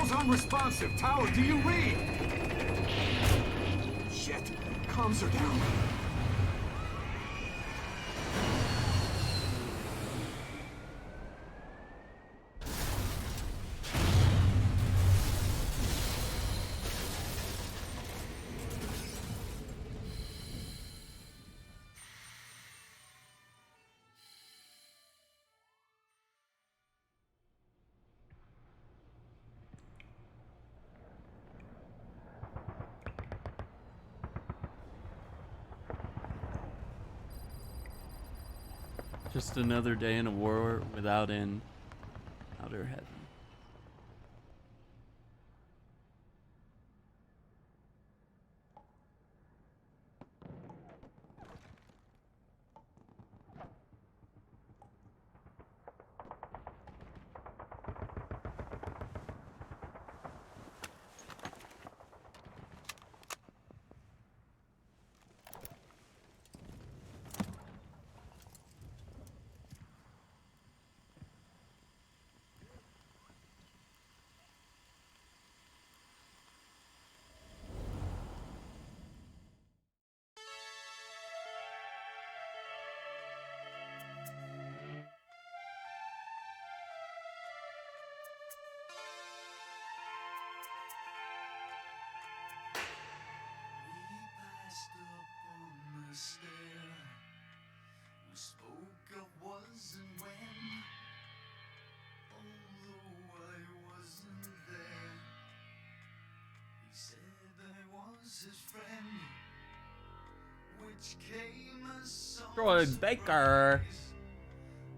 Controls unresponsive. Tower, do you read? Shit. Comms are down. Just another day in a war without end. Outer heaven. We spoke of was and when, although I wasn't there. He said I was his friend, which came as some Troy Baker.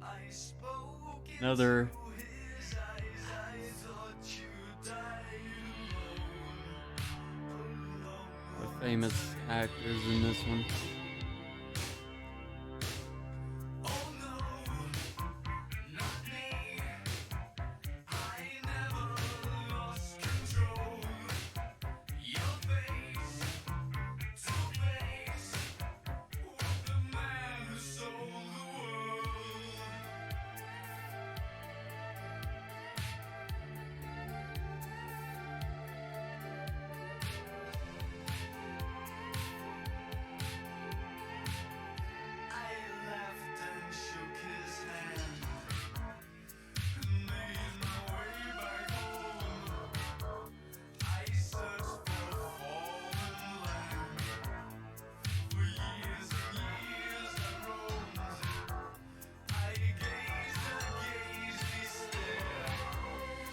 I spoke Another. his eyes. I thought you died alone. The famous actors in this one.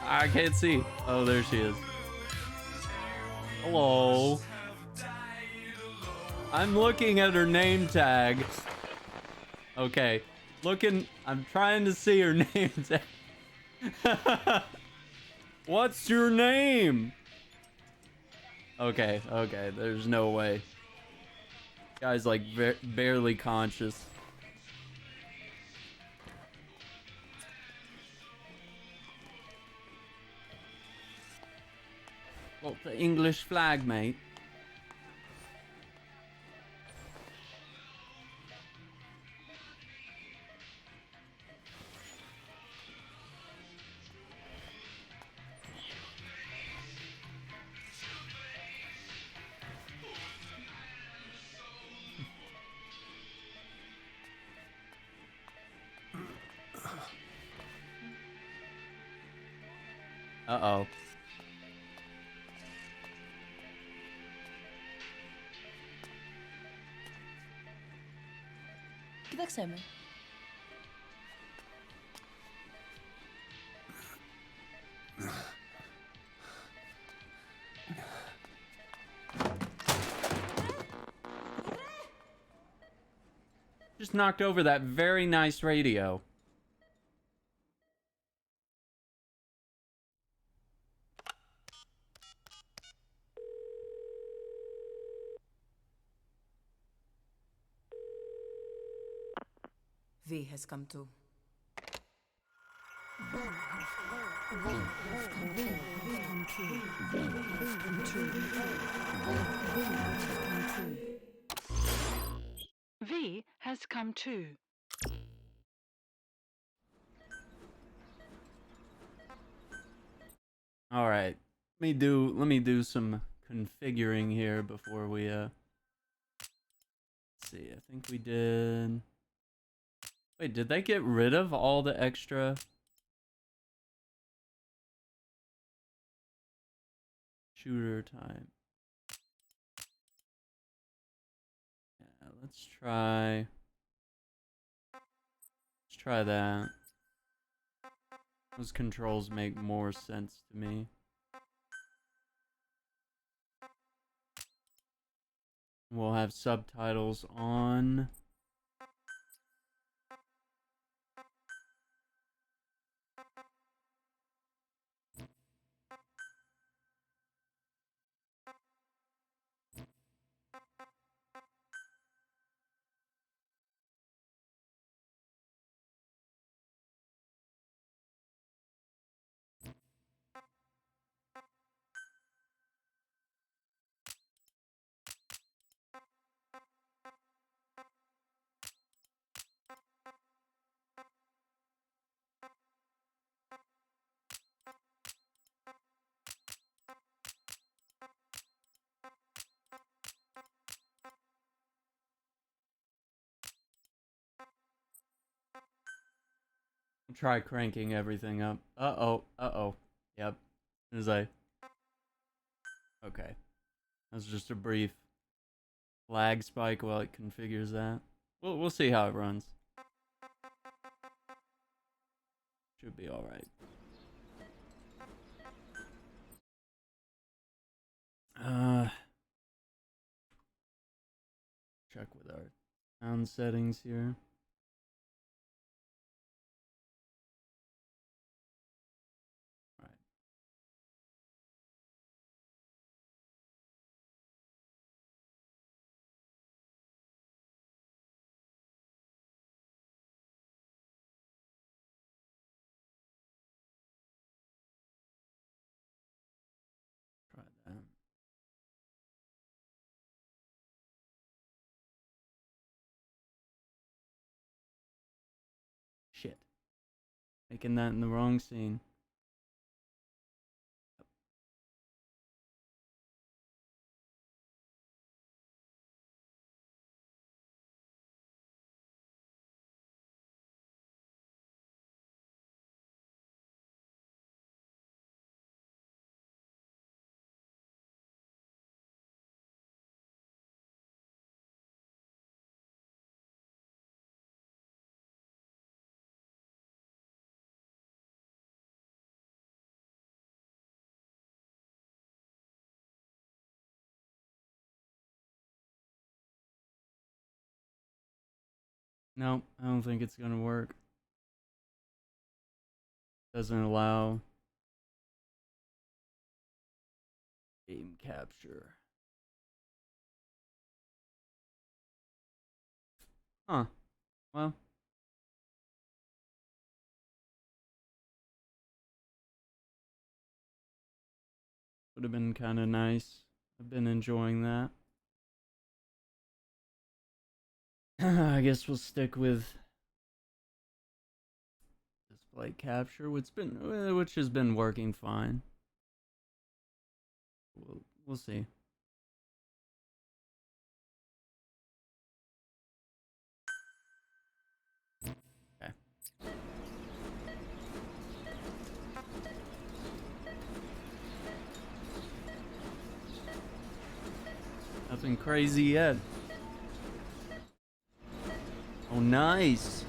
I can't see. Oh, there she is. Hello. I'm looking at her name tag. Okay. I'm trying to see her name tag. What's your name? Okay, there's no way. Guy's like barely conscious. Well, the English flag, mate. Uh-oh. O que tak chcemy? Just knocked over that very nice radio. V has come to. V has come too. All right. Let me do some configuring here before we let's see. I think we did. Wait, did they get rid of all the extra shooter time? Yeah, let's try that. Those controls make more sense to me. We'll have subtitles on. Try cranking everything up. Uh-oh. Yep. As I... Okay. That's just a brief lag spike while it configures that. We'll see how it runs. Should be alright. Check with our sound settings here. Try that. Shit. Making that in the wrong scene. Nope, I don't think it's gonna work. Doesn't allow game capture. Huh. Well. Would have been kind of nice. I've been enjoying that. I guess we'll stick with display capture, which has been working fine. We'll see. Okay. Nothing crazy yet. Oh, nice.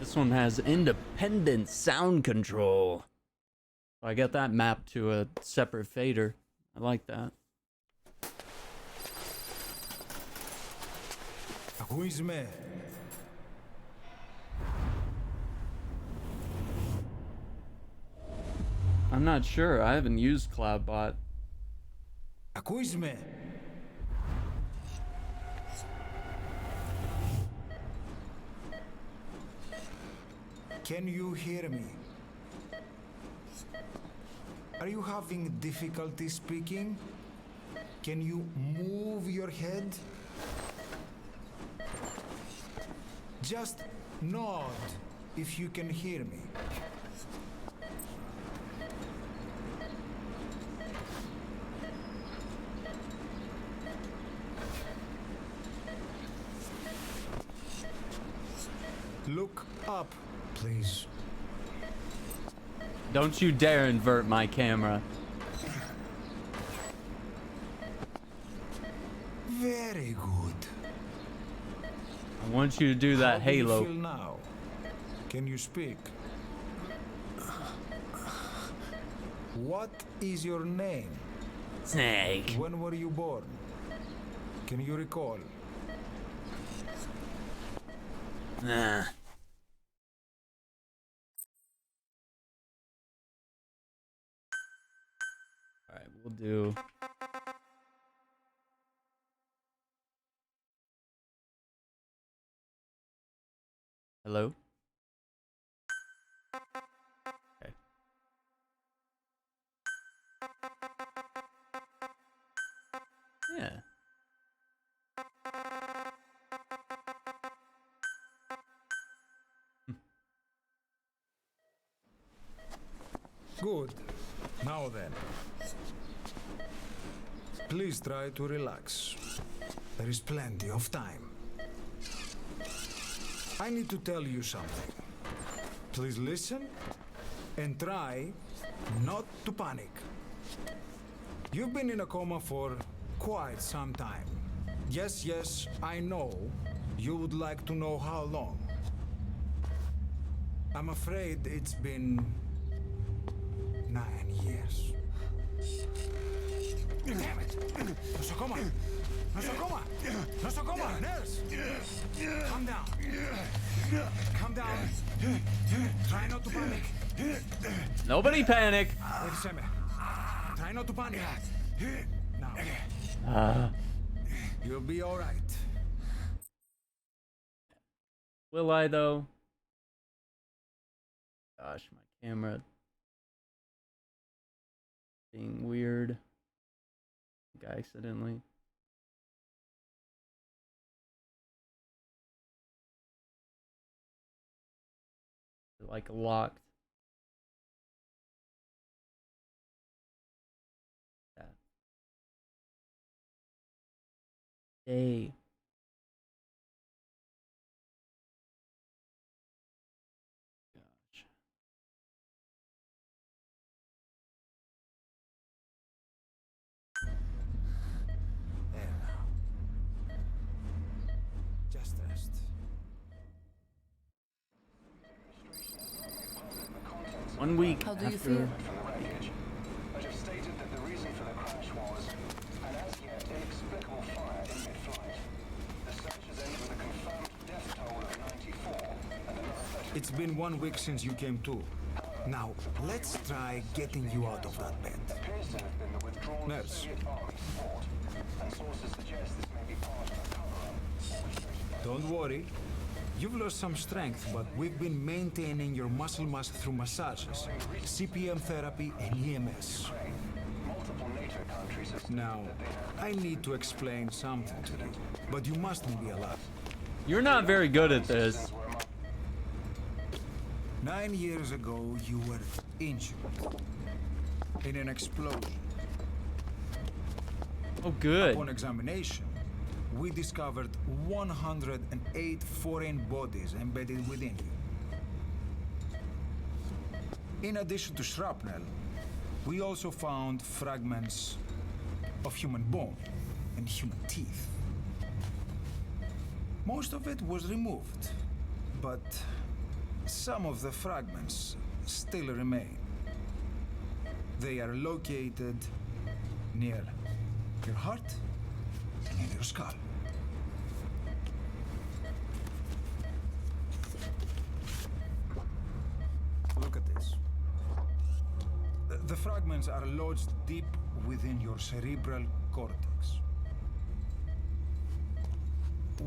This one has independent sound control. So I got that mapped to a separate fader. I like that. Ακούσμε. I'm not sure. I haven't used CloudBot. Ακούσμε. Can you hear me? Are you having difficulty speaking? Can you move your head? Just nod if you can hear me. Look up, please. Don't you dare invert my camera. Very good. I want you to do that How do you halo. feel now? Can you speak? What is your name? Snake. When were you born? Can you recall? Nah. Alright, we'll do. Hello? Okay. Yeah. Good. Now then. Please try to relax. There is plenty of time. I need to tell you something. Please listen and try not to panic. You've been in a coma for quite some time. Yes, I know you would like to know how long. I'm afraid it's been 9 years. Damn it! Nosocoma! Nosocoma! Nosocoma! Nurse! Calm down. Calm down. Try not to panic. Nobody panic. Wait a second. Try not to panic. Now. You'll be all right. Will I though? Gosh, my camera being weird. I think I accidentally. Like locked. Yeah. Day. Gosh. There now. Just rest. 1 week How do you after. feel? From the wreckage, but have stated that the reason for the crash was an as yet inexplicable fire in mid-flight. The search has ended with a confirmed death toll of 94 and another 30. It's been 1 week since you came to. Now, let's try getting you out of that bed. Appears to have been the withdrawal Nurse. of Soviet Army support, and sources suggest this may be part of a cover-up orchestrated by Don't worry. You've lost some strength, but we've been maintaining your muscle mass through massages, CPM therapy, and EMS. Ukraine. Multiple NATO countries have stated Now, that they have I need to explain something to you, but you mustn't be alarmed. You're not very good at this. citizens were among 9 years ago, you were injured in an explosion. Oh, good. Upon examination, we discovered 108 foreign bodies embedded within you. In addition to shrapnel, we also found fragments of human bone and human teeth. Most of it was removed, but some of the fragments still remain. They are located near your heart and in your skull. Look at this. The fragments are lodged deep within your cerebral cortex.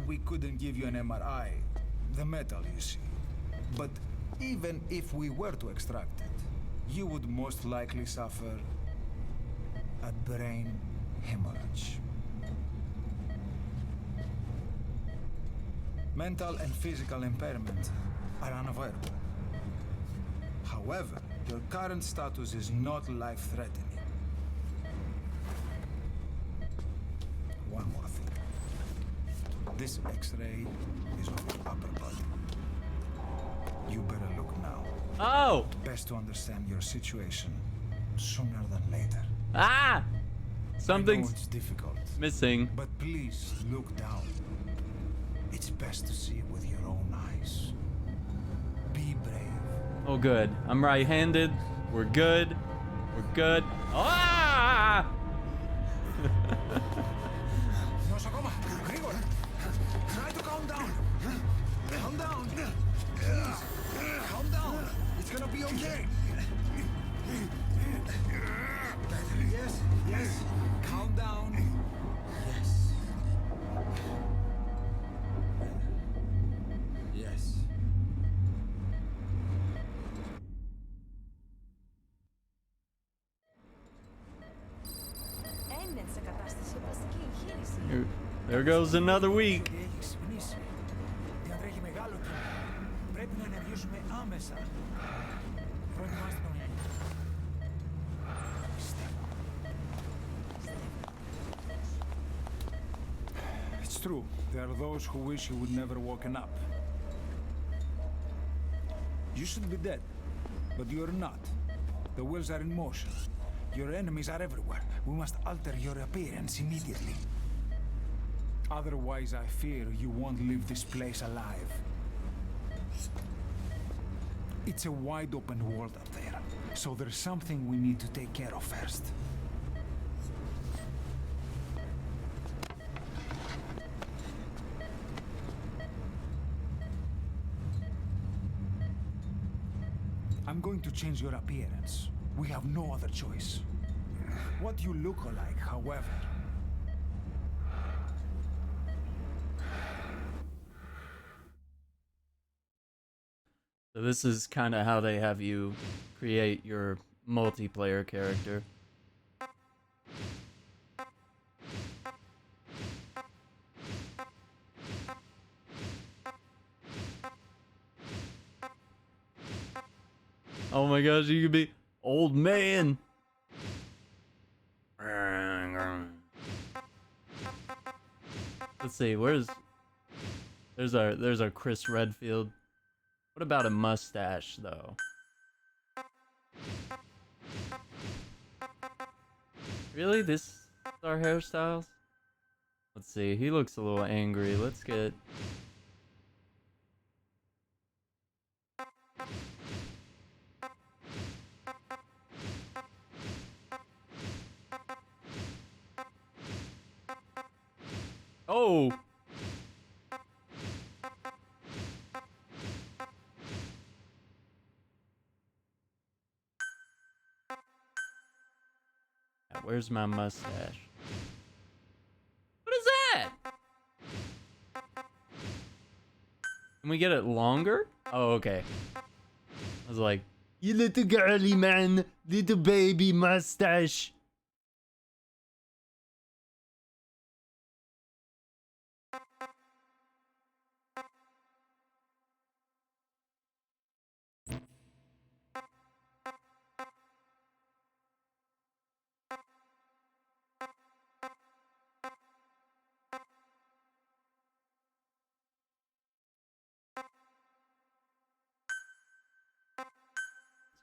We couldn't give you an MRI, the metal, you see. But even if we were to extract it, you would most likely suffer a brain hemorrhage. Mental and physical impairment are unavoidable. However, your current status is not life-threatening. One more thing. This X-ray is of your upper body. You better look now. Oh! Best to understand your situation sooner than later. Ah! I know Something's it's difficult, missing. but please look down. It's best to see it with your own eyes. Be brave. Oh, good. I'm right-handed. We're good. We're good. Ah! Nosokoma, Grigor, try to calm down. Calm down. Please, calm down. It's gonna be okay. Yes, yes. Calm down. Yes. Yes. Έμεινε σε κατάσταση βασική εγχείρηση. There goes another week. Έχει ξυπνήσει. Διατρέχει μεγάλο κίνδυνο. Πρέπει να ενεργήσουμε άμεσα. Προετοιμάστε τον ήλιο. It's true. There are those who wish you would never woken up. You should be dead, but you're not. The wheels are in motion. Your enemies are everywhere. We must alter your appearance immediately. Otherwise, I fear you won't leave this place alive. It's a wide open world up there, so there's something we need to take care of first. I'm going to change your appearance. We have no other choice. What you look like, however. So this is kind of how they have you create your multiplayer character. Oh my gosh, you could be old man. Let's see, there's our Chris Redfield. What about a mustache though? Really? This is our hairstyles? Let's see, he looks a little angry. Let's get Oh! Where's my mustache? What is that? Can we get it longer? Oh, okay. I was like, you little girly man, little baby mustache.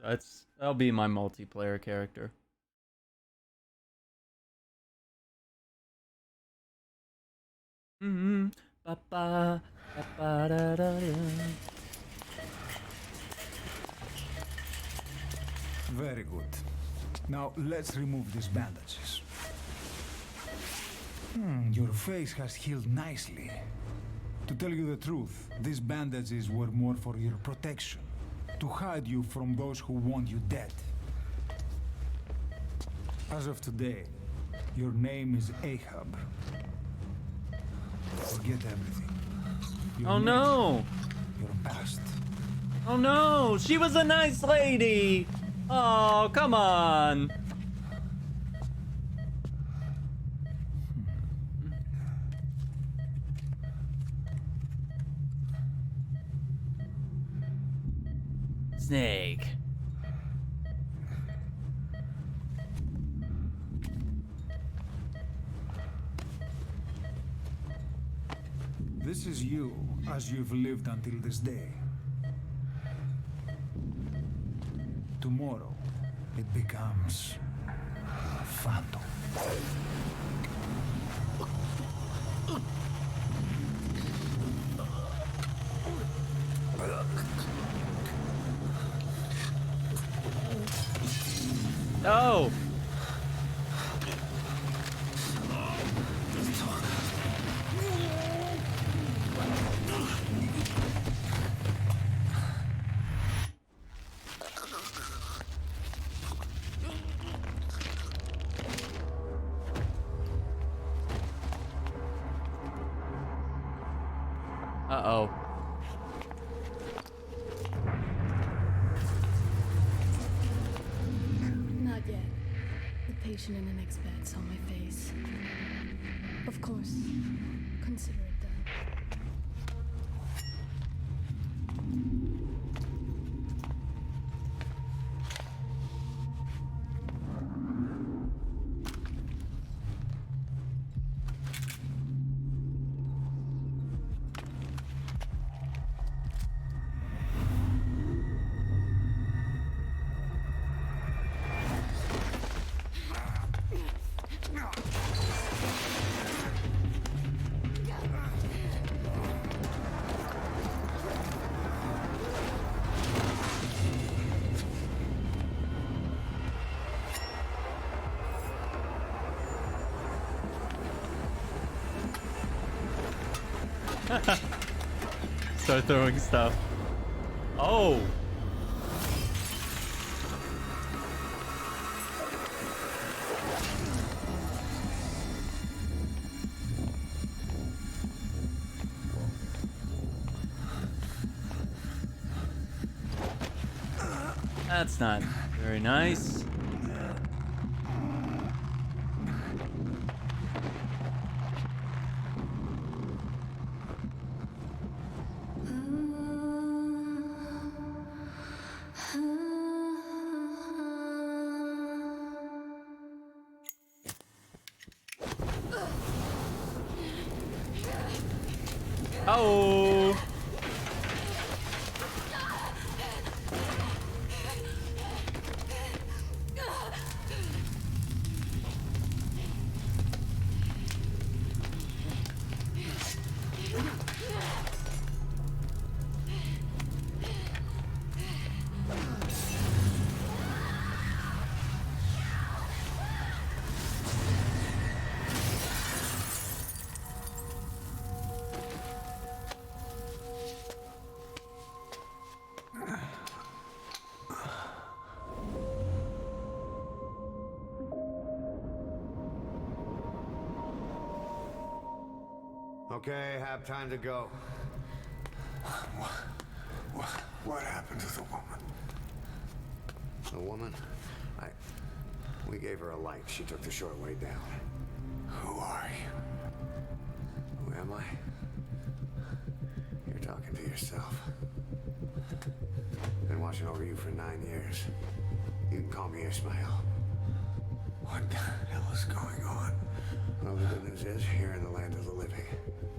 So that'll be my multiplayer character. Ba ba ba ba da da da. Very good. Now let's remove these bandages. Your face has healed nicely. To tell you the truth, these bandages were more for your protection, to hide you from those who want you dead. As of today, your name is Ahab. Forget everything. Your Oh name, no! Your past. Oh no! She was a nice lady! Oh, come on! snake. This is you as you've lived until this day. Tomorrow, it becomes a phantom. No! Uh-oh. Not yet. The patient in the next bed saw my face. Of course. Consider it done. Start throwing stuff. Oh! That's not very nice. Oh! Okay, have time to go. What happened to the woman? The woman? We gave her a light. She took the short way down. Who are you? Who am I? You're talking to yourself. Been watching over you for 9 years. You can call me Ishmael. What the hell is going on? Well, the good news is, you're in the land of the living.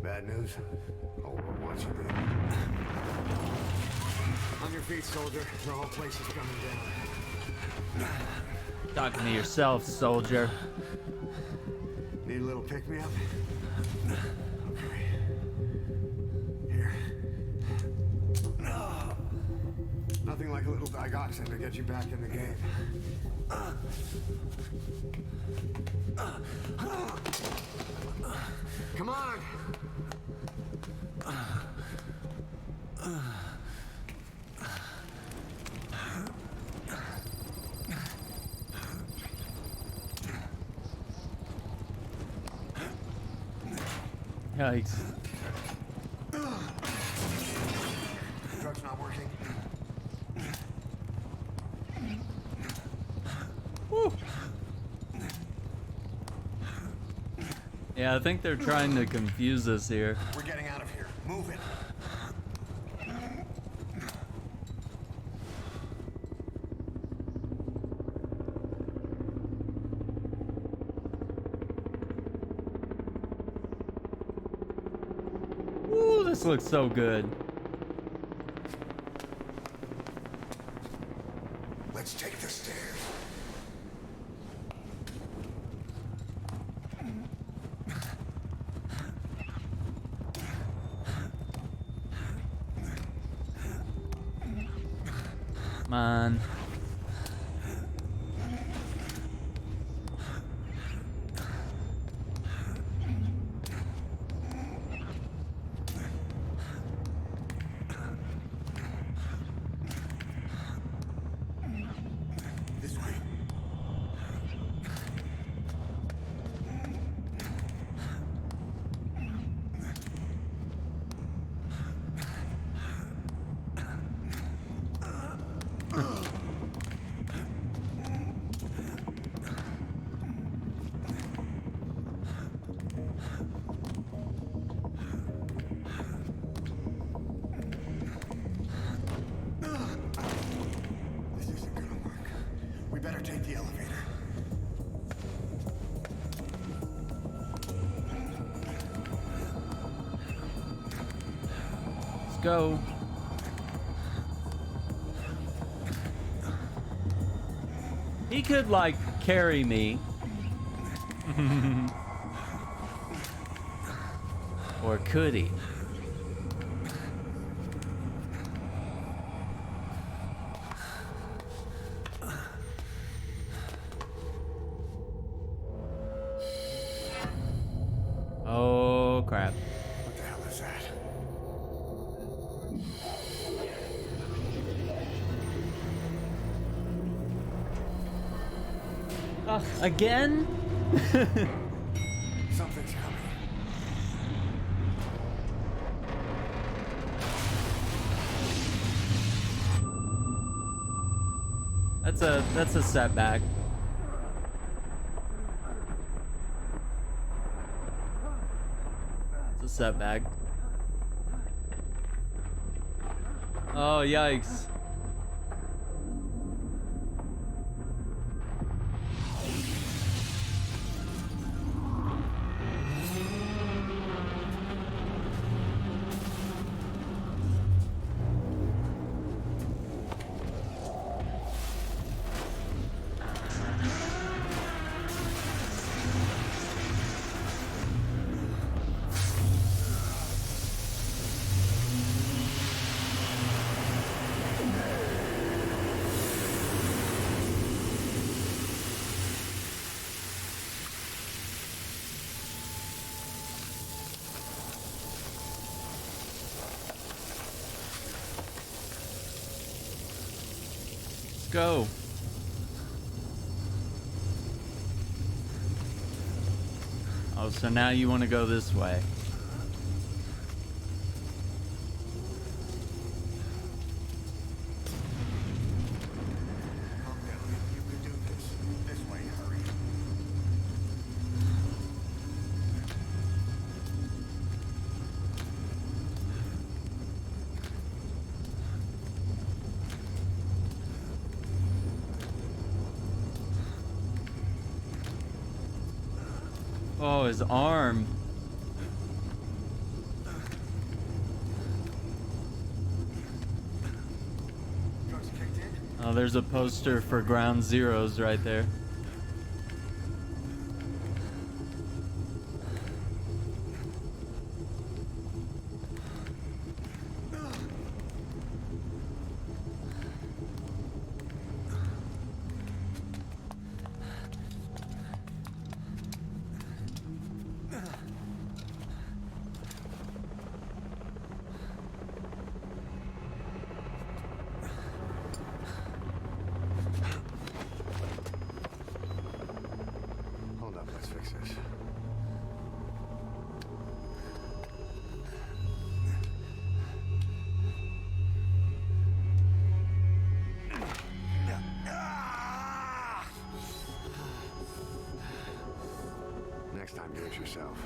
Bad news? Over once you did. On your feet, soldier. The whole place is coming down. Talking to yourself, soldier. Need a little pick-me-up? Okay. Here. Nothing like a little digoxin to get you back in the game. Come on! Yikes. Drug's not working. Woo. Yeah, I think they're trying to confuse us here. We're getting out of here. Move it. this looks so good. Let's take the stairs. Come on. This way. This isn't gonna work. We better take the elevator. Let's go. He could, like, carry me. Or could he? Oh, crap. What the hell is that? Ugh, again? Something's coming. That's a setback. It's a setback. Oh, yikes. Go. Oh, so now you want to go this way. Calm down. You can do this. This way, hurry. Oh, his arm. Drugs kicked in? Oh, there's a poster for Ground Zeroes right there. Hold up, let's fix this. Next time, do it yourself.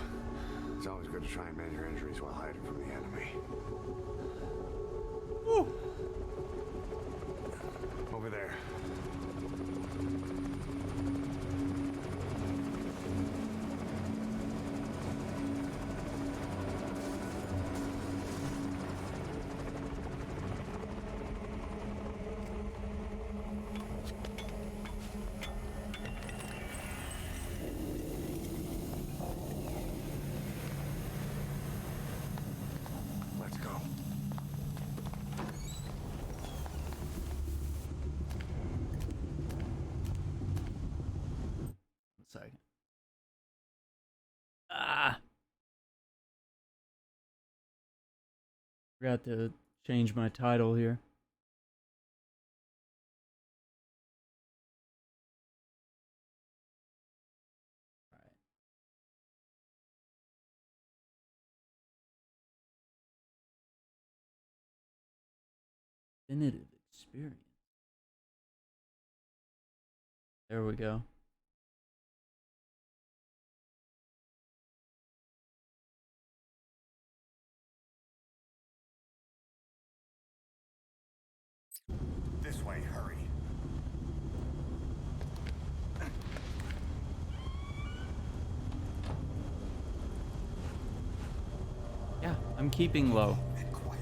It's always good to try and mend your injuries while hiding from the enemy. Woo. Over there. Forgot to change my title here. Definitive experience. There we go. This way, hurry. Yeah, I'm keeping low. And quiet.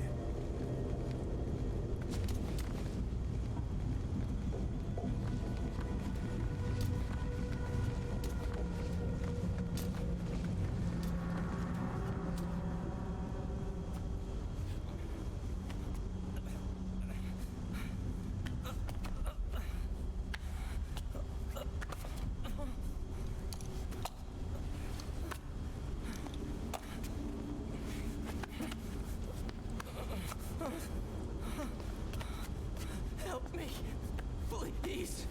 Help me, please.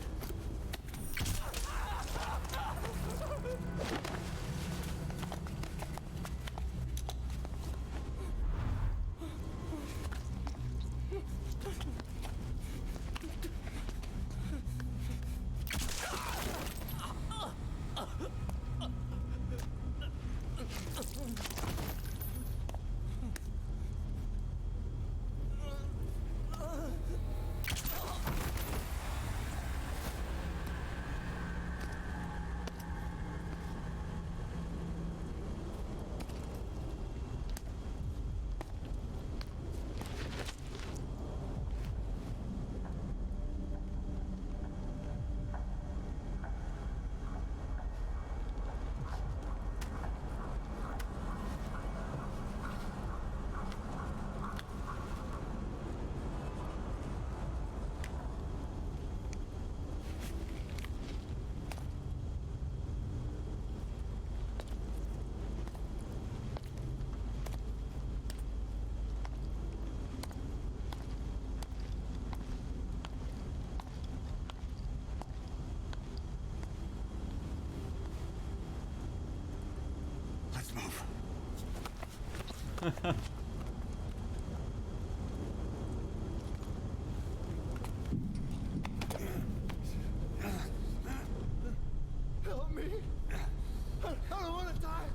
Let's move. Help me. I don't want to die.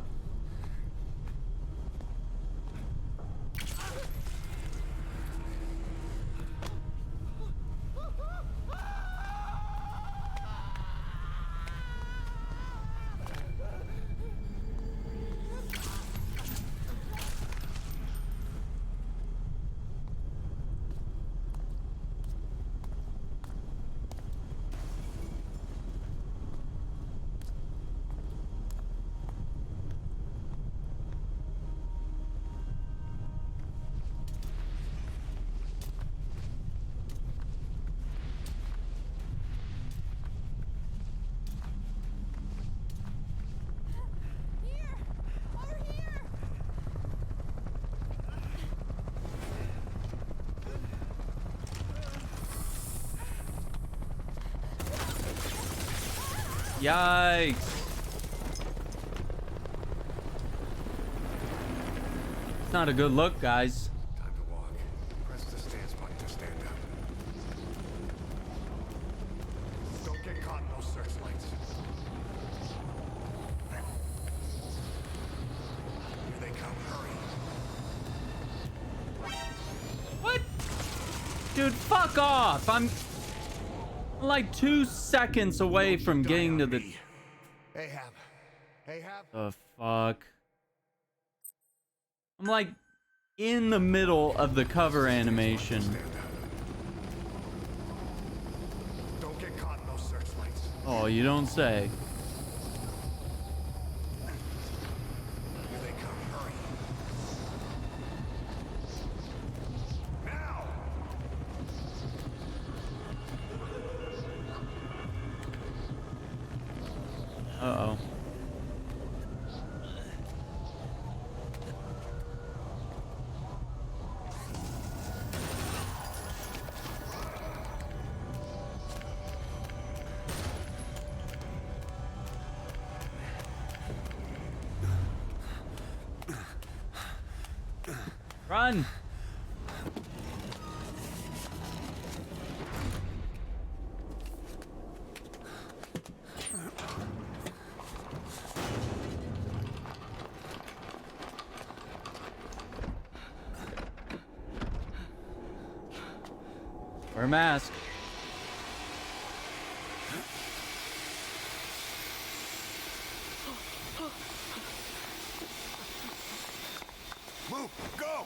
Here! Over here! Yikes. It's not a good look, guys. Time to walk. Press the stance button to stand up. Don't get caught in those searchlights. Here they come. Hurry. What? Dude, fuck off. I'm like 2 seconds away from getting to the... Ahab. Ahab. The fuck? I'm like in the middle of the cover animation. Stand up. Don't get caught in those searchlights. Oh, you don't say. Here they come. Hurry. Now. Uh-oh. Run! Wear a mask. Move! Go!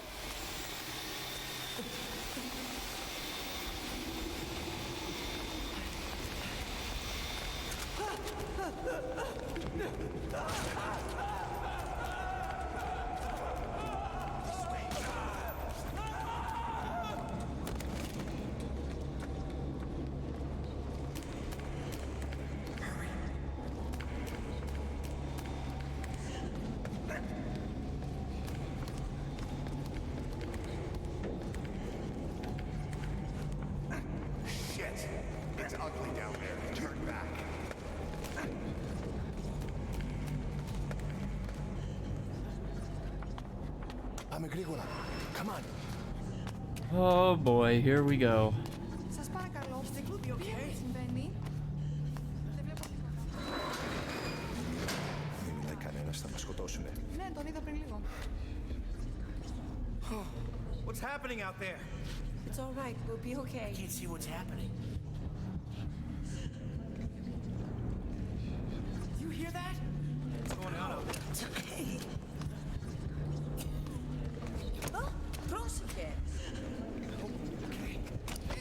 Shit! It's ugly down there. Turn back. Πάμε γρήγορα. Come on. Oh boy, here we go. Σας παρακαλώ, δεν συμβαίνει. Δεν βλέπω τίποτα. Δεν μιλάει κανένας, θα μας σκοτώσουνε. Ναι, τον είδα πριν λίγο. What's happening out there? It's all right, we'll be okay. I can't see what's happening. You hear that? What's going on out there? It's okay. Πρόσεχε.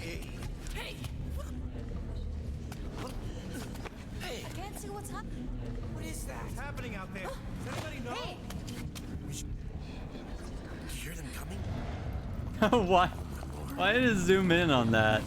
Hey! Hey! Hey! I can't see what's happening. What is that? What's happening out there? Does anybody know? Hey! You hear them coming? Why did it zoom in on that?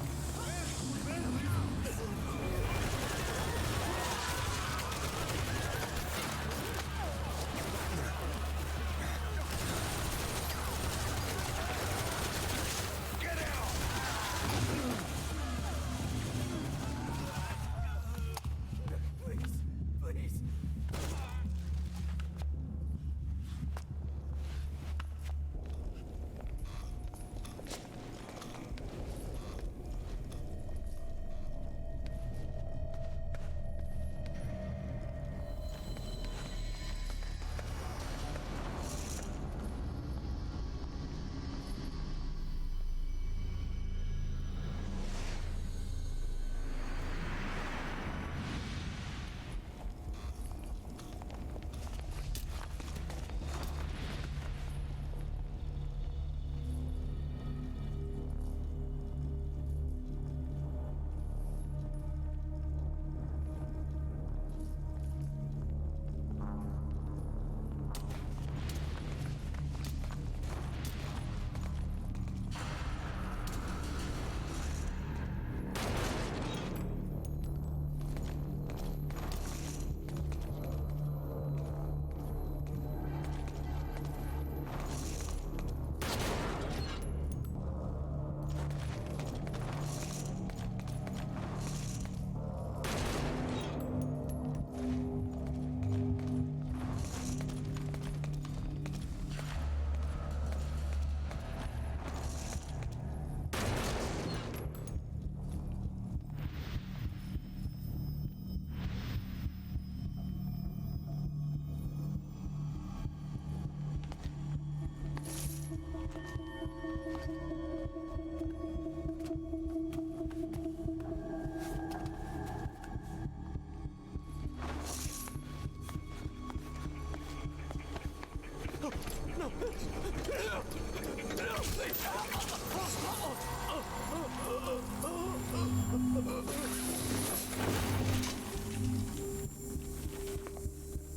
Please, please.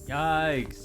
Yikes.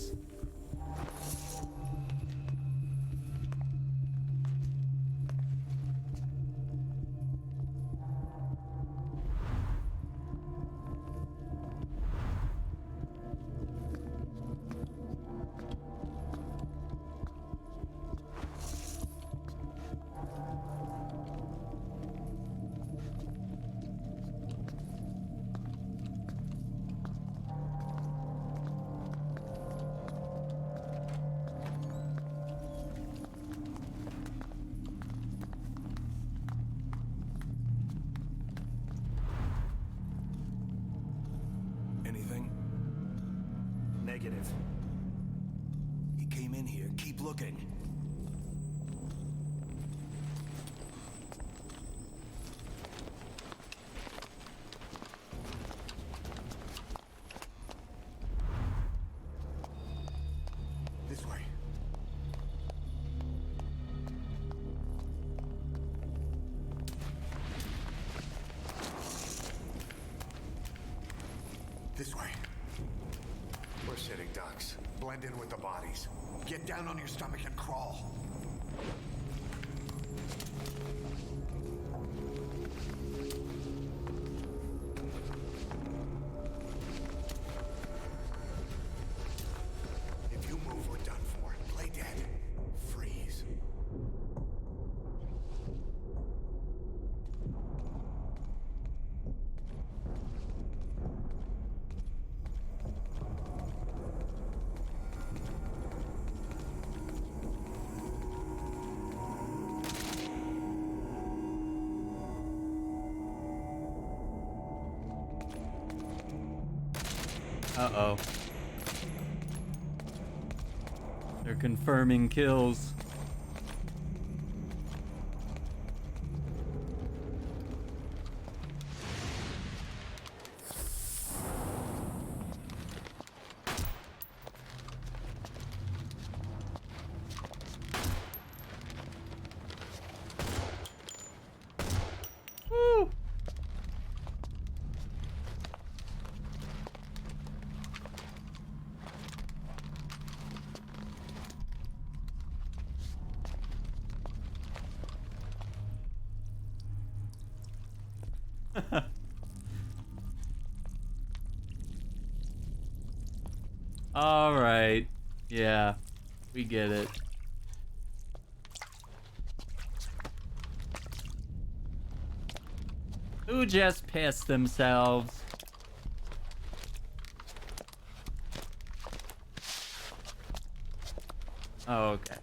Negative. He came in here. Keep looking. This way. This way. We're sitting ducks. Blend in with the bodies. Get down on your stomach and crawl. If you move, we're done for. Play dead. Freeze. Uh-oh. They're confirming kills. Woo! All right. Yeah, we get it. Who just pissed themselves? Oh, okay.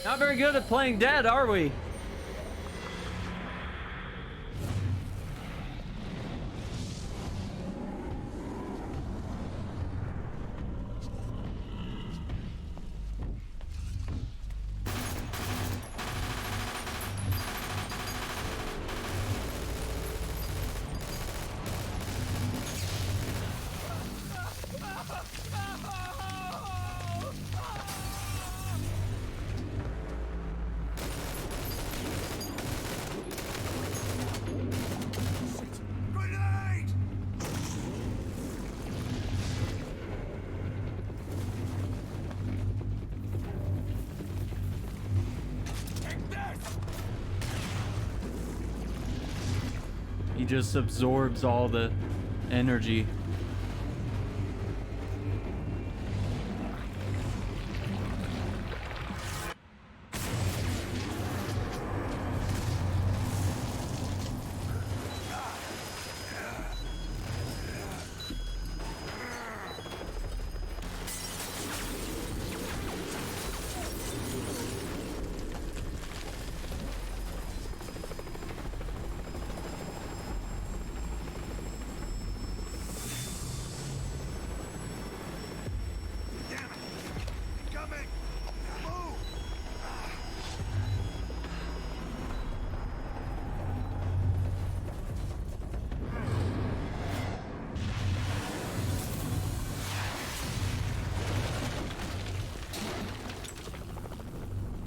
Not very good at playing dead, are we? He just absorbs all the energy.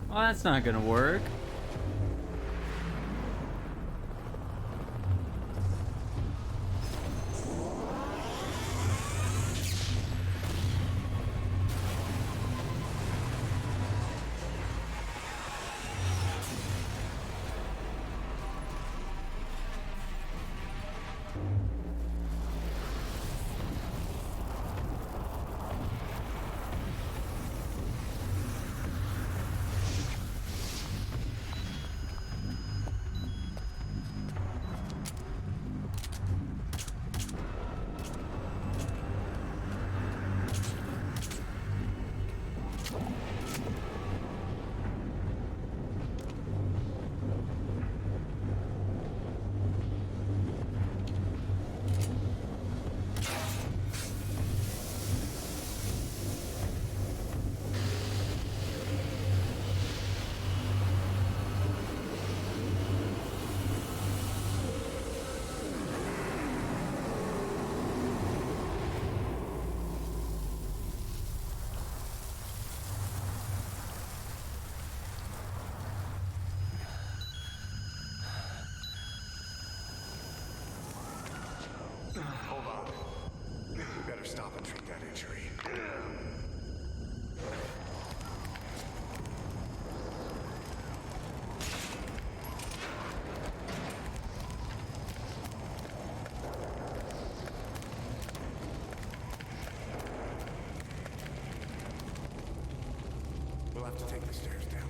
Well, that's not gonna work. Hold on. We better stop and treat that injury. We'll have to take the stairs down.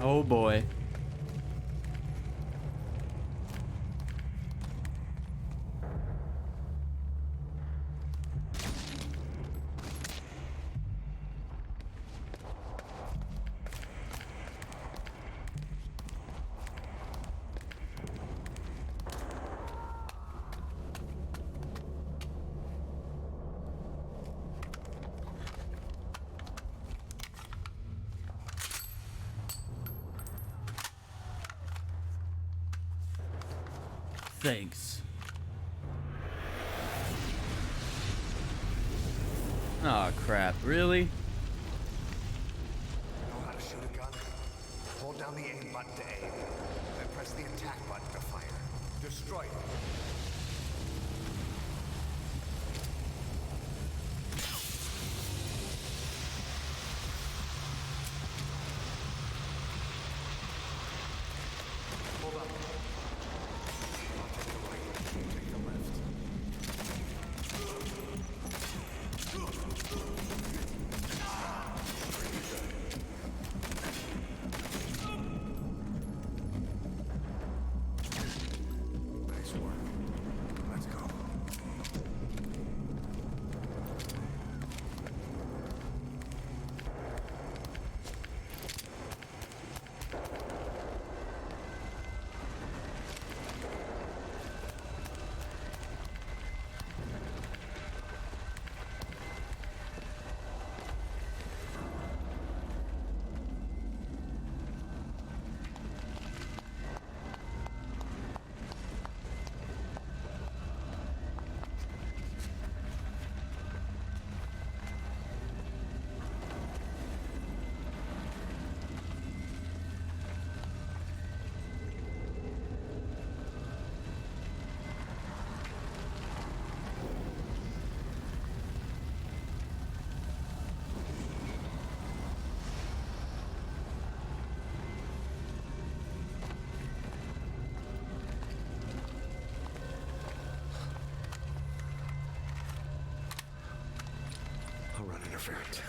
Oh boy. Thanks. Oh crap, really? Know how to shoot a gun? Hold down the aim button to aim, then press the attack button to fire. Destroy it. Hold up. I'll take the right, you take the left. Nice work. Let's go. I'll run interference.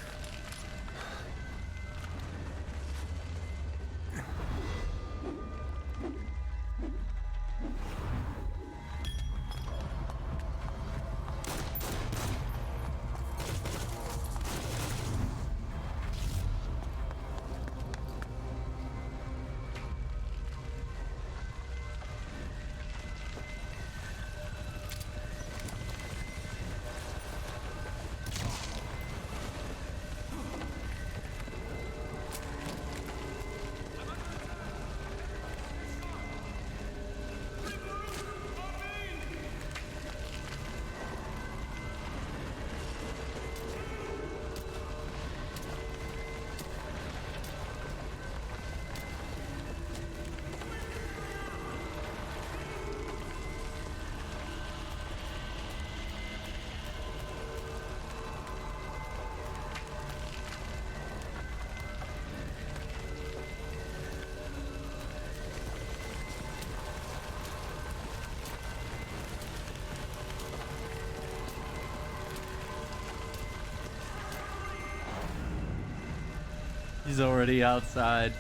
He's already outside.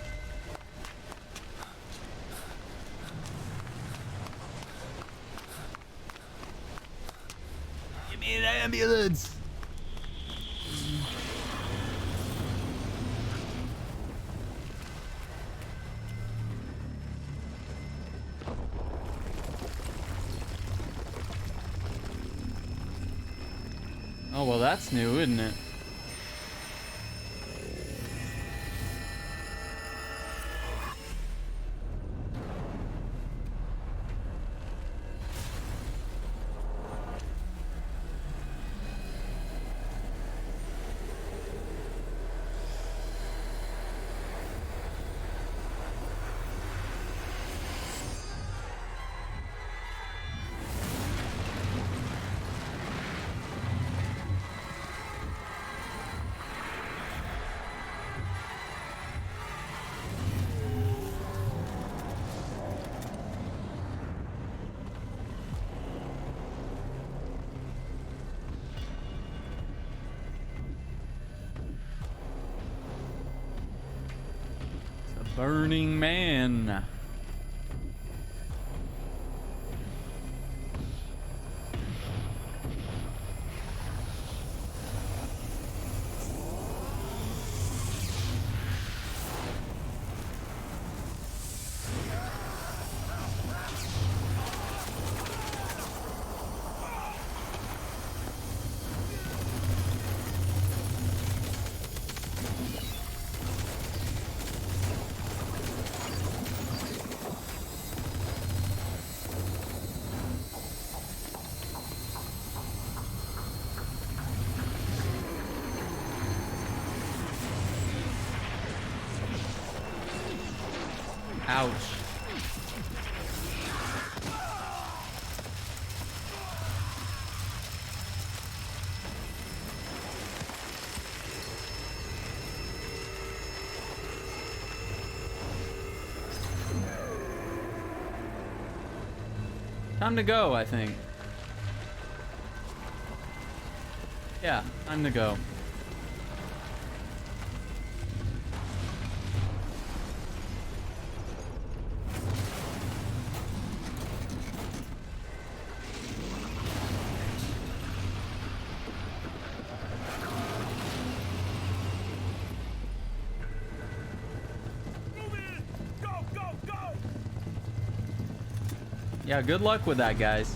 Give me an ambulance. Oh, well, that's new, isn't it? Burning Man. Ouch. Time to go, I think. Yeah, time to go. Yeah, good luck with that, guys.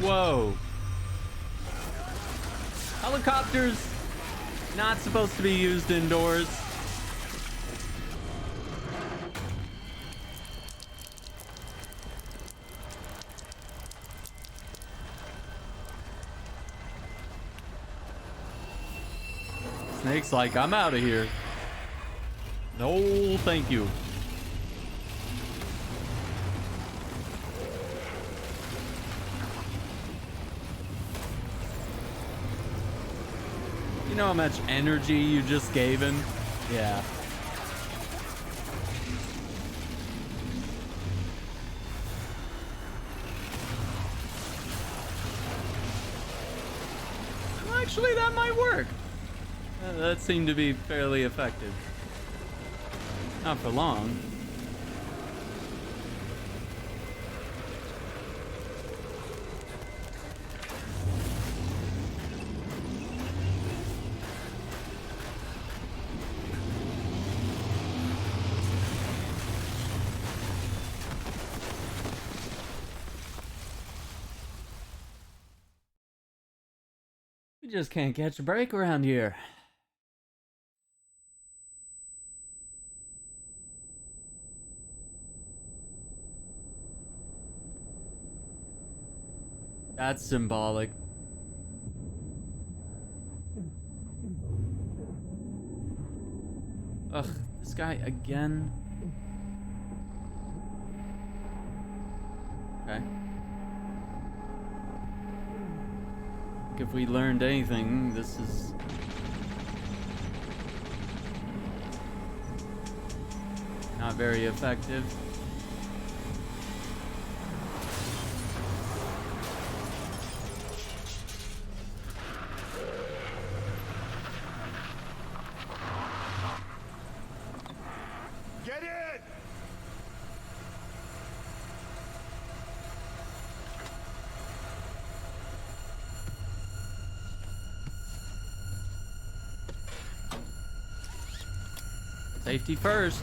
Whoa. Helicopters not supposed to be used indoors. Snake's like, I'm out of here. No, thank you. You know how much energy you just gave him? Yeah. Well, actually, that might work. That seemed to be fairly effective. Not for long. We just can't catch a break around here. That's symbolic. Ugh, this guy again. Okay. If we learned anything, this is Not very effective. Get in! Safety first.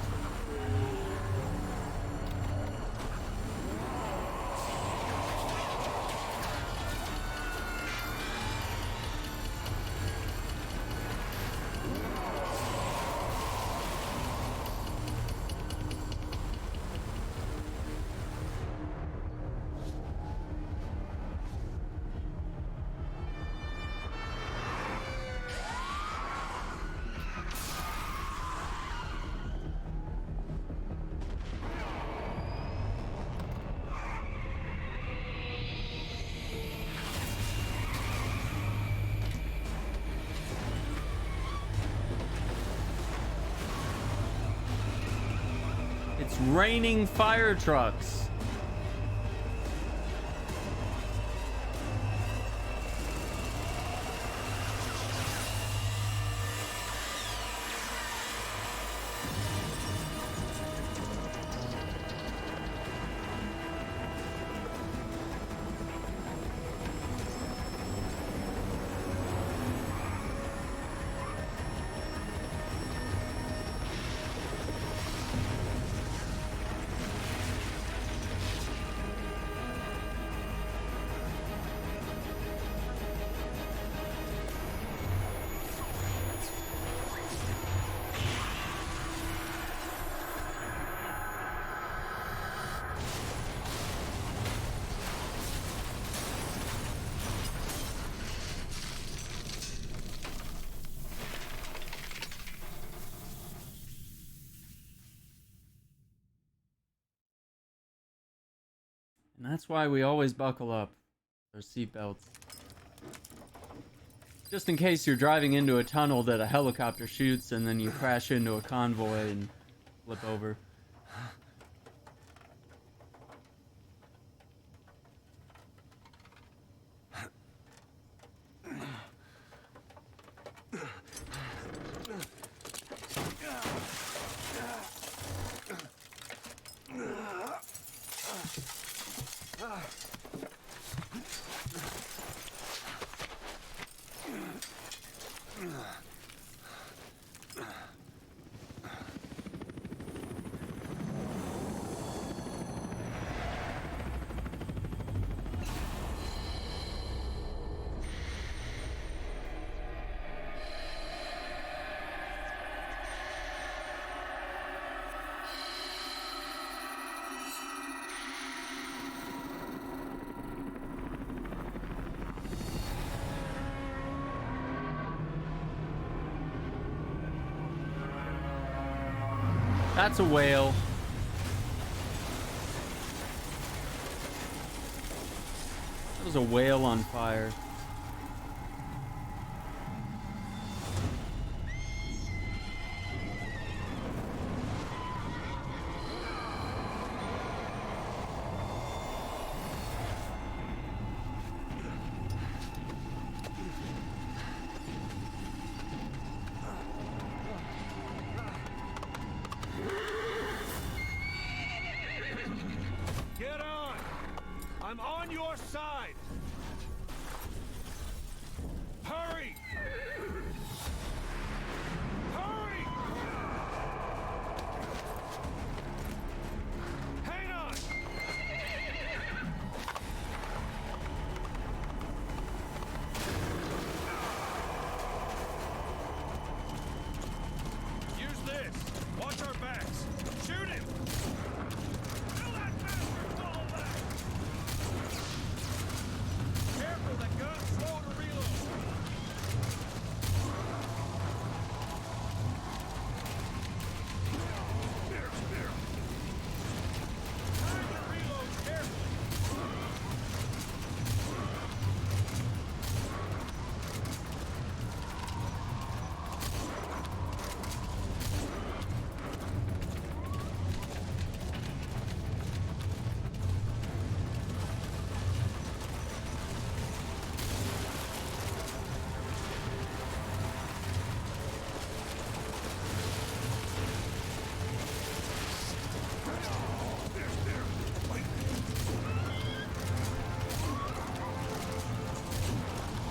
It's raining fire trucks. And that's why we always buckle up our seatbelts. Just in case you're driving into a tunnel that a helicopter shoots and then you crash into a convoy and flip over. That's a whale. That was a whale on fire. Get on! I'm on your side! Hurry! Hurry! Hang on! Use this! Watch our backs! Shoot him! Kill that bastard! Fall back! Careful, that gun's slow to reload!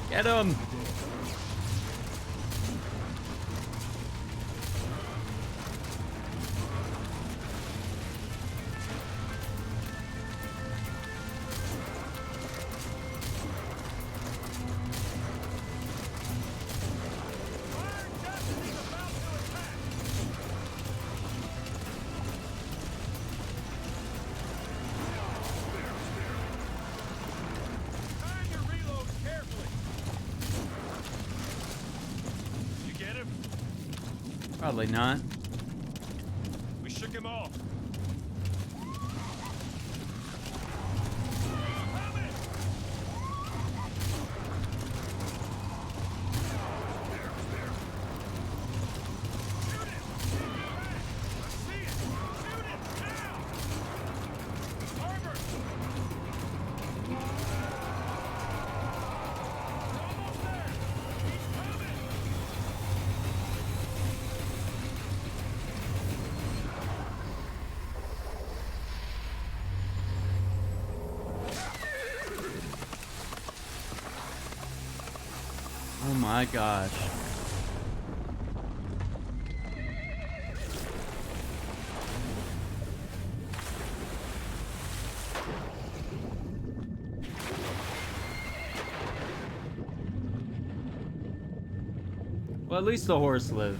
Get him! Probably not. We shook him off. Oh my gosh. Well, at least the horse lived.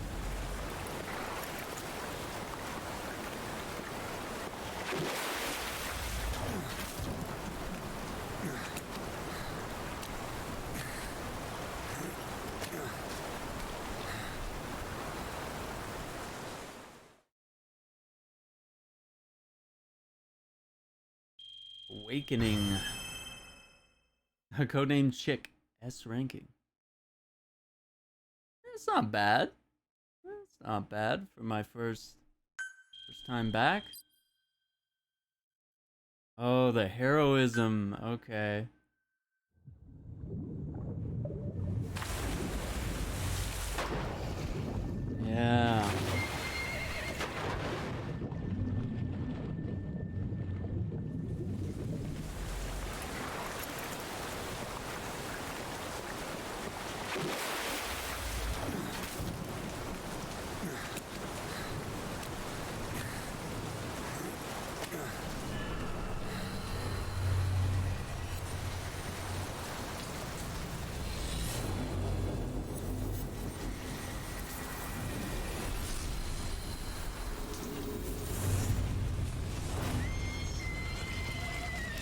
Awakening. A codename Chick. S ranking. It's not bad. It's not bad for my first time back. Oh, the heroism. Okay. Yeah.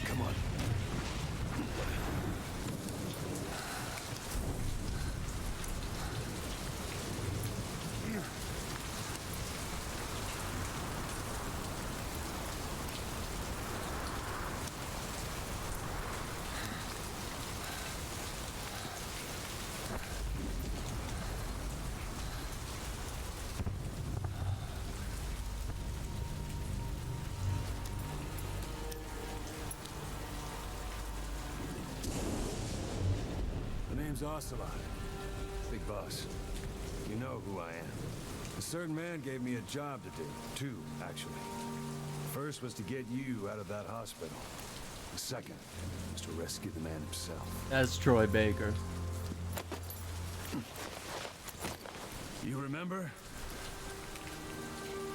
Come on. The name's Ocelot. Big boss. You know who I am. A certain man gave me a job to do. Two, actually. The first was to get you out of that hospital. The second was to rescue the man himself. That's Troy Baker. You remember?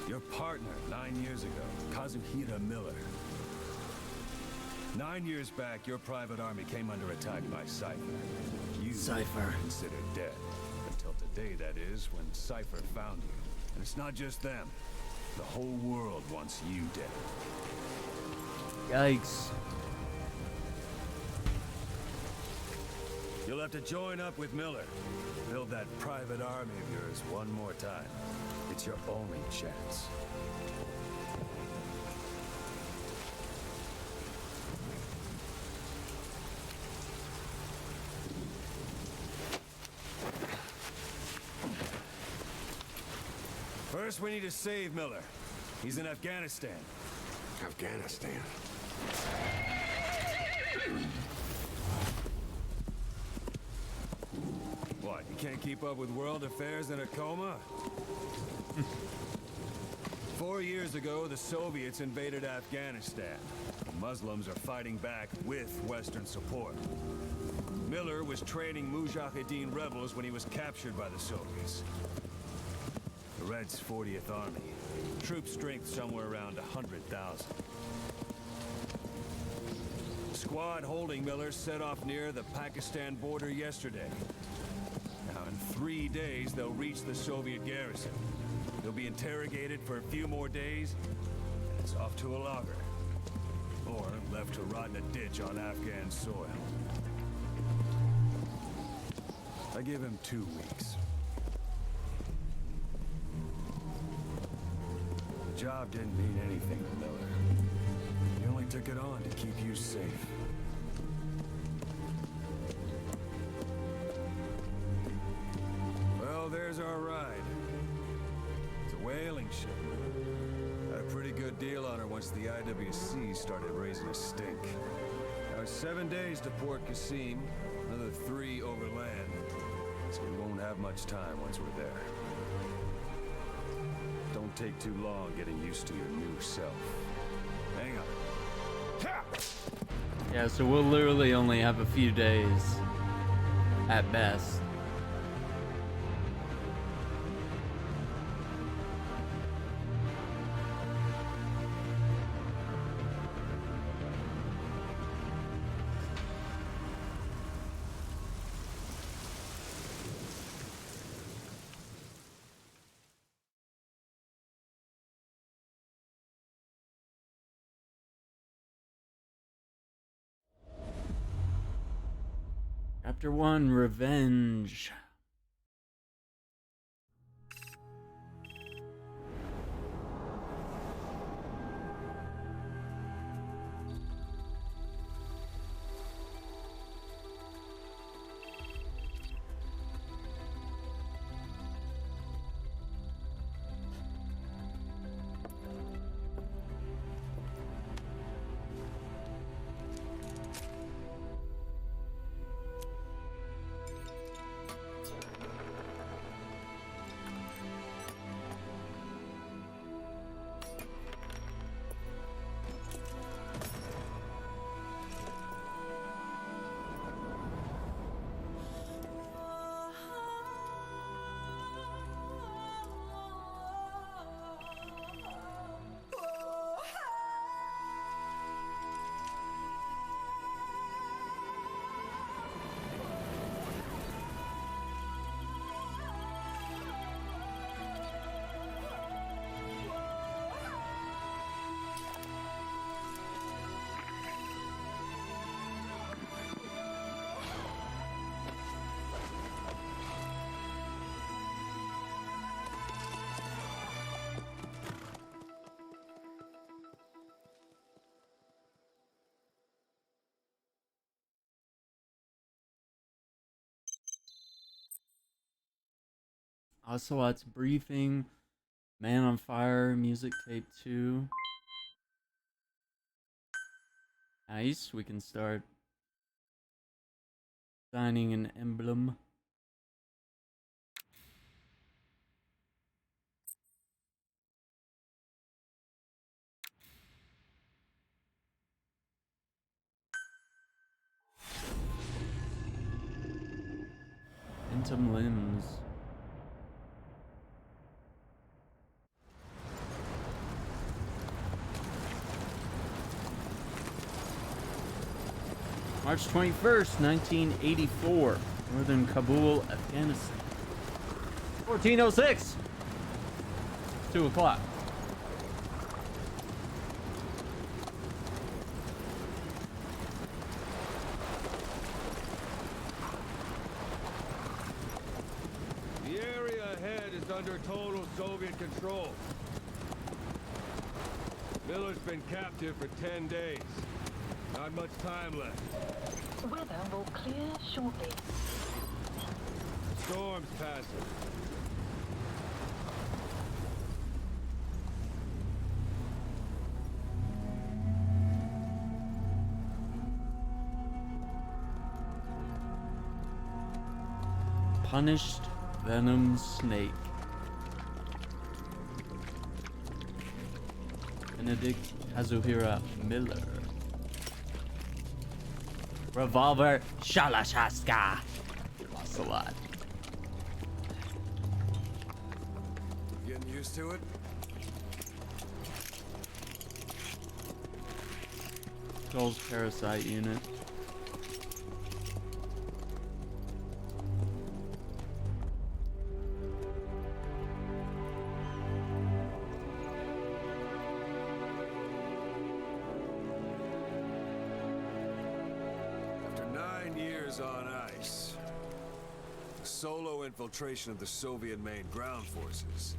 Your partner 9 years ago, Kazuhira Miller. 9 years back, your private army came under attack by Cypher. You were considered dead. Until today, that is, when Cypher found you. And it's not just them. The whole world wants you dead. Yikes. You'll have to join up with Miller. Build that private army of yours one more time. It's your only chance. First, we need to save Miller. He's in Afghanistan. Afghanistan. What, you can't keep up with world affairs in a coma? 4 years ago, the Soviets invaded Afghanistan. The Muslims are fighting back with Western support. Miller was training Mujahideen rebels when he was captured by the Soviets. The Reds' 40th Army. Troop strength somewhere around 100,000. Squad holding Miller set off near the Pakistan border yesterday. Now, in 3 days, they'll reach the Soviet garrison. They'll be interrogated for a few more days, and it's off to a lager. Or left to rot in a ditch on Afghan soil. I give him 2 weeks. The job didn't mean anything to Miller. He only took it on to keep you safe. Well, there's our ride. It's a whaling ship. Had a pretty good deal on her once the IWC started raising a stink. Now it's 7 days to Port Qasim, another 3 overland. So we won't have much time once we're there. Don't take too long getting used to your new self. Hang on. Yeah, so we'll literally only have a few days at best. Chapter 1, Revenge. Ocelot's Briefing, Man on Fire, Music Tape 2. Nice, we can start signing an emblem. Phantom Limbs. March 21st, 1984. Northern Kabul, Afghanistan. 1406. 2 o'clock. The area ahead is under total Soviet control. Miller's been captive for 10 days. Not much time left. Weather will clear shortly. Storm's passing. Punished Venom Snake. Benedict Kazuhira Miller. Revolver Shalashaska. Lost a lot. Getting used to it? Joel's parasite unit. After 9 years on ice, solo infiltration of the Soviet main ground forces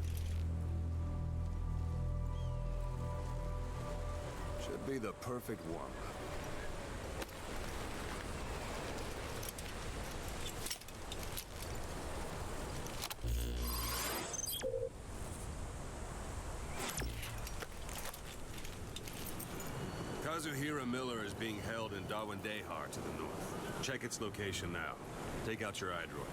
should be the perfect warm-up. Kazuhira Miller is being held in Dawandehar to the north. Check its location now. Take out your iDroid.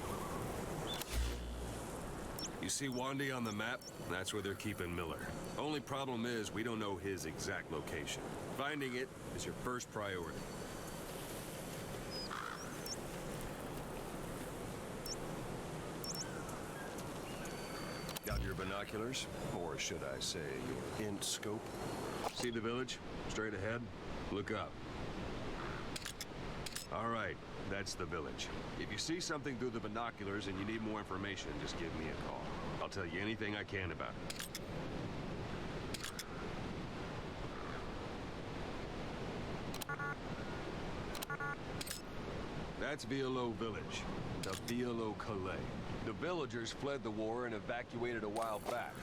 You see Wandy on the map? That's where they're keeping Miller. Only problem is we don't know his exact location. Finding it is your first priority. Got your binoculars? Or should I say your int scope? See the village? Straight ahead? Look up. All right, that's the village. If you see something through the binoculars and you need more information, just give me a call. I'll tell you anything I can about it. That's Violo Village, the Violo Calais. The villagers fled the war and evacuated a while back.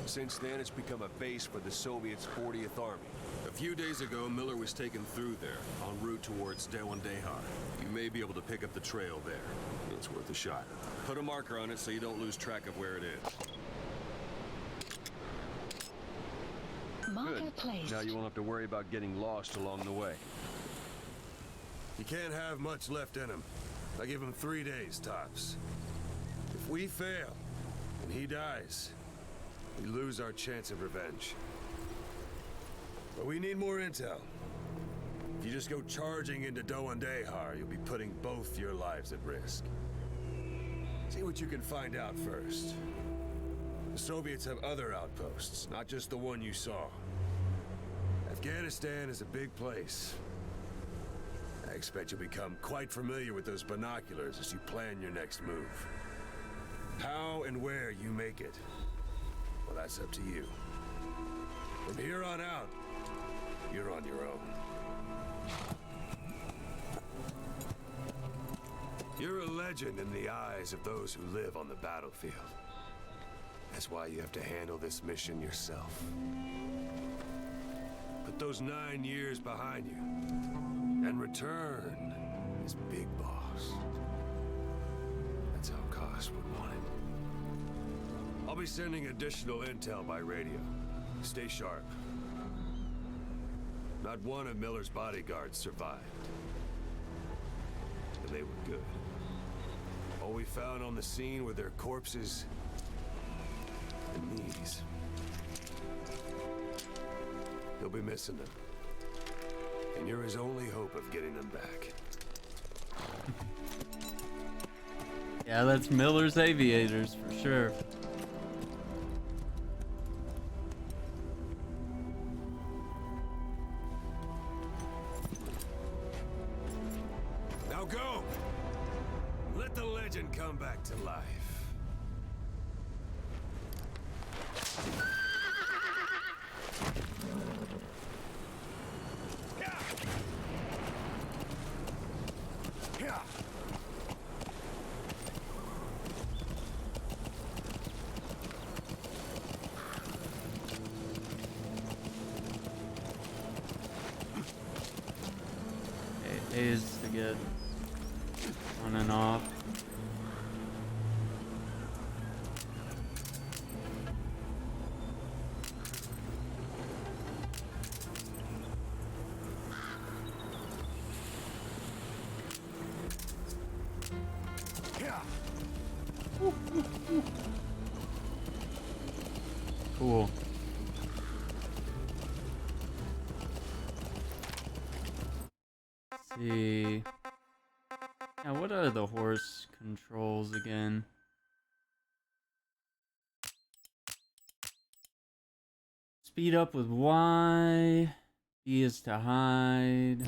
Since then, it's become a base for the Soviets' 40th Army. A few days ago, Miller was taken through there, en route towards Dawandehar. You may be able to pick up the trail there. It's worth a shot. Put a marker on it so you don't lose track of where it is. Marker Good. placed. Now you won't have to worry about getting lost along the way. You can't have much left in him. I give him 3 days, tops. If we fail, and he dies, we lose our chance of revenge. But we need more intel. If you just go charging into Dawandehar, you'll be putting both your lives at risk. See what you can find out first. The Soviets have other outposts, not just the one you saw. Afghanistan is a big place. I expect you'll become quite familiar with those binoculars as you plan your next move. How and where you make it, well, that's up to you. From here on out, you're on your own. You're a legend in the eyes of those who live on the battlefield. That's why you have to handle this mission yourself. Put those 9 years behind you, and return as Big Boss. That's how Koss would want it. I'll be sending additional intel by radio. Stay sharp. Not one of Miller's bodyguards survived. And they were good. All we found on the scene were their corpses and knees. He'll be missing them. And you're his only hope of getting them back. Yeah, that's Miller's Aviators for sure. Now go! Let the legend come back to life. Is to get on and off. Cool. see. Now, what are the horse controls again? Speed up with Y. B is to hide.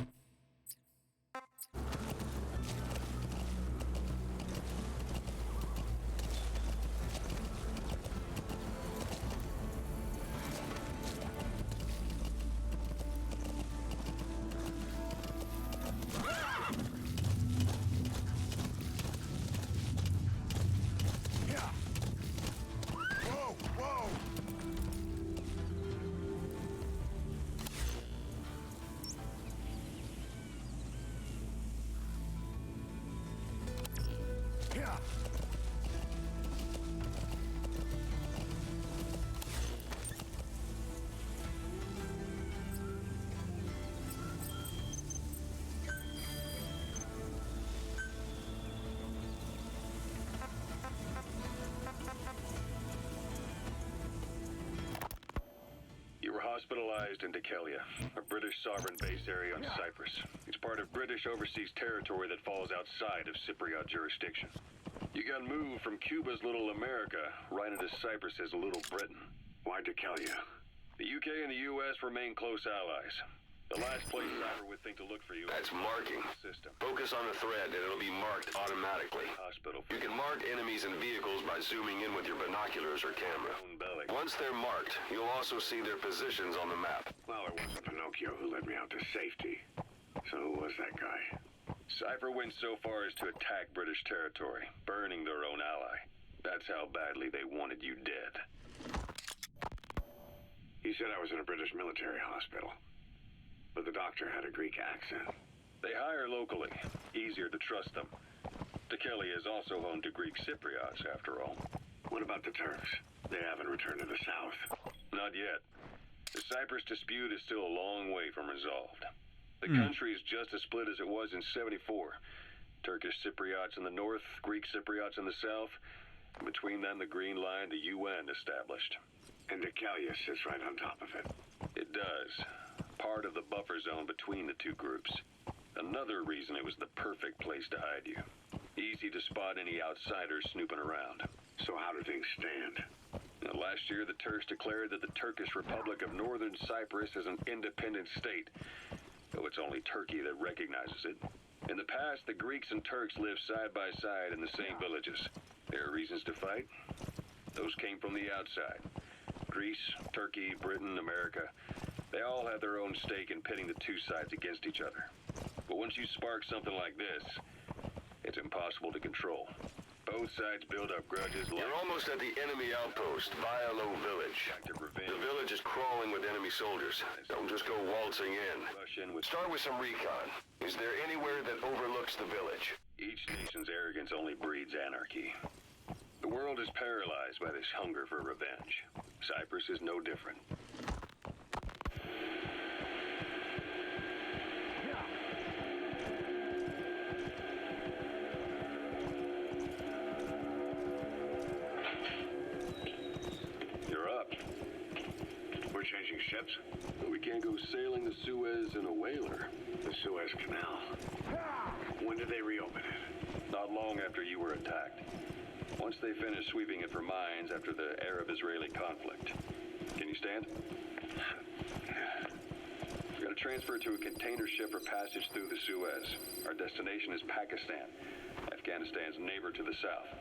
Hospitalized in Dekelia, a British sovereign base area on Cyprus. It's part of British overseas territory that falls outside of Cypriot jurisdiction. You got moved from Cuba's Little America right into Cyprus's Little Britain. Why Dekelia? The UK and the US remain close allies. The last place Cyber would think to look for you. That's marking. System. Focus on the thread and it'll be marked automatically. Hospital. You can mark enemies and vehicles by zooming in with your binoculars or camera. Once they're marked, you'll also see their positions on the map. Well, it wasn't Pinocchio who led me out to safety. So who was that guy? Cypher went so far as to attack British territory, burning their own ally. That's how badly they wanted you dead. He said I was in a British military hospital. But the doctor had a Greek accent. They hire locally. Easier to trust them. Dekelia is also home to Greek Cypriots, after all. What about the Turks? They haven't returned to the south. Not yet. The Cyprus dispute is still a long way from resolved. The country is just as split as it was in '74. Turkish Cypriots in the north, Greek Cypriots in the south. Between them, the Green Line, the UN established. And Dekelia sits right on top of it. It does. Part of the buffer zone between the two groups. Another reason it was the perfect place to hide you. Easy to spot any outsiders snooping around. So how do things stand? Now, last year, the Turks declared that the Turkish Republic of Northern Cyprus is an independent state, though it's only Turkey that recognizes it. In the past, the Greeks and Turks lived side by side in the same villages. There are reasons to fight. Those came from the outside. Greece, Turkey, Britain, America. They all have their own stake in pitting the two sides against each other. But once you spark something like this, it's impossible to control. Both sides build up grudges like... You're almost at the enemy outpost, Vialo Village. The village is crawling with enemy soldiers. Don't just go waltzing in. Start with some recon. Is there anywhere that overlooks the village? Each nation's arrogance only breeds anarchy. The world is paralyzed by this hunger for revenge. Cyprus is no different. Changing ships? But we can't go sailing the Suez in a whaler. The Suez Canal. When did they reopen it? Not long after you were attacked. Once they finished sweeping it for mines after the Arab-Israeli conflict. Can you stand? We've got to transfer to a container ship for passage through the Suez. Our destination is Pakistan, Afghanistan's neighbor to the south.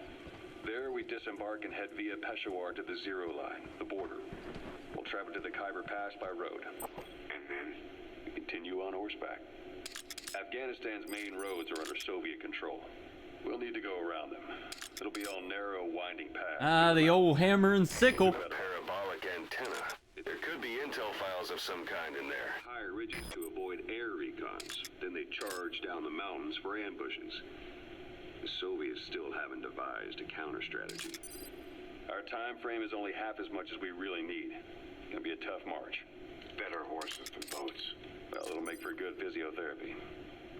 There we disembark and head via Peshawar to the Zero Line, the border. We'll travel to the Khyber Pass by road. And then? We continue on horseback. Afghanistan's main roads are under Soviet control. We'll need to go around them. It'll be all narrow, winding paths. Ah, the old hammer and sickle. A parabolic antenna. There could be intel files of some kind in there. Higher ridges to avoid air recons. Then they charge down the mountains for ambushes. The Soviets still haven't devised a counter strategy. Our time frame is only half as much as we really need. It's gonna be a tough march. Better horses than boats. Well, it'll make for good physiotherapy.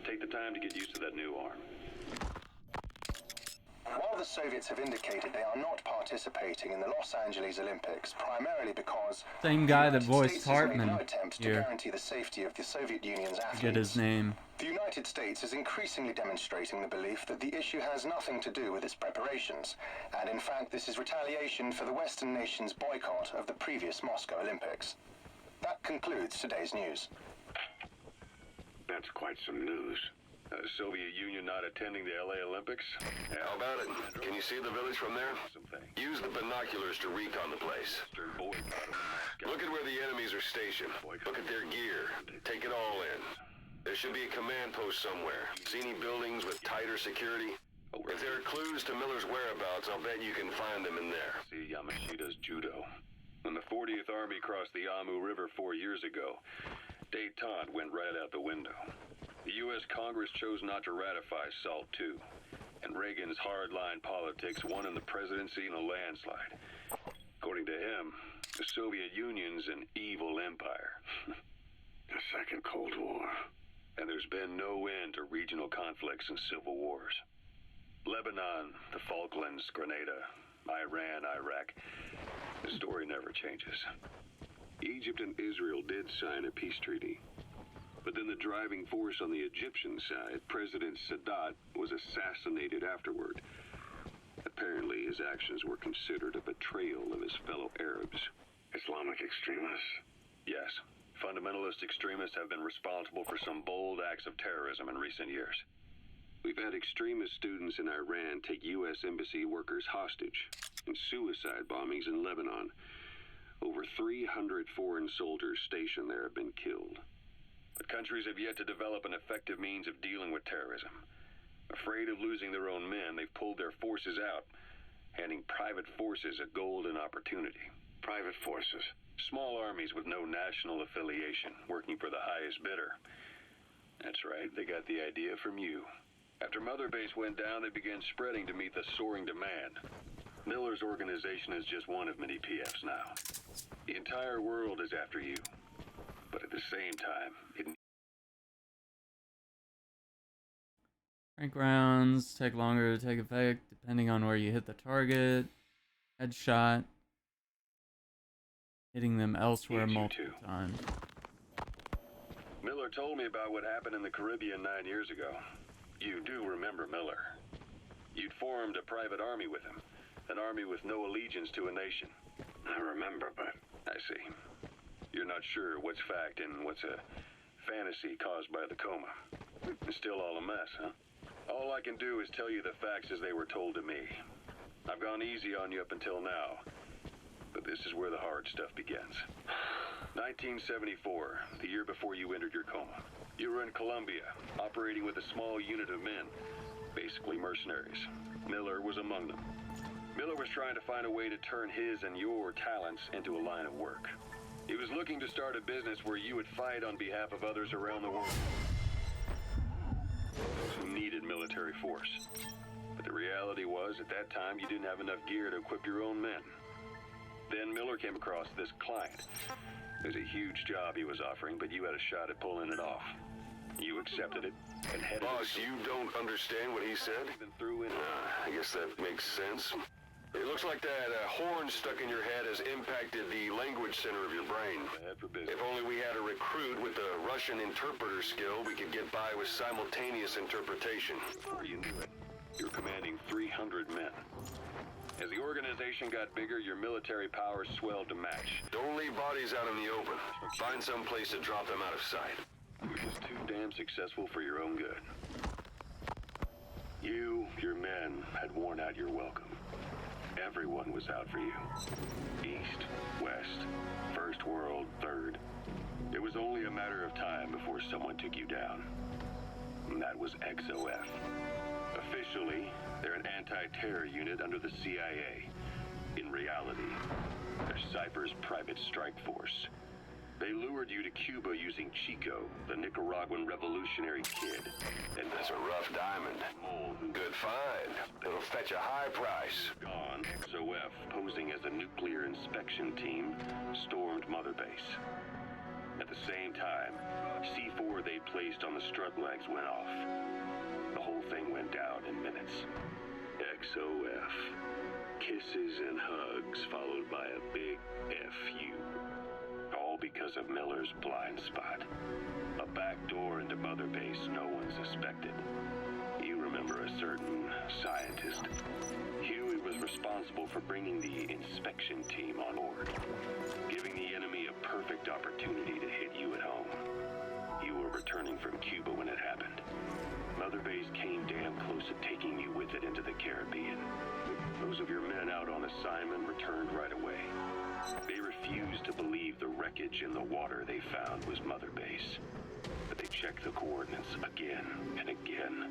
Take the time to get used to that new arm. While the Soviets have indicated they are not participating in the Los Angeles Olympics, primarily because Same guy the that United voiced States has made Hartman no attempt to here. guarantee the safety of the Soviet Union's athletes. Get his name. The United States is increasingly demonstrating the belief that the issue has nothing to do with its preparations, and in fact this is retaliation for the Western nations' boycott of the previous Moscow Olympics. That concludes today's news. That's quite some news. Soviet Union not attending the LA Olympics? How about it? Can you see the village from there? Use the binoculars to recon the place. Look at where the enemies are stationed. Look at their gear. Take it all in. There should be a command post somewhere. See any buildings with tighter security? If there are clues to Miller's whereabouts, I'll bet you can find them in there. See Yamashita's judo. When the 40th Army crossed the Amu River 4 years ago, détente went right out the window. The U.S. Congress chose not to ratify SALT II, and Reagan's hardline politics won him the presidency in a landslide. According to him, the Soviet Union's an evil empire. A second Cold War. And there's been no end to regional conflicts and civil wars. Lebanon, the Falklands, Grenada, Iran, Iraq. The story never changes. Egypt and Israel did sign a peace treaty. But then the driving force on the Egyptian side, President Sadat, was assassinated afterward. Apparently, his actions were considered a betrayal of his fellow Arabs. Islamic extremists? Yes. Fundamentalist extremists have been responsible for some bold acts of terrorism in recent years. We've had extremist students in Iran take U.S. embassy workers hostage, and suicide bombings in Lebanon. Over 300 foreign soldiers stationed there have been killed. But countries have yet to develop an effective means of dealing with terrorism. Afraid of losing their own men, they've pulled their forces out, handing private forces a golden opportunity. Private forces? Small armies with no national affiliation, working for the highest bidder. That's right, they got the idea from you. After Mother Base went down, they began spreading to meet the soaring demand. Miller's organization is just one of many PFs now. The entire world is after you. But at the same time, Rank rounds take longer to take effect depending on where you hit the target. Headshot. Hitting them elsewhere multiple times. Miller told me about what happened in the Caribbean 9 years ago. You do remember Miller. You'd formed a private army with him. An army with no allegiance to a nation. I remember, but I see. You're not sure what's fact and what's a fantasy caused by the coma. It's still all a mess, huh? All I can do is tell you the facts as they were told to me. I've gone easy on you up until now, but this is where the hard stuff begins. 1974, the year before you entered your coma. You were in Colombia, operating with a small unit of men, basically mercenaries. Miller was among them. Miller was trying to find a way to turn his and your talents into a line of work. He was looking to start a business where you would fight on behalf of others around the world who needed military force. But the reality was, at that time, you didn't have enough gear to equip your own men. Then Miller came across this client. It was a huge job he was offering, but you had a shot at pulling it off. You accepted it and headed... Boss, you don't understand what he said? Even threw in... I guess that makes sense. It looks like that horn stuck in your head has impacted the language center of your brain. If only we had a recruit with the Russian interpreter skill, we could get by with simultaneous interpretation. Before you knew it, you're commanding 300 men. As the organization got bigger, your military powers swelled to match. Don't leave bodies out in the open. Find some place to drop them out of sight. You were just too damn successful for your own good. You, your men, had worn out your welcome. Everyone was out for you. East, West, First World, Third. It was only a matter of time before someone took you down. And that was XOF. Officially, they're an anti-terror unit under the CIA. In reality, they're Cypher's private strike force. They lured you to Cuba using Chico, the Nicaraguan revolutionary kid. And that's a rough diamond. Good find. It'll fetch a high price. Gone, XOF, posing as a nuclear inspection team, stormed Mother Base. At the same time, C4 they placed on the strut legs went off. The whole thing went down in minutes. XOF. Kisses and hugs followed by a big FU. All because of Miller's blind spot. A back door into Mother Base no one suspected. You remember a certain scientist. Huey was responsible for bringing the inspection team on board, giving the enemy a perfect opportunity to hit you at home. You were returning from Cuba when it happened. Mother Base came damn close to taking you with it into the Caribbean. Those of your men out on assignment returned right away. They refused to believe the wreckage in the water they found was Mother Base. But they checked the coordinates again and again,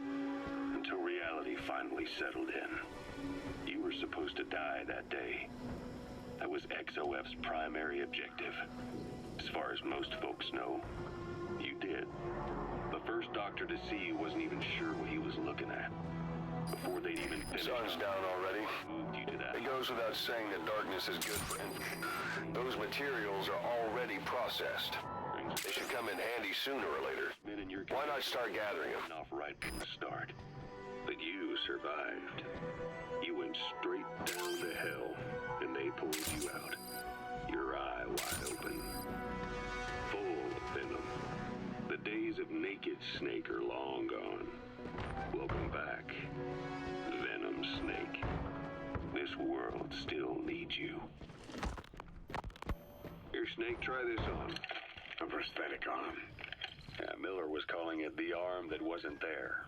until reality finally settled in. You were supposed to die that day. That was XOF's primary objective. As far as most folks know, you did. The first doctor to see you wasn't even sure what he was looking at. Before they'd even finished, Sun's down already. Moved you to that. It goes without saying that darkness is good for infantry. Those materials are already processed. They should come in handy sooner or later. Why not start gathering them? Off right from the start. But you survived. You went straight down to hell, and they pulled you out. Your eye wide open. Full of venom. The days of naked Snake are long gone. Welcome back, Venom Snake. This world still needs you. Here, Snake, try this on. A prosthetic arm. Yeah, Miller was calling it the arm that wasn't there.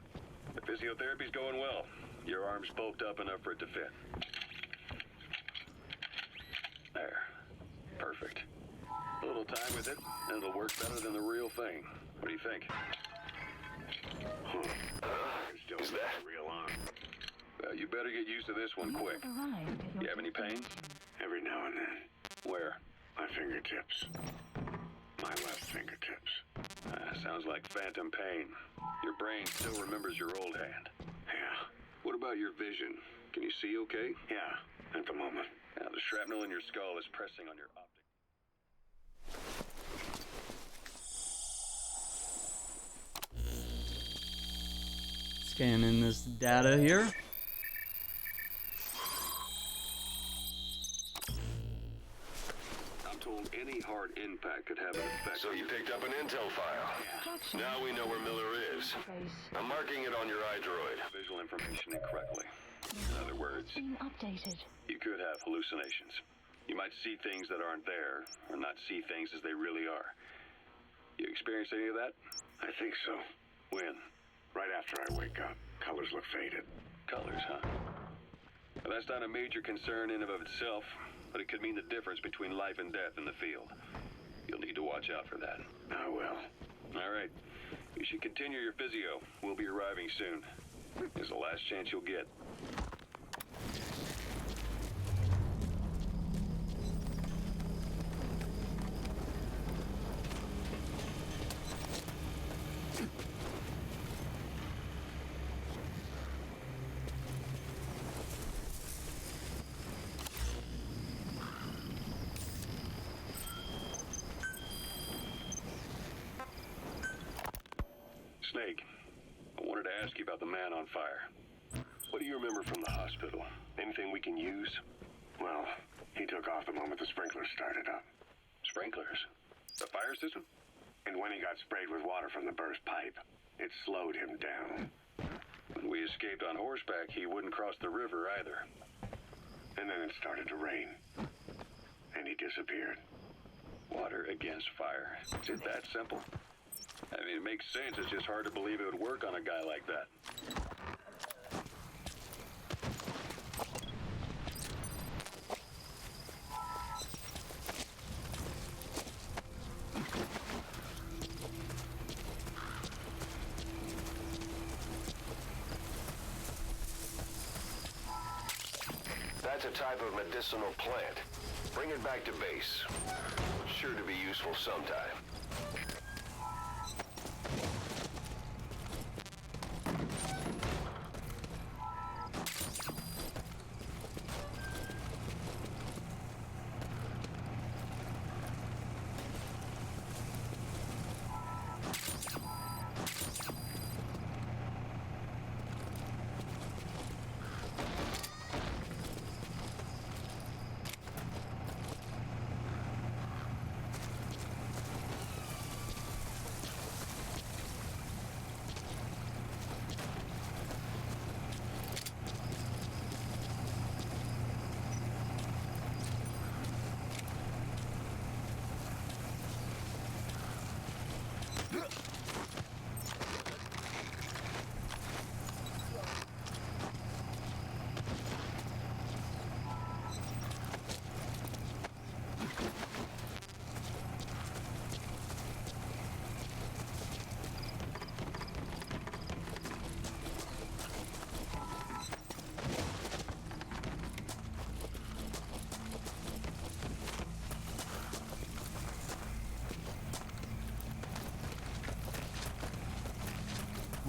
The physiotherapy's going well. Your arm's bulked up enough for it to fit. There. Perfect. A little time with it, and it'll work better than the real thing. What do you think? Is that a real arm? You better get used to this one quick. You have any pain? Every now and then. Where? My fingertips. My left fingertips. Sounds like phantom pain. Your brain still remembers your old hand. Yeah. What about your vision? Can you see okay? Yeah, at the moment. Now, the shrapnel in your skull is pressing on your optic. Scanning this data here. I'm told any hard impact could have an effect. So you picked up an intel file. Yeah. Now we know where Miller is. I'm marking it on your iDroid. Visual information incorrectly. In other words, Updated. you could have hallucinations. You might see things that aren't there, or not see things as they really are. You experience any of that? I think so. When? Right after I wake up. Colors look faded. Colors, huh? Well, that's not a major concern in and of itself, but it could mean the difference between life and death in the field. You'll need to watch out for that. I will. All right. You should continue your physio. We'll be arriving soon. It's the last chance you'll get. Snake, I wanted to ask you about the man on fire. What do you remember from the hospital? Anything we can use? Well, he took off the moment the sprinklers started up. Sprinklers? The fire system? And when he got sprayed with water from the burst pipe, it slowed him down. When we escaped on horseback, he wouldn't cross the river either. And then it started to rain. And he disappeared. Water against fire. Is it that simple? I mean, it makes sense. It's just hard to believe it would work on a guy like that. That's a type of medicinal plant. Bring it back to base. Sure to be useful sometime.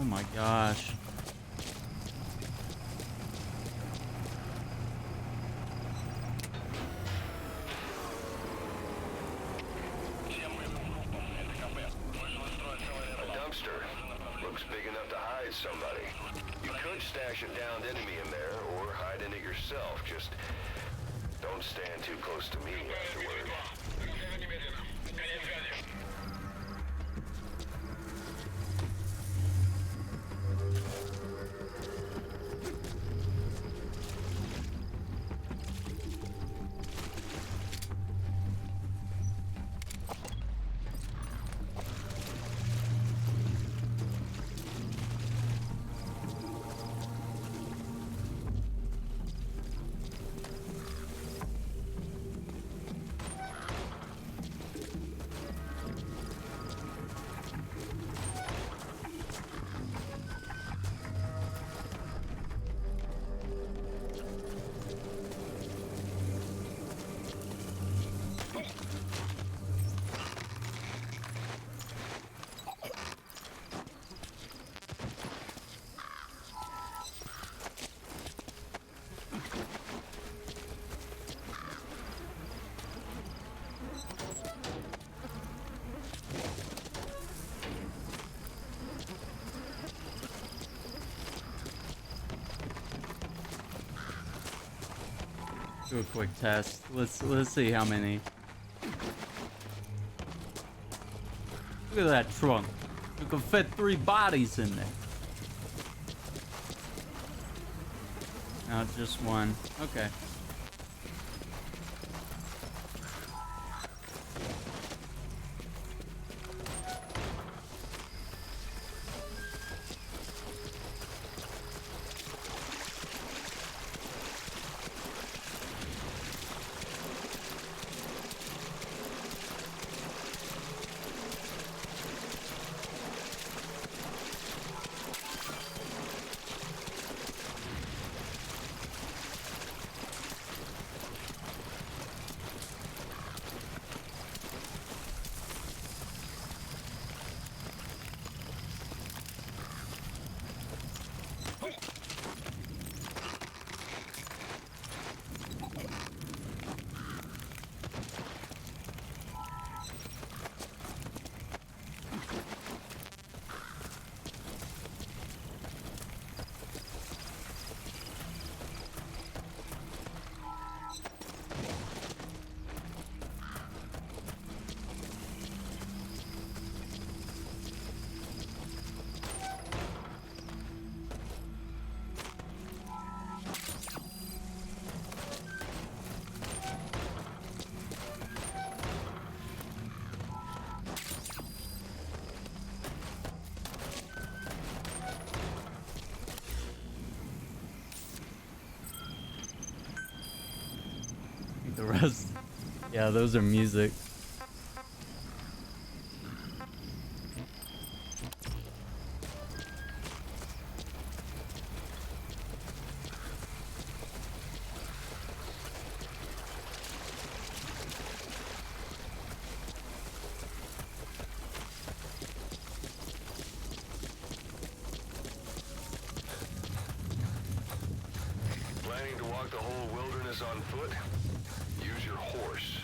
Oh my gosh. A dumpster. Looks big enough to hide somebody. You could stash a downed enemy in there, or hide in it yourself. Just don't stand too close to me afterward. Do a quick test. Let's see how many. Look at that trunk. You can fit 3 bodies in there. Not just one. Okay. The rest, yeah, those are music. Planning to walk the whole wilderness on foot? Use your horse.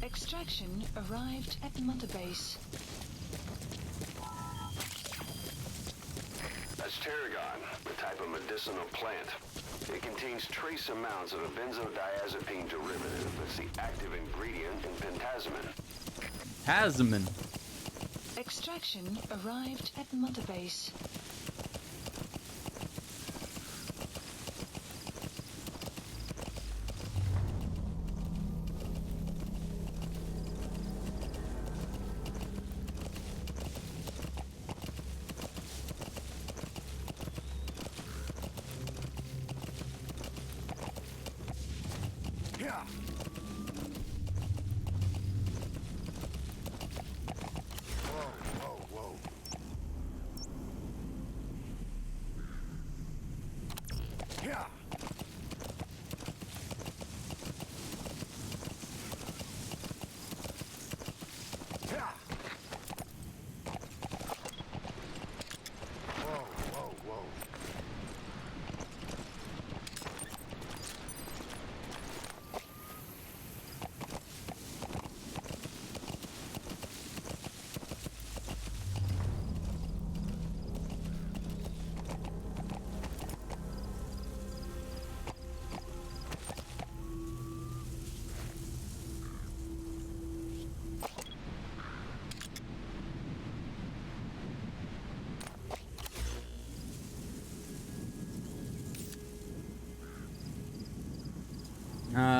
Extraction arrived at Mother Base. That's tarragon, a type of medicinal plant. It contains trace amounts of a benzodiazepine derivative that's the active ingredient in pentasmin. Tasman. Extraction arrived at Mother Base.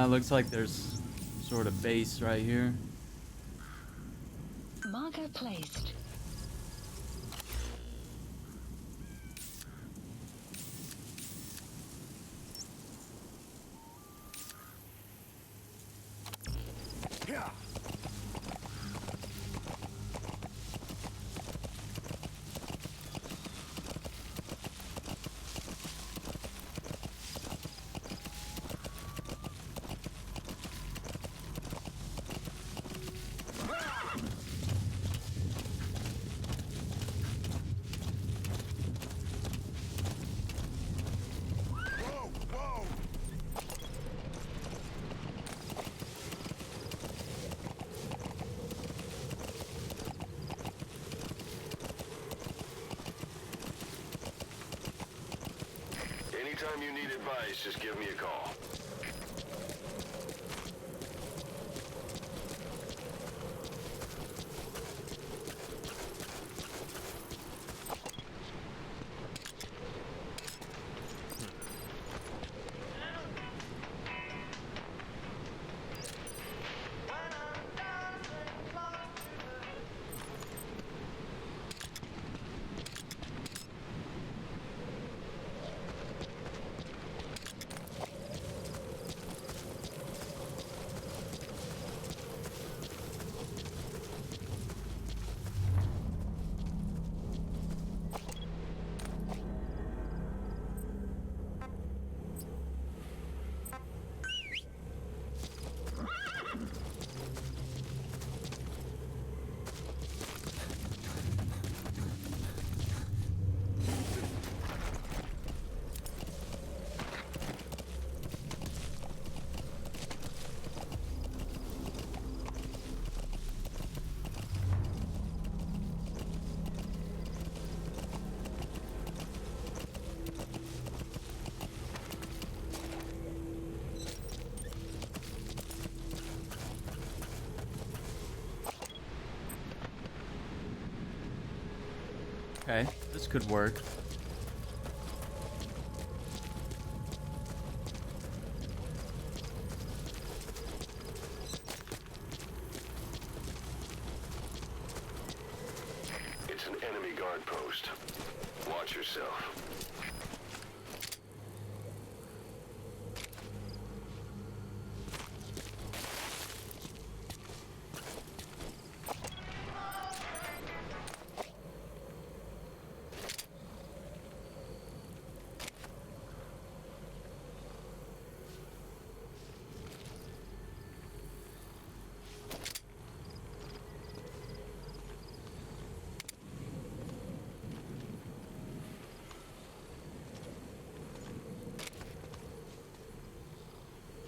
Looks like there's sort of base right here. Marker placed. Anytime you need advice, just give me a call. Okay, this could work. It's an enemy guard post. Watch yourself.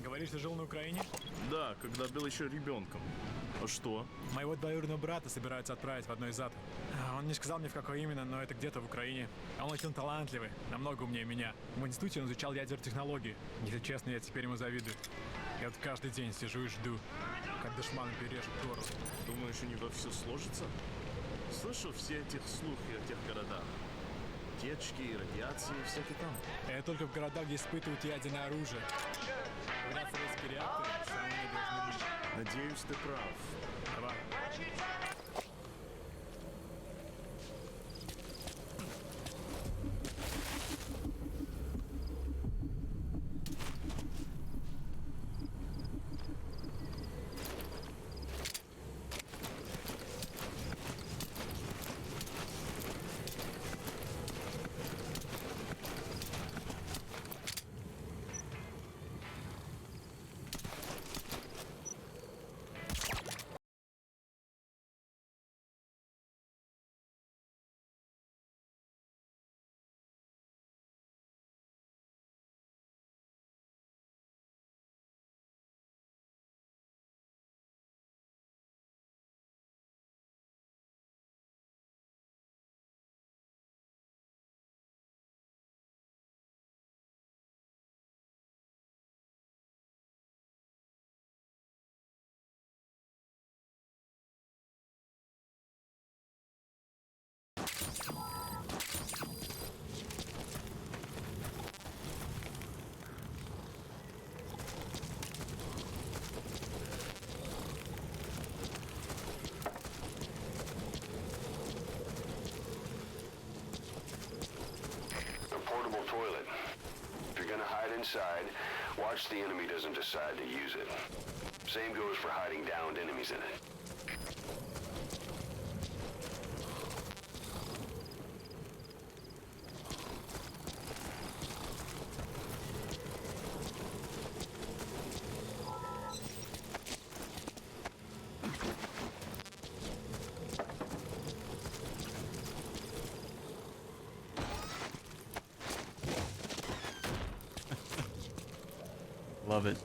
Говоришь, ты жил на Украине? Да, когда был еще ребенком. А что? Моего двоюродного брата собираются отправить в одно из АТО. Он не сказал мне, в какой именно, но это где-то в Украине. Он очень талантливый, намного умнее меня. В институте он изучал ядерные технологии. Если честно, я теперь ему завидую. Я вот каждый день сижу и жду, как душман перережет горло. Думаешь, у него все сложится? Слышал все эти слухи о тех городах. Утечки, радиации, всякие там. Это только в городах, где испытывают ядерное оружие. Когда советские реакторы самые надежные были. Надеюсь, ты прав. Давай. Portable toilet. If you're gonna hide inside, watch the enemy doesn't decide to use it. Same goes for hiding downed enemies in it. Love it.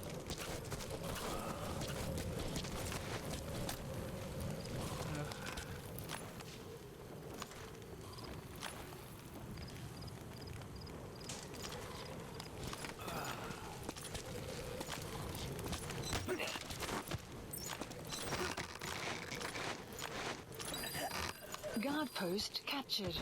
Guard post captured.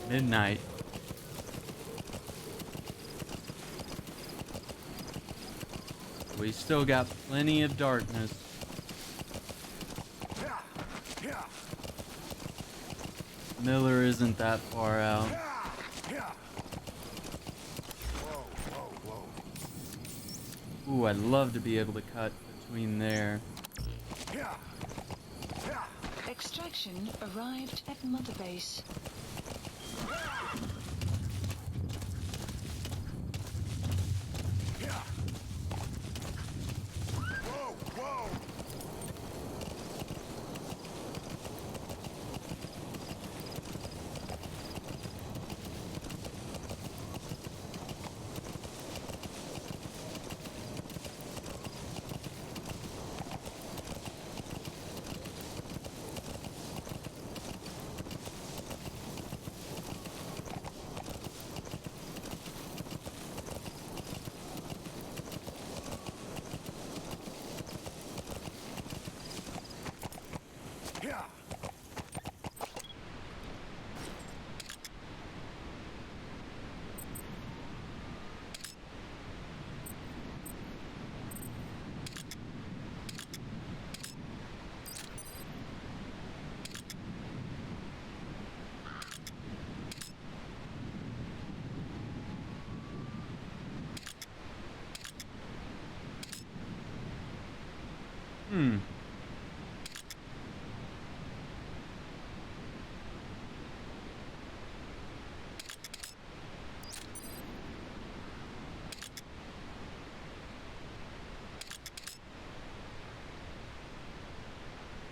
Midnight. We still got plenty of darkness. Miller isn't that far out. Ooh, I'd love to be able to cut between there. Extraction arrived at Mother Base. Hmm.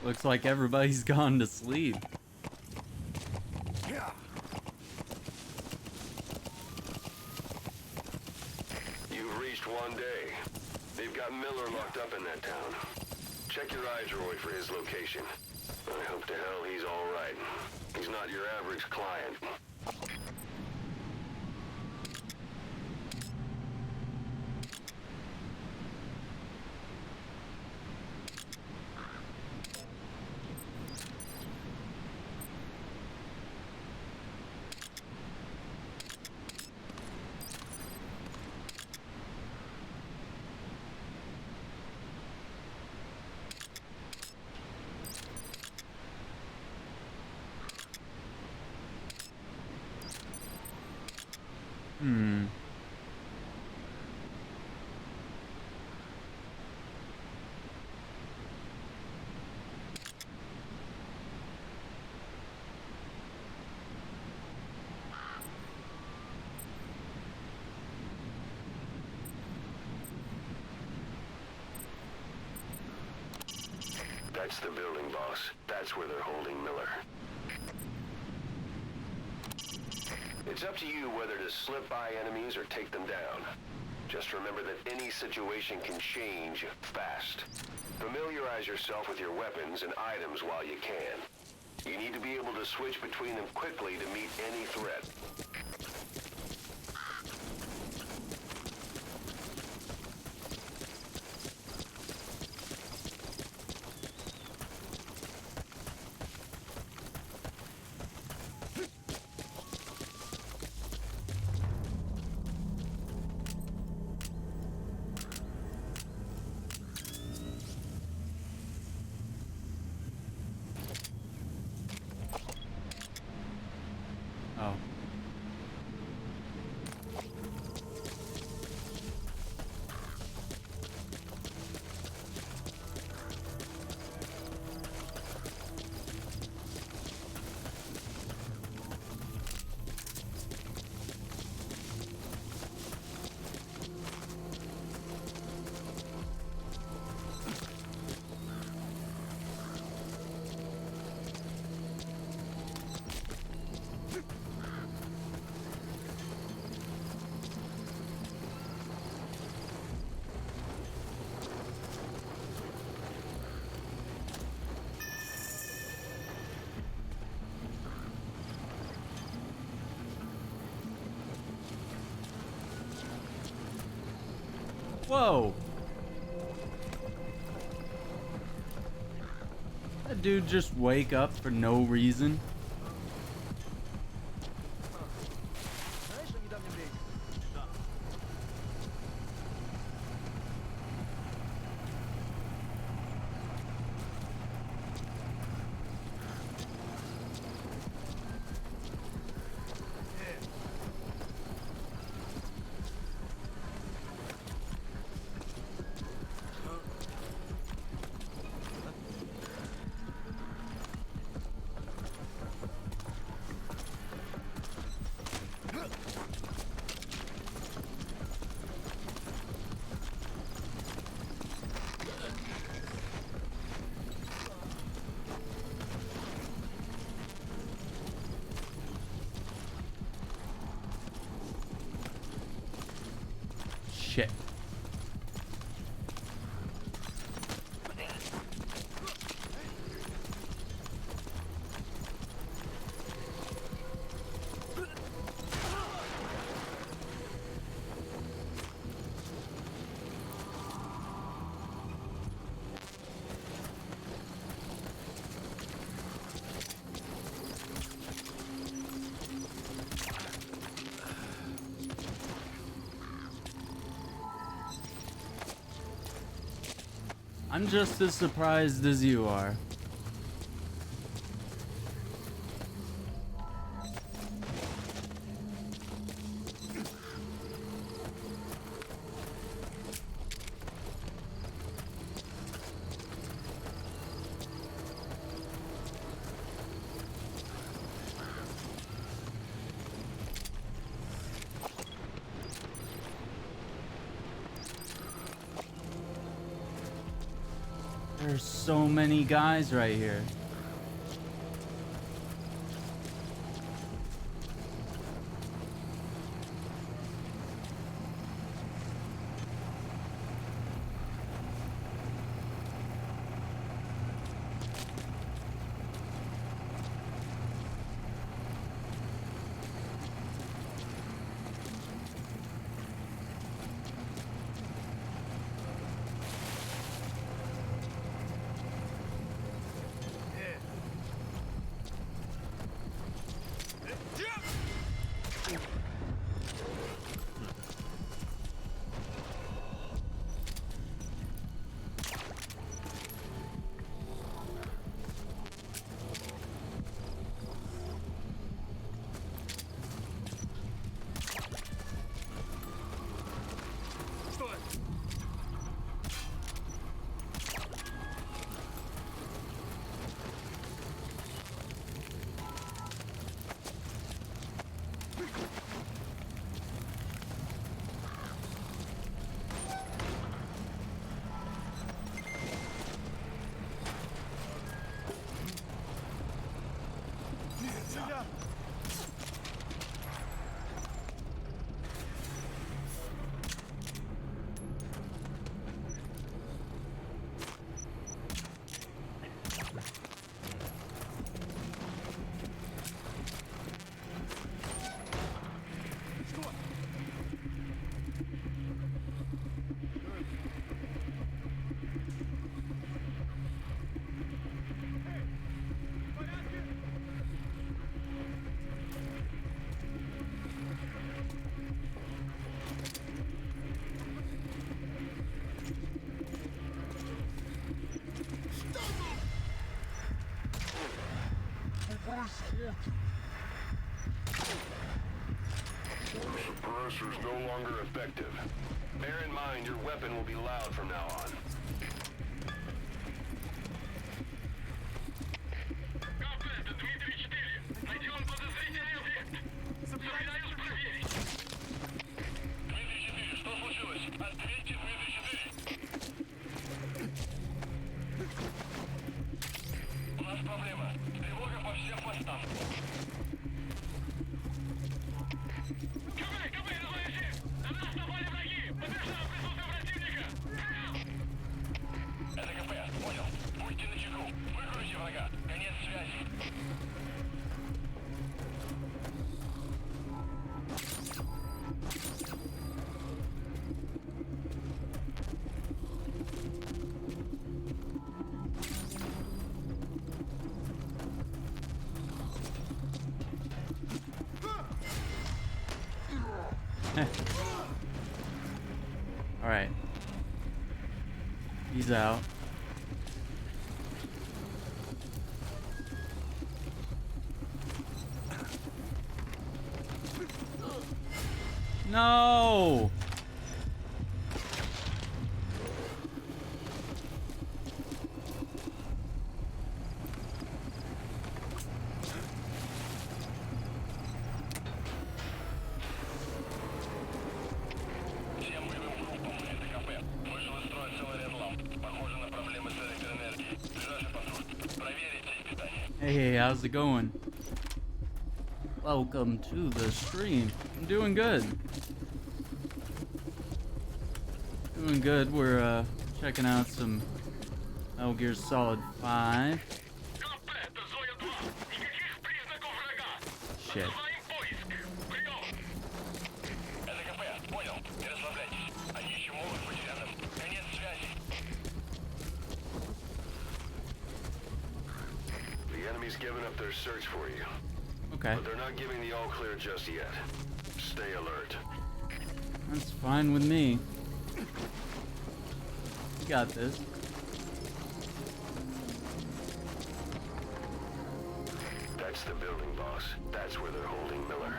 Looks like everybody's gone to sleep. You've reached one day. They've got Miller locked up in that town. Check your iDroid for his location. I hope to hell he's all right. He's not your average client. Hmm. That's the building, boss. That's where they're holding Miller. It's up to you whether to slip by enemies or take them down. Just remember that any situation can change fast. Familiarize yourself with your weapons and items while you can. You need to be able to switch between them quickly to meet any threat. Oh. Whoa! That dude just wake up for no reason. Shit. I'm just as surprised as you are. There's so many guys right here. Suppressor's no longer effective. Bear in mind, your weapon will be loud from now on. Alright. He's out. No! Hey, how's it going? Welcome to the stream. I'm doing good. Doing good. We're checking out some Metal Gear Solid 5. Shit. The enemy's given up their search for you. Okay. But they're not giving the all clear just yet. Stay alert. That's fine with me. You got this. That's the building, boss. That's where they're holding Miller.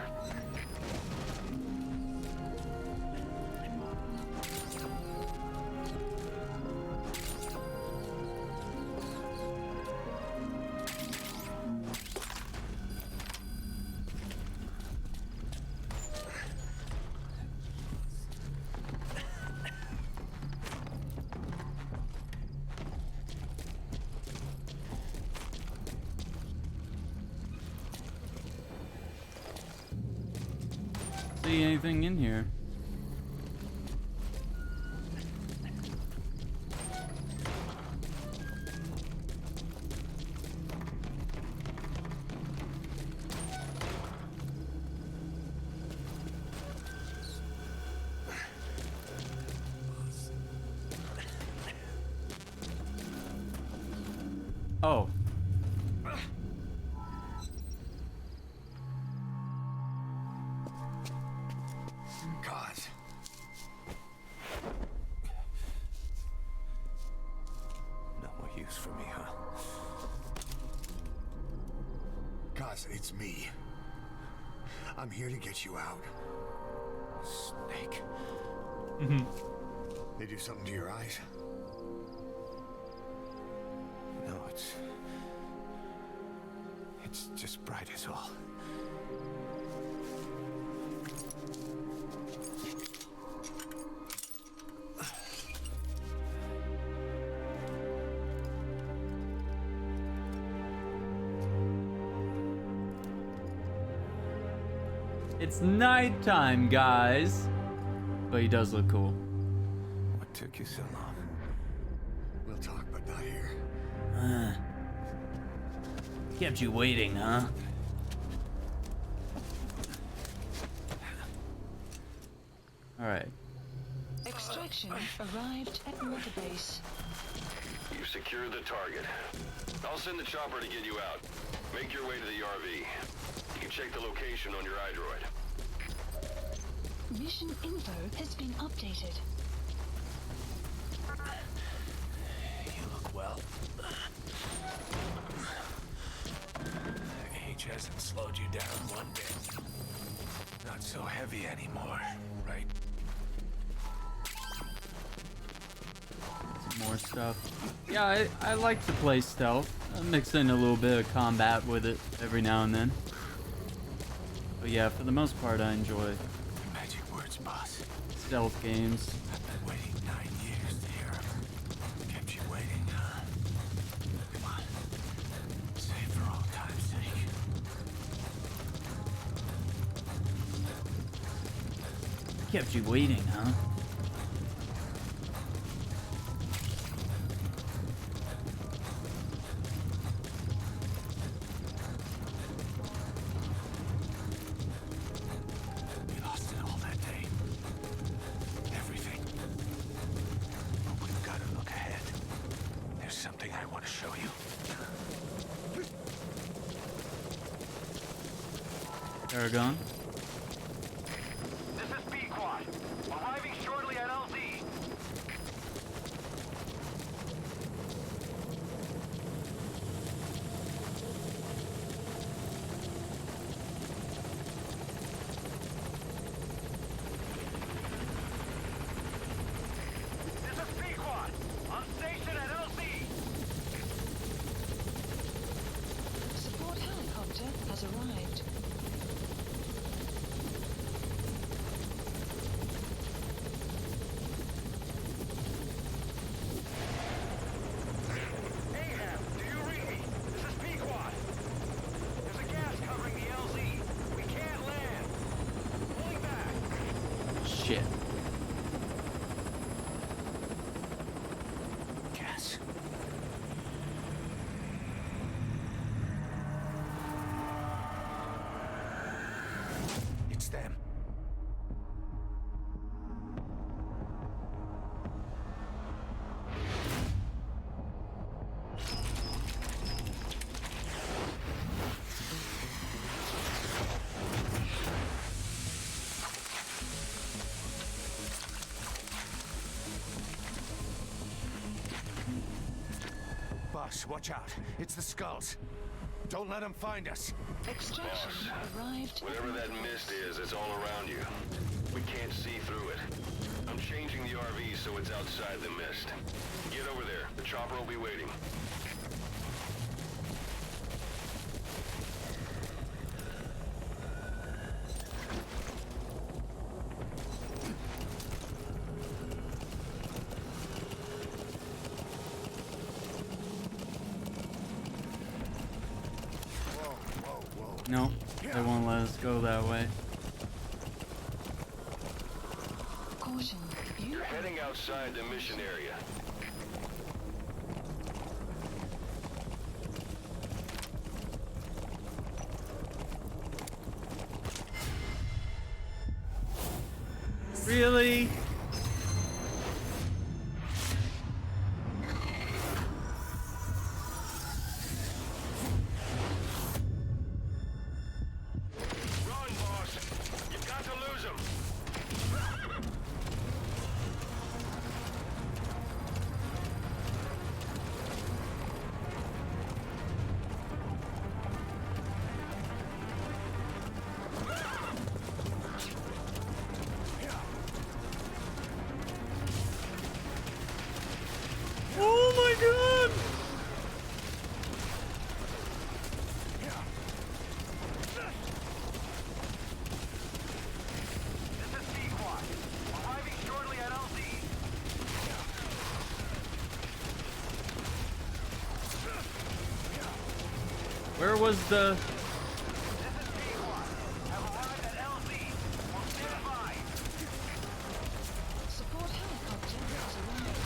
see anything in here. Oh. God. No more use for me, huh? Guys, it's me. I'm here to get you out. Snake. They do something to your eyes? No, it's just bright as all. It's nighttime, guys. But he does look cool. What took you so long? We'll talk, but not here. Kept you waiting, huh? Alright. Extraction arrived at Mother Base. You've secured the target. I'll send the chopper to get you out. Make your way to the RV. You can check the location on your iDroid. Mission info has been updated. You look well. Age hasn't slowed you down one bit. Not so heavy anymore, right? Some more stuff. Yeah, I like to play stealth. I mix in a little bit of combat with it every now and then. But yeah, for the most part, I enjoy Magic words, boss. stealth games. I've been waiting 9 years to hear 'em. Kept you waiting, huh? Come on. Say it for all time's sake. Kept you waiting, huh? We lost it all that day. Everything. But we've got to look ahead. There's something I want to show you. Aragon. This is B-Quad. Arriving shortly at LZ. This is B-Quad. On station at LZ. Support helicopter has arrived. Ahab, do you read me? This is Pequod. There's a gas covering the LZ. We can't land. Pulling back. Shit. Gas. It's them. Boss, watch out. It's the skulls. Don't let them find us. Extraction arrived. Whatever that mist is, it's all around you. We can't see through it. I'm changing the RV so it's outside the mist. Get over there. The chopper will be waiting. No, they won't let us go that way. heading outside the mission area. Really? Run, boss. You've got to lose him. Oh my god! Where was the... Support helicopter has arrived.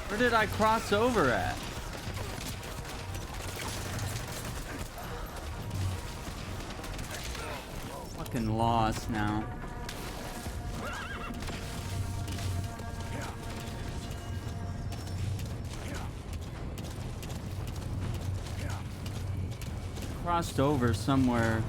Where did I cross over at? Fucking lost now. Crossed over somewhere.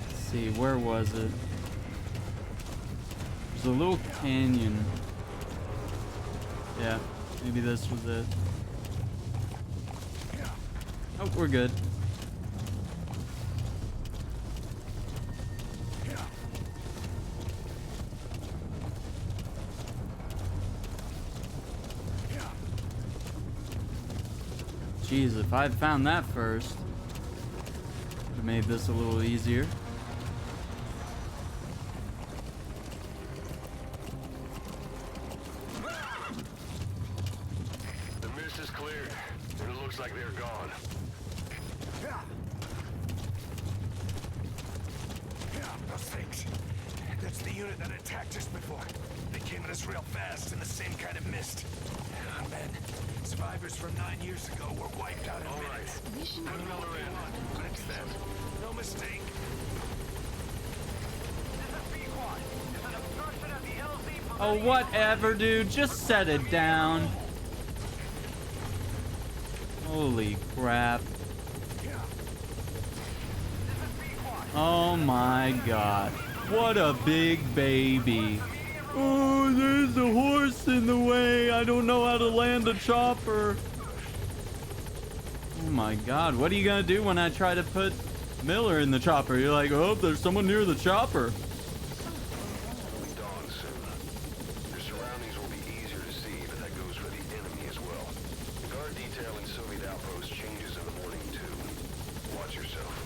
Let's see, where was it? There's a little canyon. Yeah, maybe this was it. Oh, we're good. Jeez, if I'd found that first, would have made this a little easier. The mist is cleared, and it looks like they're gone. Those things. That's the unit that attacked us before. They came at us real fast in the same kind of mist. Oh, man. Survivors from 9 years ago were wiped out in minutes. Mission Put Miller in. Fix that. No mistake. Oh, whatever, dude. Just set it down. Holy crap. Oh my god. What a big baby. Oh, there's a horse in the way. I don't know how to land a chopper. Oh my god. What are you gonna do when I try to put Miller in the chopper? You're like, oh, there's someone near the chopper. It'll be dawn soon. Your surroundings will be easier to see, but that goes for the enemy as well. The guard detail in Soviet outpost changes in the morning, too. Watch yourself.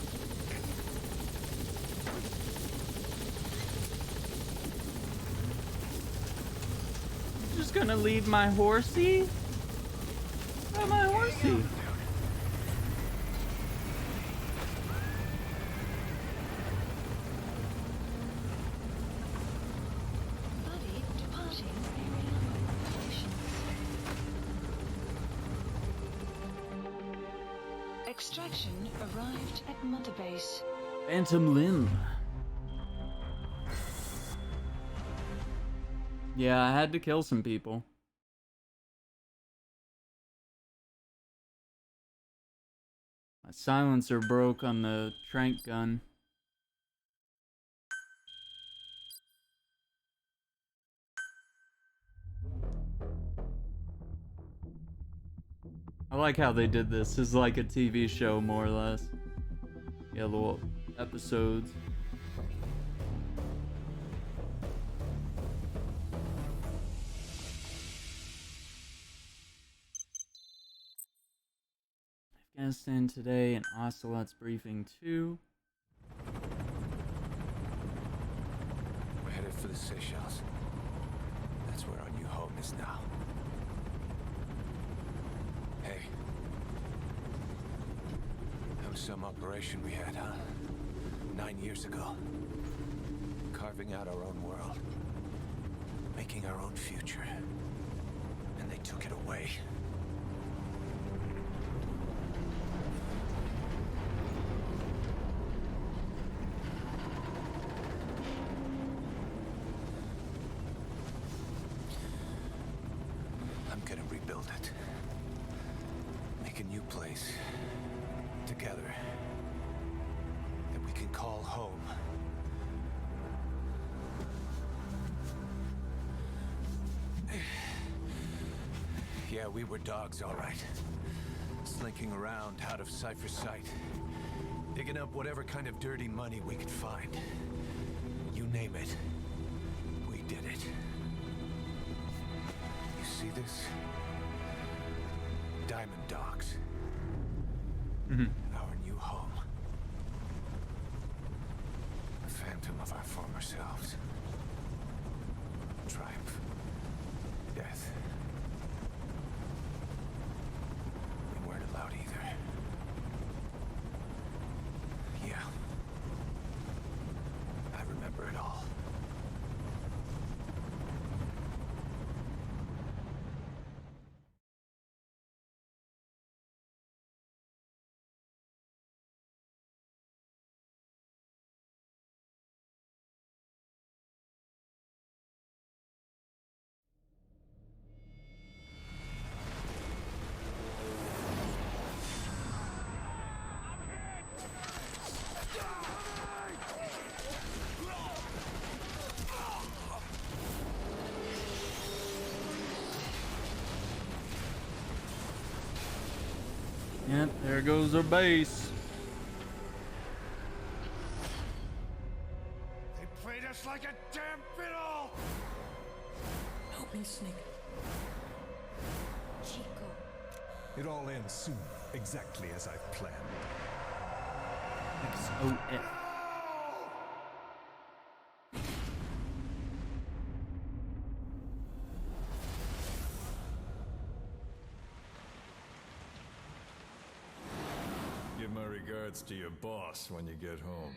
Just gonna leave my horsey? Where's my horsey? Buddy departing area operations. Extraction arrived at Mother Base. Phantom Limb. Yeah, I had to kill some people. My silencer broke on the trank gun. I like how they did this. This is like a TV show, more or less. Yeah, little episodes. Afghanistan today and Ocelot's briefing 2. We're headed for the Seychelles. us now. Hey. That was some operation we had, huh? 9 years ago. Carving out our own world. Making our own future. And they took it away. I'm gonna rebuild it. Make a new place. Together. That we can call home. Yeah, we were dogs, all right. Slinking around out of Cypher's sight. Digging up whatever kind of dirty money we could find. You name it. We did it. You see this? Diamond Dogs. Our new home. A phantom of our former selves. Triumph. Death. We weren't allowed either. Yeah. I remember it all. Yep, there goes our base. They played us like a damn fiddle! Help me, Snake. Chico. It all ends soon, exactly as I've planned. XOF. Give my regards to your boss when you get home.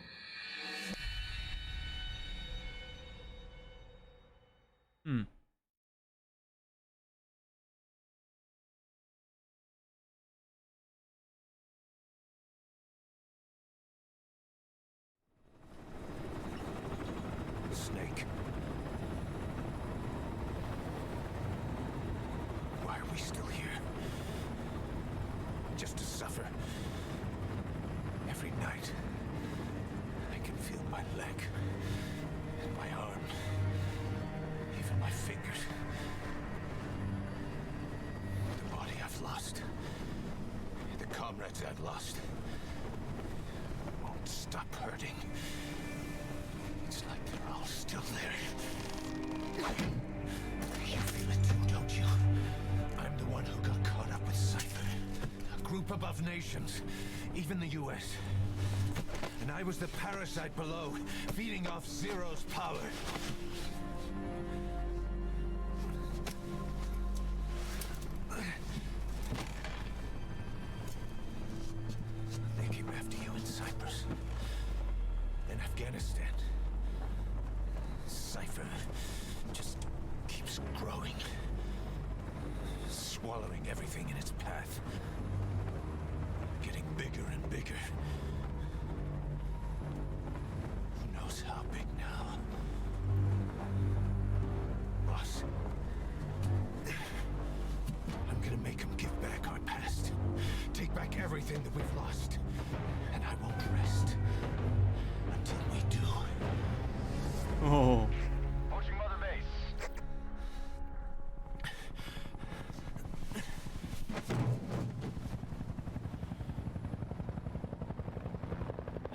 Snake. Why are we still here? Just to suffer. Every night, I can feel my leg, and my arm, even my fingers. The body I've lost, the comrades I've lost, won't stop hurting. It's like they're all still there. You feel it too, don't you? I'm the one who got caught up with Cypher. A group above nations, even the US. And I was the parasite below, feeding off Zero's power. They came after you in Cyprus. In Afghanistan. Cypher just keeps growing. Swallowing everything in its path. Getting bigger and bigger. Who knows how big now? Boss. I'm gonna make him give back our past. Take back everything that we've lost. And I won't rest until we do. Oh. Approaching Mother Base.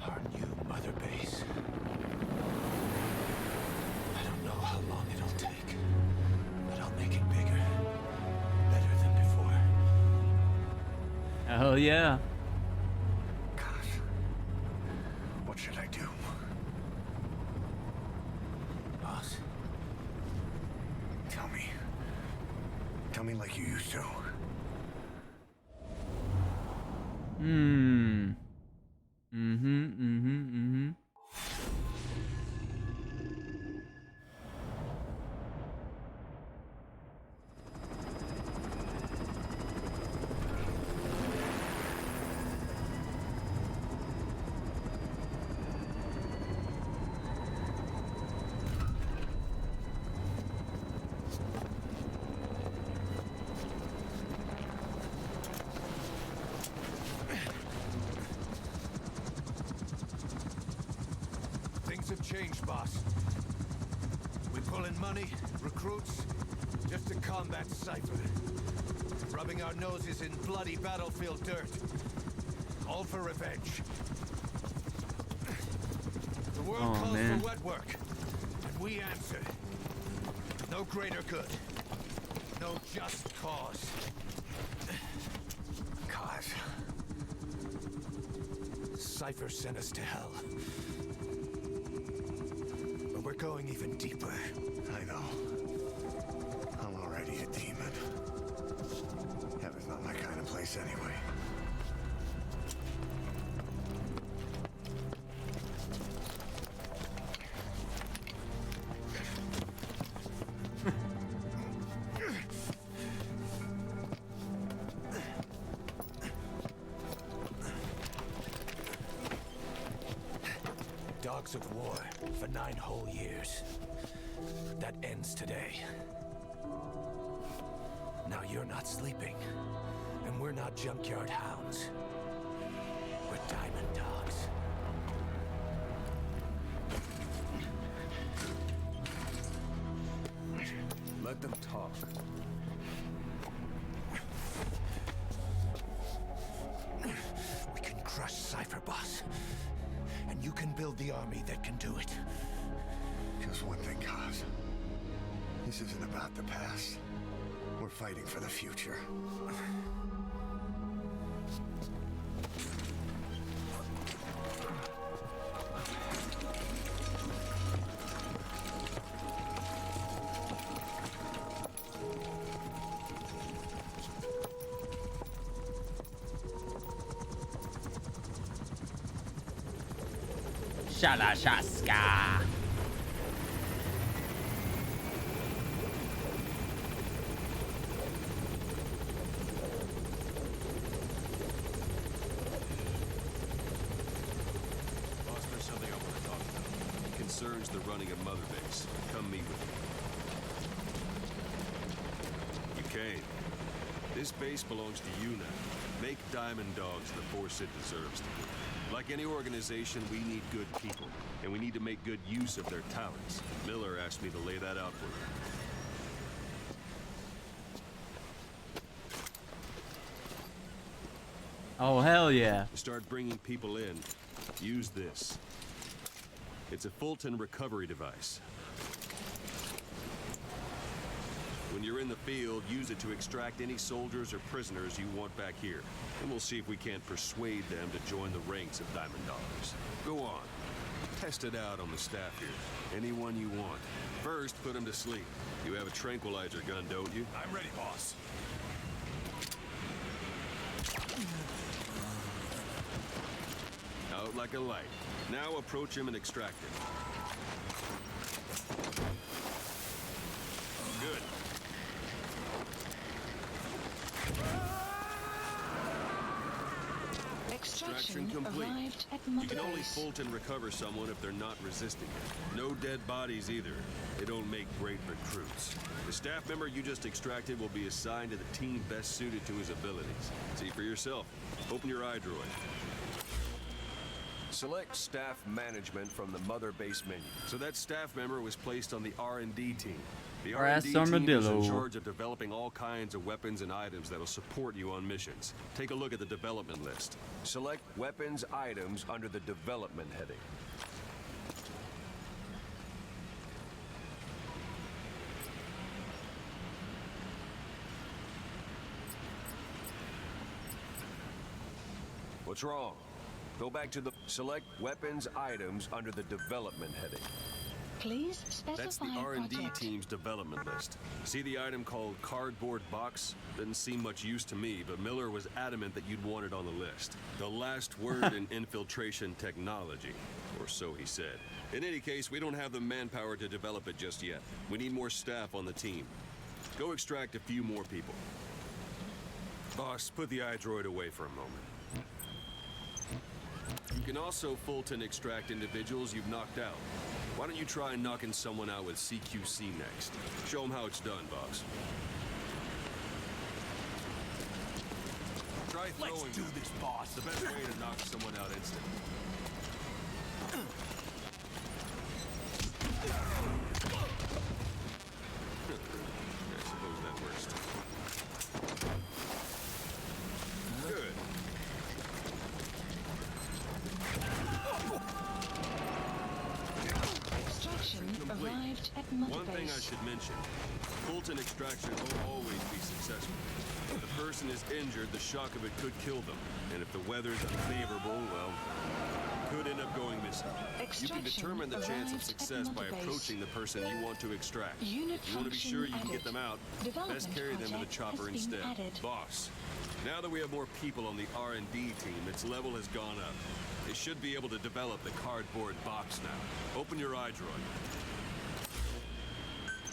Our new mother base. I don't know how long it'll take, but I'll make it bigger. Better than before. Hell yeah. What should I do? Boss, Tell me. Tell me like you used to. Things have changed, boss. We pull in money, recruits, just to combat Cypher. Rubbing our noses in bloody battlefield dirt. All for revenge. The world calls for wet work, and we answer. No greater good. No just cause. Cause? Cypher sent us to hell. But we're going even deeper. I know. I'm already a demon. Heaven's not my kind of place anyway. Dogs of war for 9 whole years. That ends today. Now you're not sleeping, and we're not junkyard hounds. We're diamond dogs. Let them talk. We can crush Cypher, boss. And you can build the army that can do it. Just one thing, Kaz. This isn't about the past. We're fighting for the future. Shalashaska. Boss, there's something I want to talk about. It concerns the running of Mother Base. Come meet with me. You came. This base belongs to you now. Make Diamond Dogs the force it deserves to be. Like any organization, we need good people, and we need to make good use of their talents. Miller asked me to lay that out for you. Oh, hell yeah. To start bringing people in, use this. It's a Fulton recovery device. When you're in the field, use it to extract any soldiers or prisoners you want back here. And we'll see if we can't persuade them to join the ranks of Diamond Dogs. Go on. Test it out on the staff here. Anyone you want. First, put them to sleep. You have a tranquilizer gun, don't you? I'm ready, boss. Out like a light. Now approach him and extract him. Good. Extraction complete. You can only Fulton recover someone if they're not resisting it. No dead bodies either. They don't make great recruits. The staff member you just extracted will be assigned to the team best suited to his abilities. See for yourself. Open your iDroid. Select staff management from the Mother Base menu. So that staff member was placed on the R&D team. The Brass R&D team is armadillo. in charge of developing all kinds of weapons and items that'll support you on missions. Take a look at the development list. Select weapons items under the development heading. What's wrong? Go back to the select weapons items under the development heading. Please specify That's the R&D project. team's development list. See the item called cardboard box? Didn't seem much use to me, but Miller was adamant that you'd want it on the list. The last word in infiltration technology, or so he said. In any case, we don't have the manpower to develop it just yet. We need more staff on the team. Go extract a few more people. Boss, put the iDroid away for a moment. You can also Fulton extract individuals you've knocked out. Why don't you try knocking someone out with CQC next? Show them how it's done, boss. Try throwing. Let's do this, boss. It's the best way to knock someone out instantly. I suppose that works. Good. Extraction Complete. arrived at Mother One thing I Base. should mention. Fulton extraction won't always be successful. If the person is injured, the shock of it could kill them. And if the weather's unfavorable, well, could end up going missing. You can determine the chance of success by approaching the person you want to extract. Unit You want to be sure you can get them out. Development Best carry them to the project chopper has been instead. added. Boss, now that we have more people on the R&D team, its level has gone up. They should be able to develop the cardboard box now. Open your iDroid.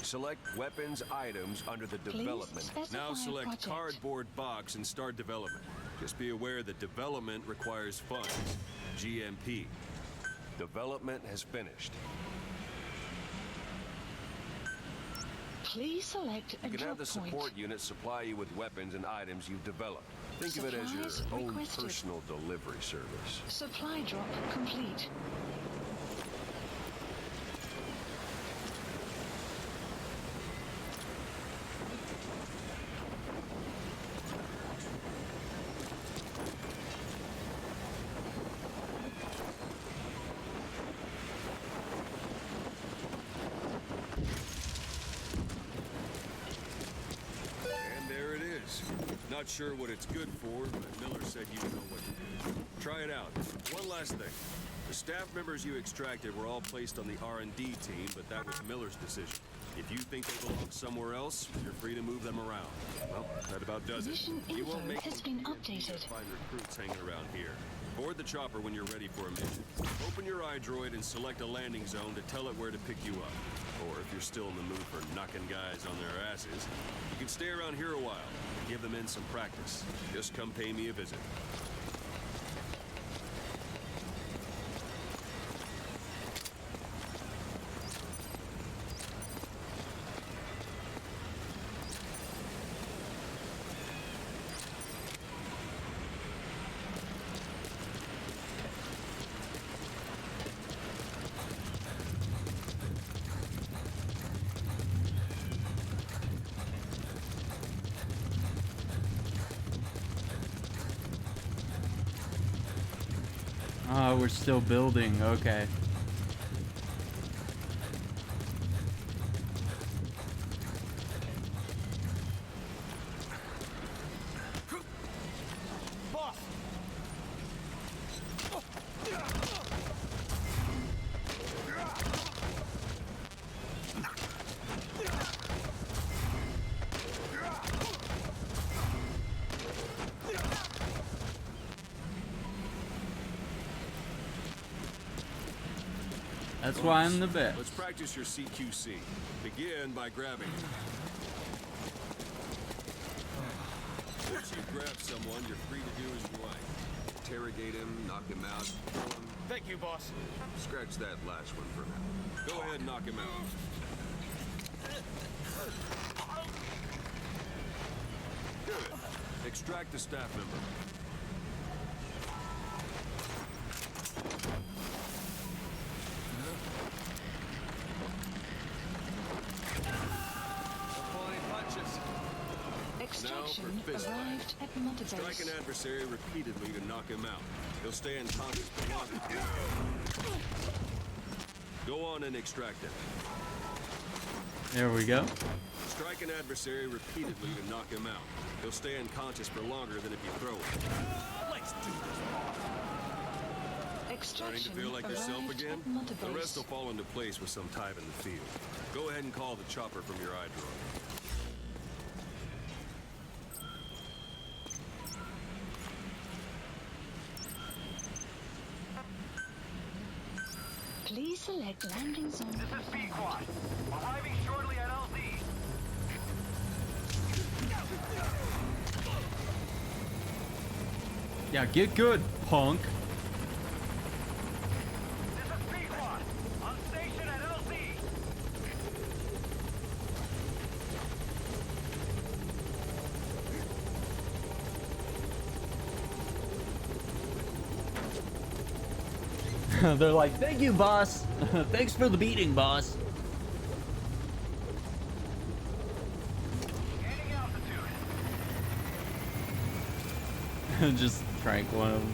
Select weapons items under the development. Now select cardboard box and start development. Just be aware that development requires funds. GMP. Development has finished. Please select a You can drop have the point. support unit supply you with weapons and items you've developed. Think of it as your Supplies own requested. personal delivery service. Supply drop complete. And there it is. Not sure what it's good for, but Miller said you know what to do. Try it out. One last thing. The staff members you extracted were all placed on the R&D team, but that was Miller's decision. If you think they belong somewhere else, you're free to move them around. Well, that about does it. Mission You won't info make has been updated. find recruits hanging around here. Board the chopper when you're ready for a mission. Open your iDroid and select a landing zone to tell it where to pick you up. Or if you're still in the mood for knocking guys on their asses, you can stay around here a while and give them in some practice. Just come pay me a visit. Oh, we're still building. Okay. Boss! That's why I'm the best. Let's practice your CQC. Begin by grabbing. Once you've grabbed someone, you're free to do as you like. Interrogate him, knock him out, kill him. Thank you, boss. Scratch that last one for now. Go ahead and knock him out. Good. Extract the staff member. Applying punches. Extraction fist fight. arrived at Mother Strike Base. an adversary repeatedly to knock him out. He'll stay unconscious for longer. Go on and extract him. There we go. Strike an adversary repeatedly to knock him out. He'll stay unconscious for longer than if you throw him. Let's do this, boss. Starting to feel like yourself again? The rest will fall into place with some time in the field. Go ahead and call the chopper from your eye drone. Please select landing zone. This is B-Quad. Arriving shortly at LZ. Yeah, get good, punk. This is B-Quad. On station at LZ. They're like, thank you, boss. Thanks for the beating, boss. Gaining altitude. Just drank one of them.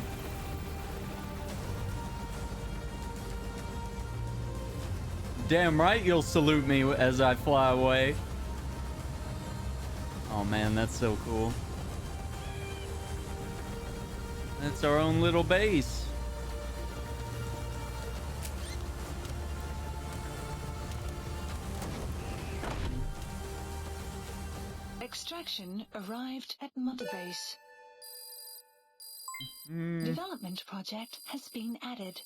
Damn right you'll salute me as I fly away. Oh man, that's so cool. That's our own little base. Extraction arrived at Mother Base. Development project has been added.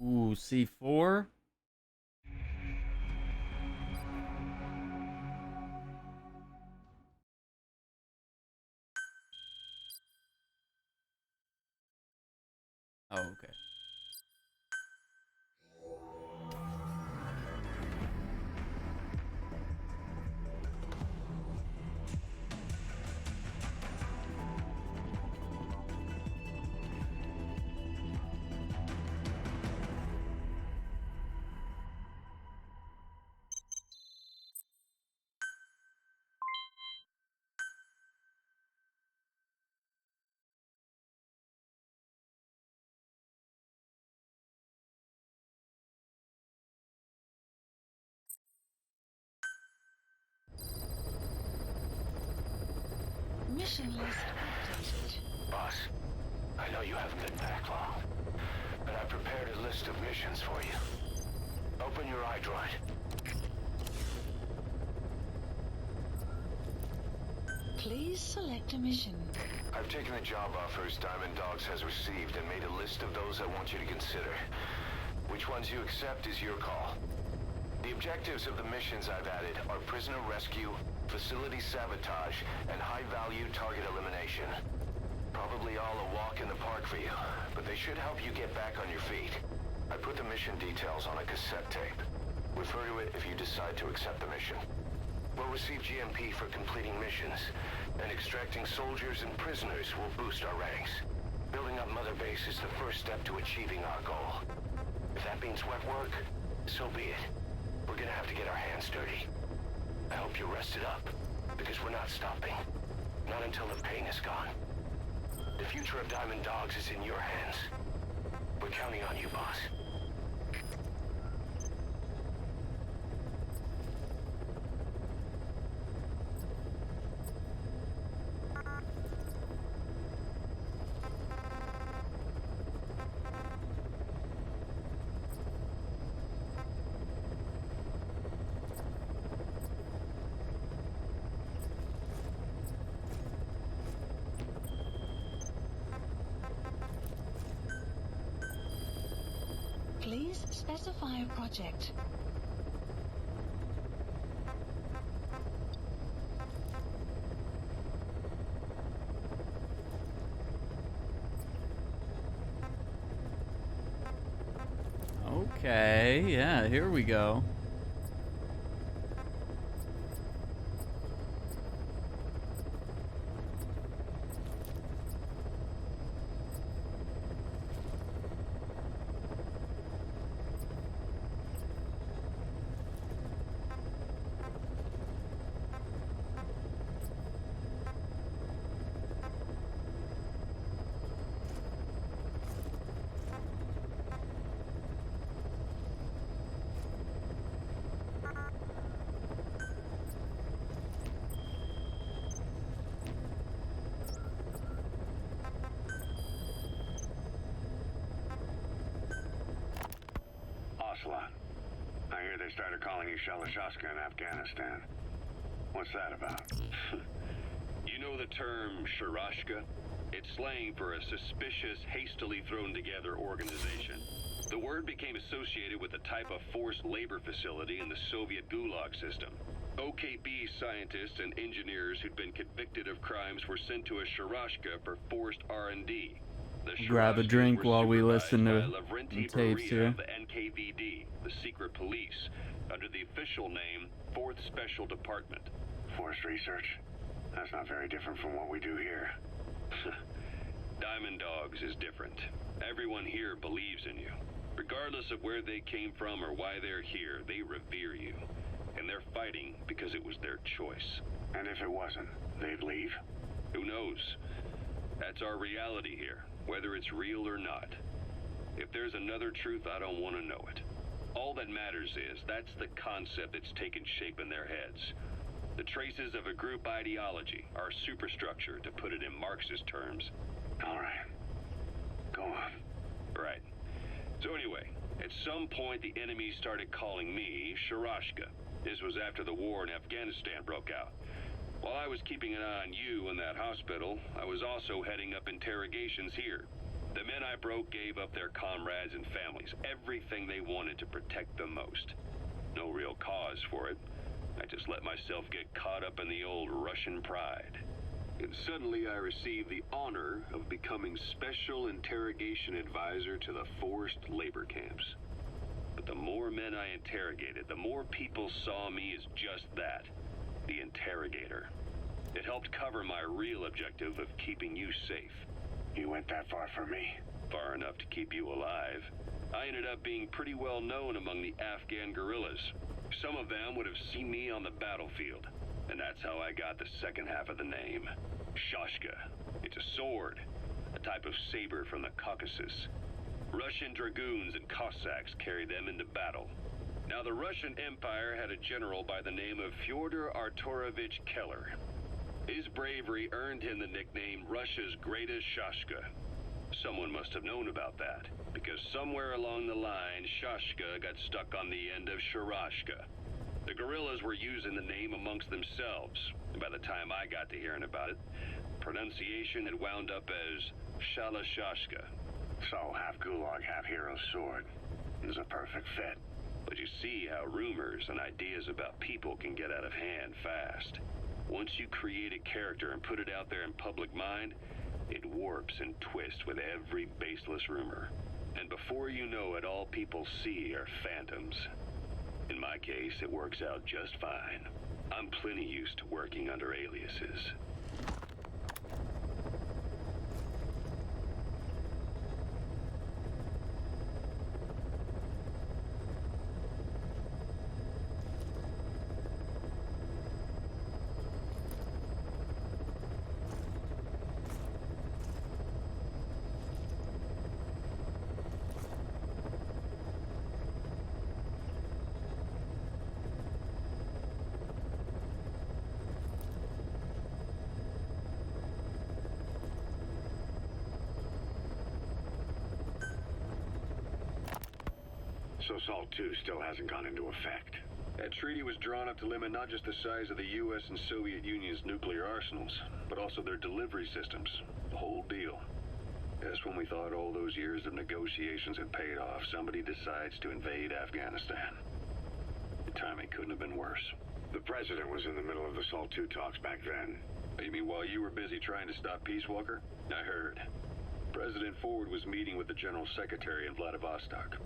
Ooh, C4? Oh, okay. Mission list updated. Boss, I know you haven't been back long, but I prepared a list of missions for you. Open your iDroid. Please select a mission. I've taken the job offers Diamond Dogs has received and made a list of those I want you to consider. Which ones you accept is your call. The objectives of the missions I've added are prisoner rescue, facility sabotage, and high-value target elimination. Probably all a walk in the park for you, but they should help you get back on your feet. I put the mission details on a cassette tape. Refer to it if you decide to accept the mission. We'll receive GMP for completing missions, and extracting soldiers and prisoners will boost our ranks. Building up Mother Base is the first step to achieving our goal. If that means wet work, so be it. We're gonna have to get our hands dirty. I hope you're rested up, because we're not stopping. Not until the pain is gone. The future of Diamond Dogs is in your hands. We're counting on you, boss. Please specify a project. Okay, yeah, here we go. they started calling you Shalashashka in Afghanistan. What's that about? You know the term Sharashka? It's slang for a suspicious, hastily thrown together organization. The word became associated with a type of forced labor facility in the Soviet Gulag system. OKB scientists and engineers who'd been convicted of crimes were sent to a Sharashka for forced R&D. Grab a drink while we listen to Lavrenti the tapes Beria here. of the NKVD, the secret police, under the official name 4th Special Department. Forced research? That's not very different from what we do here. Diamond Dogs is different. Everyone here believes in you. Regardless of where they came from or why they're here, they revere you. And they're fighting because it was their choice. And if it wasn't, they'd leave? Who knows? That's our reality here, whether it's real or not. If there's another truth, I don't want to know it. All that matters is that's the concept that's taken shape in their heads. The traces of a group ideology, our superstructure, to put it in Marxist terms. All right. Go on. Right. So anyway, at some point the enemy started calling me Sharashka. This was after the war in Afghanistan broke out. While I was keeping an eye on you in that hospital, I was also heading up interrogations here. The men I broke gave up their comrades and families, everything they wanted to protect them most. No real cause for it. I just let myself get caught up in the old Russian pride. And suddenly I received the honor of becoming Special Interrogation Advisor to the forced labor camps. But the more men I interrogated, the more people saw me as just that, the interrogator. It helped cover my real objective of keeping you safe. You went that far for me? Far enough to keep you alive. I ended up being pretty well known among the Afghan guerrillas. Some of them would have seen me on the battlefield, and that's how I got the second half of the name. Shashka. It's a sword, a type of saber from the Caucasus. Russian dragoons and Cossacks carried them into battle. Now, the Russian Empire had a general by the name of Fyodor Arturovich Keller. His bravery earned him the nickname Russia's Greatest Shashka. Someone must have known about that, because somewhere along the line, Shashka got stuck on the end of Sharashka. The guerrillas were using the name amongst themselves, and by the time I got to hearing about it, pronunciation had wound up as Shalashashka. So, half Gulag, half Hero Sword. It was a perfect fit. But you see how rumors and ideas about people can get out of hand fast. Once you create a character and put it out there in public mind, it warps and twists with every baseless rumor. And before you know it, all people see are phantoms. In my case, it works out just fine. I'm plenty used to working under aliases. So SALT II still hasn't gone into effect. That treaty was drawn up to limit not just the size of the U.S. and Soviet Union's nuclear arsenals, but also their delivery systems. The whole deal. Just when we thought all those years of negotiations had paid off, somebody decides to invade Afghanistan. The timing couldn't have been worse. The president was in the middle of the SALT II talks back then. You mean while you were busy trying to stop Peace Walker? I heard. President Ford was meeting with the General Secretary in Vladivostok.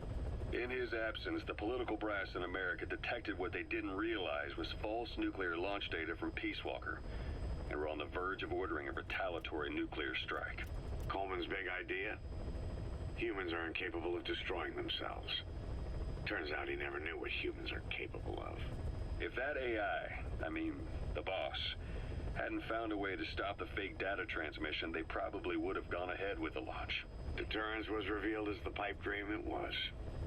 In his absence, the political brass in America detected what they didn't realize was false nuclear launch data from Peace Walker, and were on the verge of ordering a retaliatory nuclear strike. Coleman's big idea? Humans are incapable of destroying themselves. Turns out he never knew what humans are capable of. If that AI, the boss, hadn't found a way to stop the fake data transmission, they probably would have gone ahead with the launch. Deterrence was revealed as the pipe dream it was.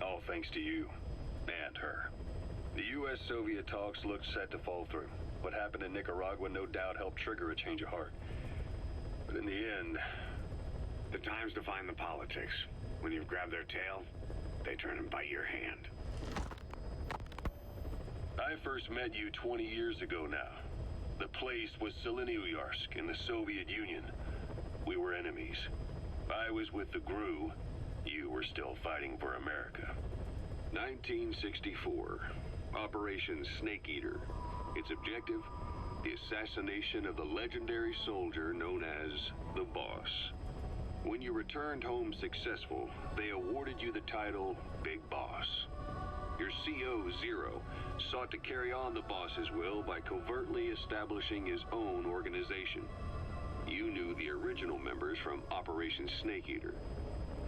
All thanks to you. And her. The U.S.-Soviet talks looked set to fall through. What happened in Nicaragua no doubt helped trigger a change of heart. But in the end... The times define the politics. When you've grabbed their tail, they turn and bite your hand. I first met you 20 years ago now. The place was Selenouyarsk in the Soviet Union. We were enemies. I was with the GRU. You were still fighting for America. 1964. Operation Snake Eater. Its objective? The assassination of the legendary soldier known as the Boss. When you returned home successful, they awarded you the title Big Boss. Your CO, Zero, sought to carry on the boss's will by covertly establishing his own organization. You knew the original members from Operation Snake Eater.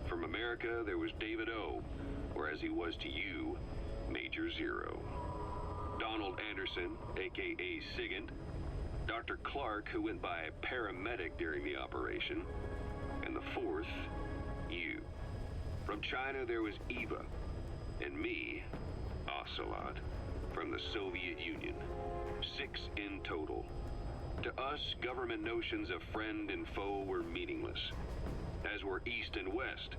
From America, there was David O, or as he was to you, Major Zero. Donald Anderson, aka Sigint. Dr. Clark, who went by paramedic during the operation. And the fourth, you. From China, there was Eva. And me, Ocelot, from the Soviet Union. 6 in total. To us, government notions of friend and foe were meaningless. As were East and West,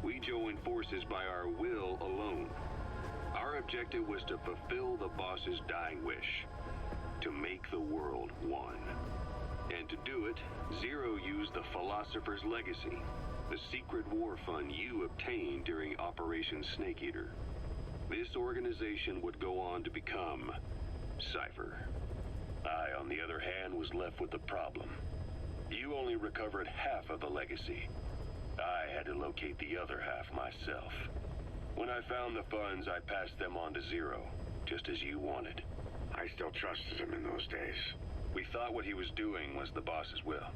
we joined forces by our will alone. Our objective was to fulfill the boss's dying wish, to make the world one. And to do it, Zero used the Philosopher's Legacy, the secret war fund you obtained during Operation Snake Eater. This organization would go on to become Cypher. I, on the other hand, was left with the problem. You only recovered half of the legacy. I had to locate the other half myself. When I found the funds, I passed them on to Zero, just as you wanted. I still trusted him in those days. We thought what he was doing was the boss's will,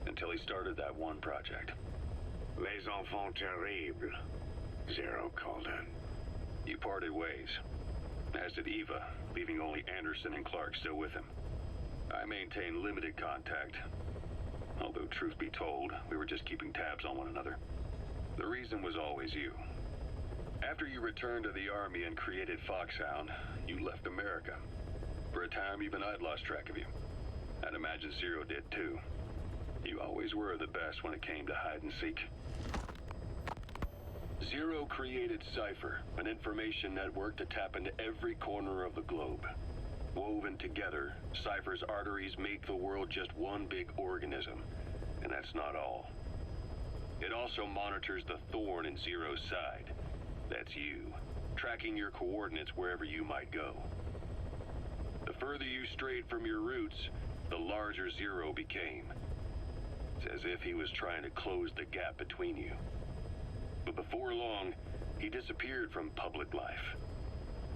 until he started that one project. Les enfants terribles, Zero called in. You parted ways, as did Eva, leaving only Anderson and Clark still with him. I maintained limited contact, although truth be told, we were just keeping tabs on one another. The reason was always you. After you returned to the Army and created Foxhound, you left America. For a time, even I'd lost track of you. I'd imagine Zero did too. You always were the best when it came to hide and seek. Zero created Cypher, an information network to tap into every corner of the globe. Woven together, Cypher's arteries make the world just one big organism, and that's not all. It also monitors the thorn in Zero's side. That's you, tracking your coordinates wherever you might go. The further you strayed from your roots, the larger Zero became. It's as if he was trying to close the gap between you. But before long, he disappeared from public life.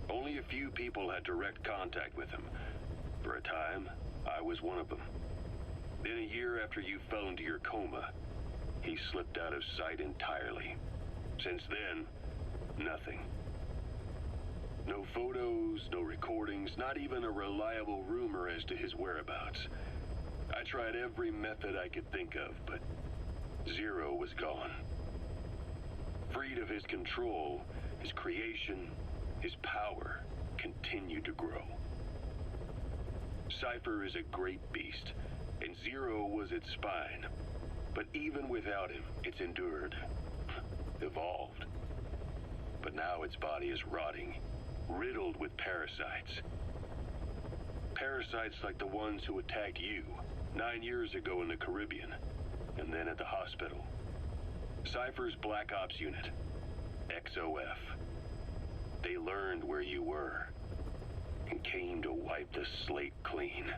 Only a few people had direct contact with him. For a time, I was one of them. Then a year after you fell into your coma, he slipped out of sight entirely. Since then, nothing. No photos, no recordings, not even a reliable rumor as to his whereabouts. I tried every method I could think of, but Zero was gone. Freed of his control, his creation, his power continued to grow. Cypher is a great beast, and Zero was its spine. But even without him, it's endured, evolved. But now its body is rotting, riddled with parasites. Parasites like the ones who attacked you 9 years ago in the Caribbean, and then at the hospital. Cypher's Black Ops Unit, XOF. They learned where you were, and came to wipe the slate clean.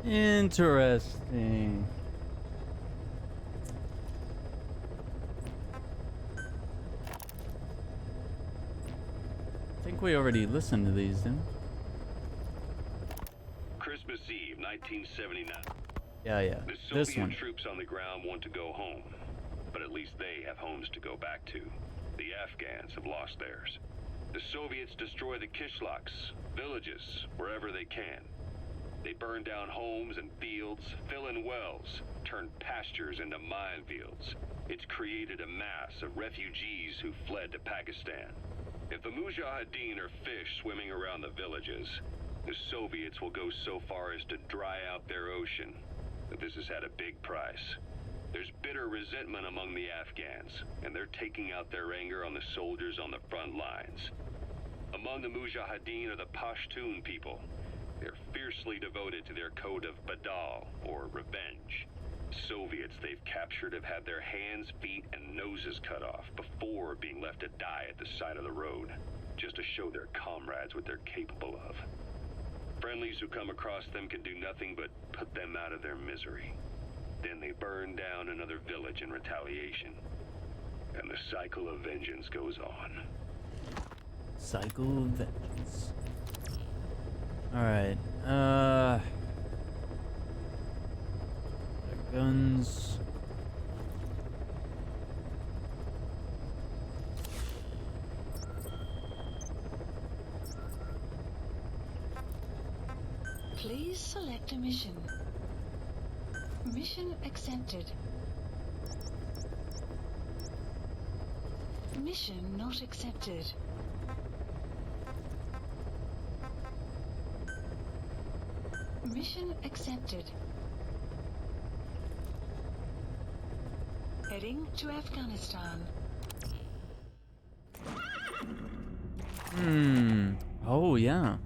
Interesting. I think we already listened to these, didn't we? Christmas Eve, 1979. Yeah. The This Soviet one. troops on the ground want to go home, but at least they have homes to go back to. The Afghans have lost theirs. The Soviets destroy the kishlaks, villages, wherever they can. They burn down homes and fields, fill in wells, turn pastures into minefields. It's created a mass of refugees who fled to Pakistan. If the Mujahideen are fish swimming around the villages, the Soviets will go so far as to dry out their ocean. But this has had a big price. There's bitter resentment among the Afghans, and they're taking out their anger on the soldiers on the front lines. Among the Mujahideen are the Pashtun people. They're fiercely devoted to their code of Badal, or revenge. Soviets they've captured have had their hands, feet, and noses cut off before being left to die at the side of the road, just to show their comrades what they're capable of. Friendlies who come across them can do nothing but put them out of their misery. Then they burn down another village in retaliation. And the cycle of vengeance goes on. Cycle of vengeance. Alright, guns. Please select a mission. Mission accepted. Mission not accepted. Mission accepted. Heading to Afghanistan. Oh, yeah.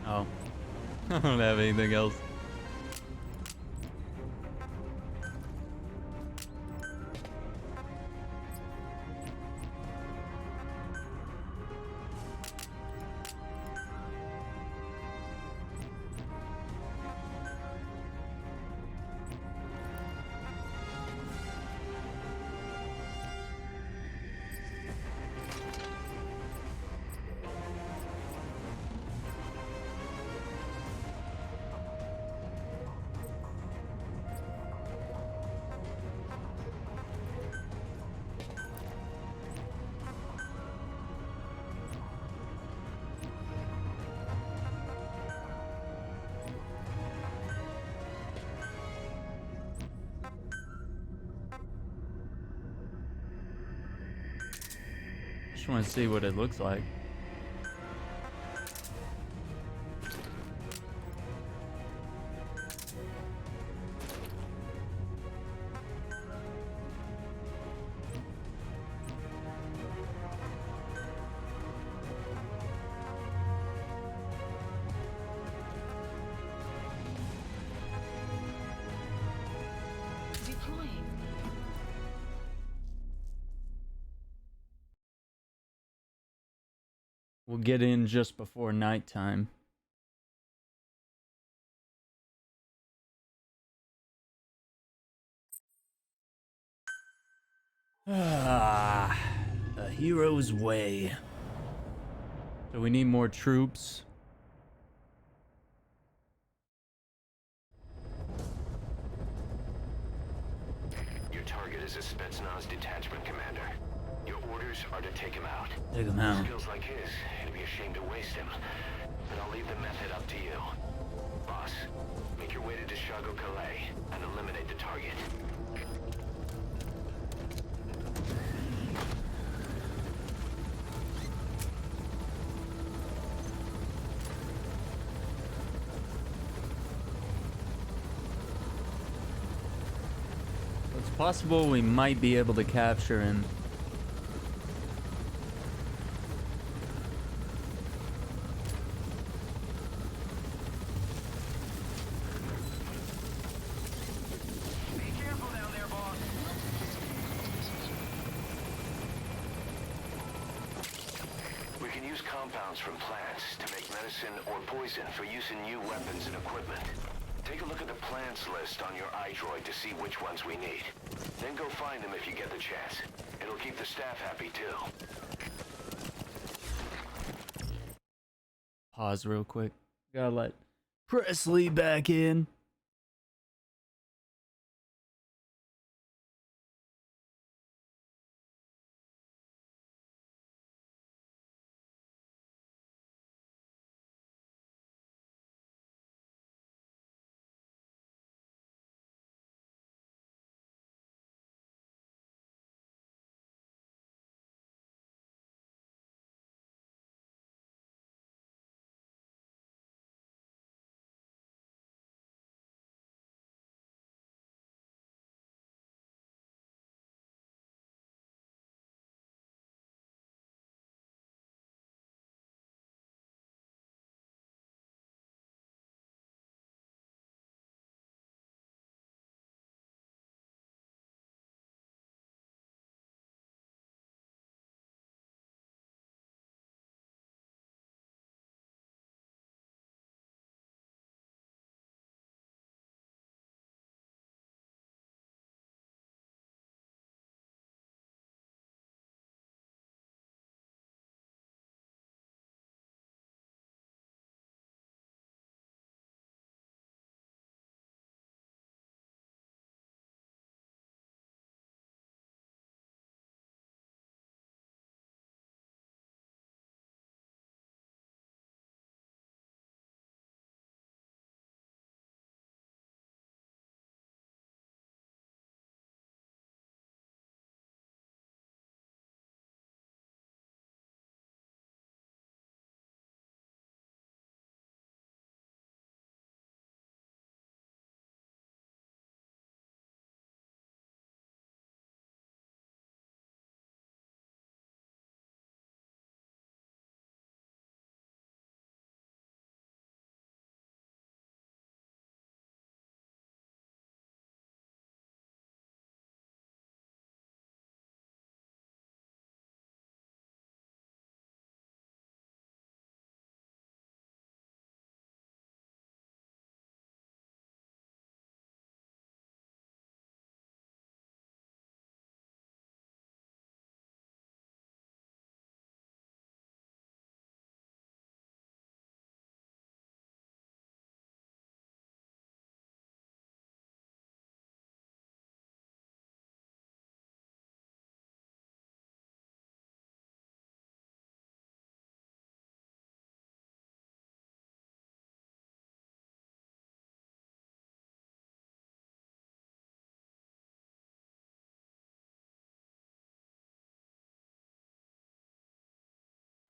Oh. I don't have anything else. Just want to see what it looks like. Deploying. We'll get in just before nighttime. Ah, a hero's way. So we need more troops. Your target is a Spetsnaz detachment commander. Your orders are to take him out. Take him out. Skills like his, it'd be a shame to waste him. But I'll leave the method up to you. Boss, make your way to Dishago Calais and eliminate the target. It's possible we might be able to capture him. We can use compounds from plants to make medicine or poison for use in new weapons and equipment. Take a look at the plants list on your iDroid to see which ones we need. Then go find them if you get the chance. It'll keep the staff happy too. Pause real quick. Gotta let Presley back in.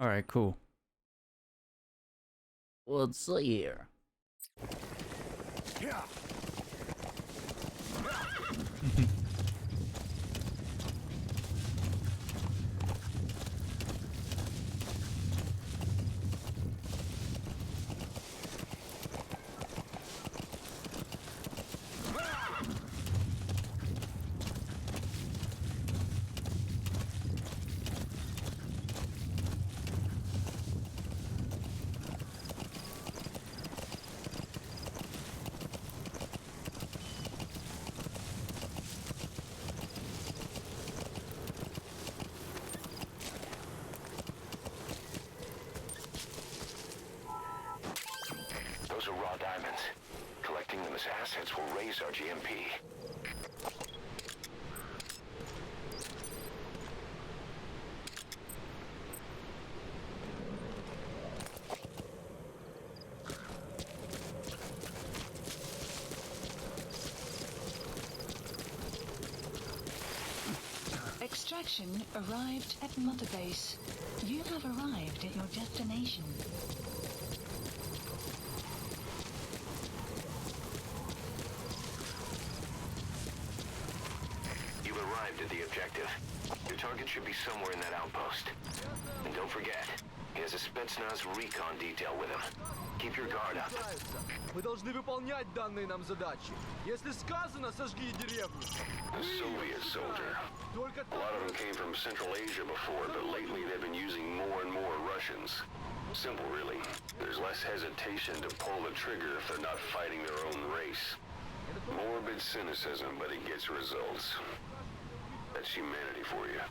All right, cool. Let's see here. Yeah. Those are raw diamonds. Collecting them as assets will raise our GMP. Extraction arrived at Mother Base. You have arrived at your destination. You've arrived at the objective. Your target should be somewhere in that outpost. And don't forget, he has a Spetsnaz recon detail with him. Keep your guard up. Мы должны выполнять данные нам задачи. Если сказано, сожги деревню. A Soviet soldier. A lot of them came from Central Asia before, but lately they've been using more and more Russians. Simple, really. There's less hesitation to pull the trigger if they're not fighting their own race. Morbid cynicism, but it gets results. That's humanity for you.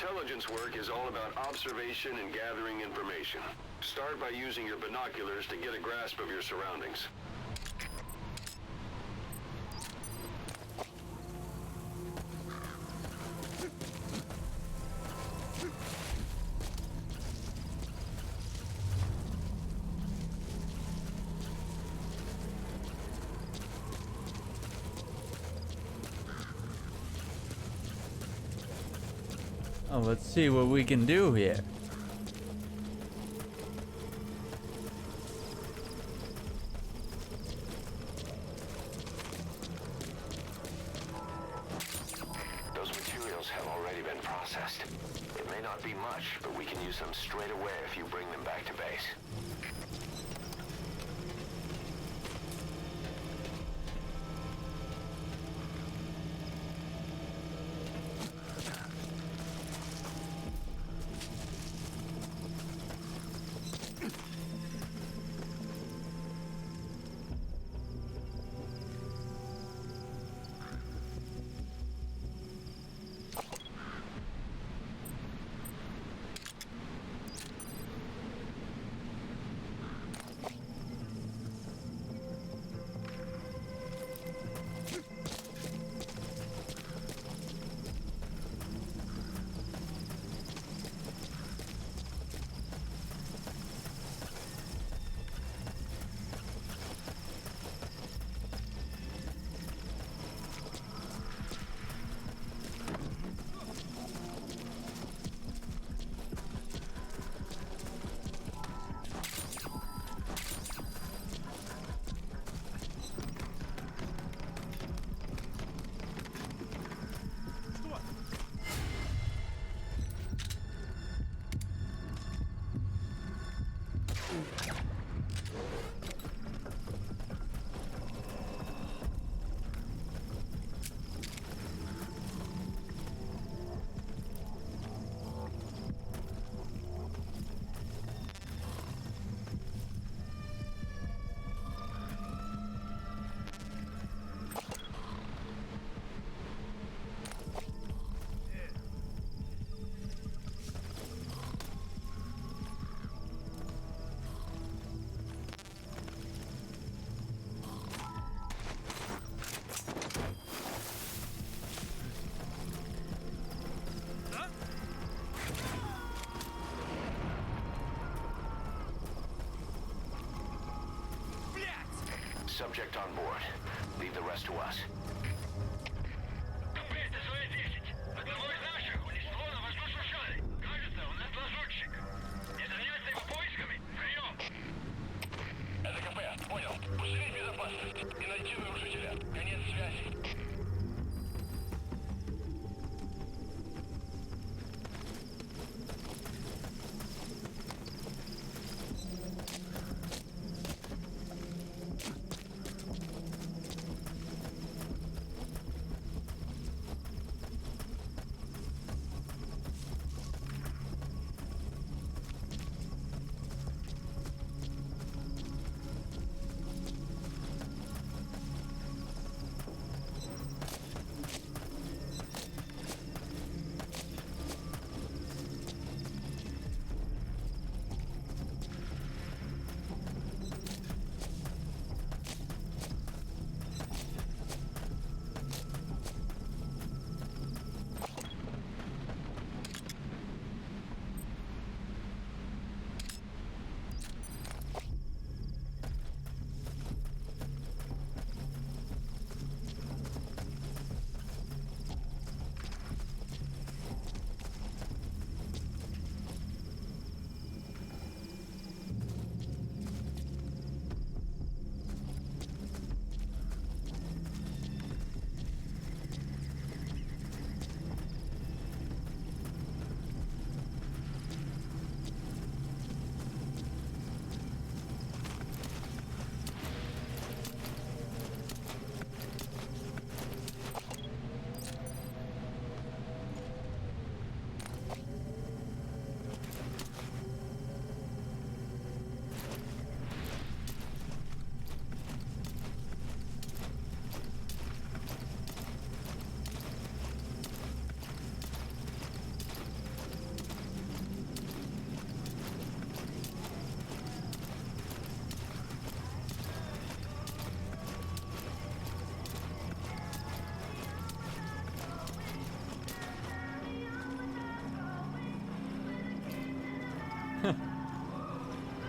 Intelligence work is all about observation and gathering information. Start by using your binoculars to get a grasp of your surroundings. Oh, let's see what we can do here. Those materials have already been processed. It may not be much, but we can use them straight away if you bring them back to base. Subject on board. Leave the rest to us.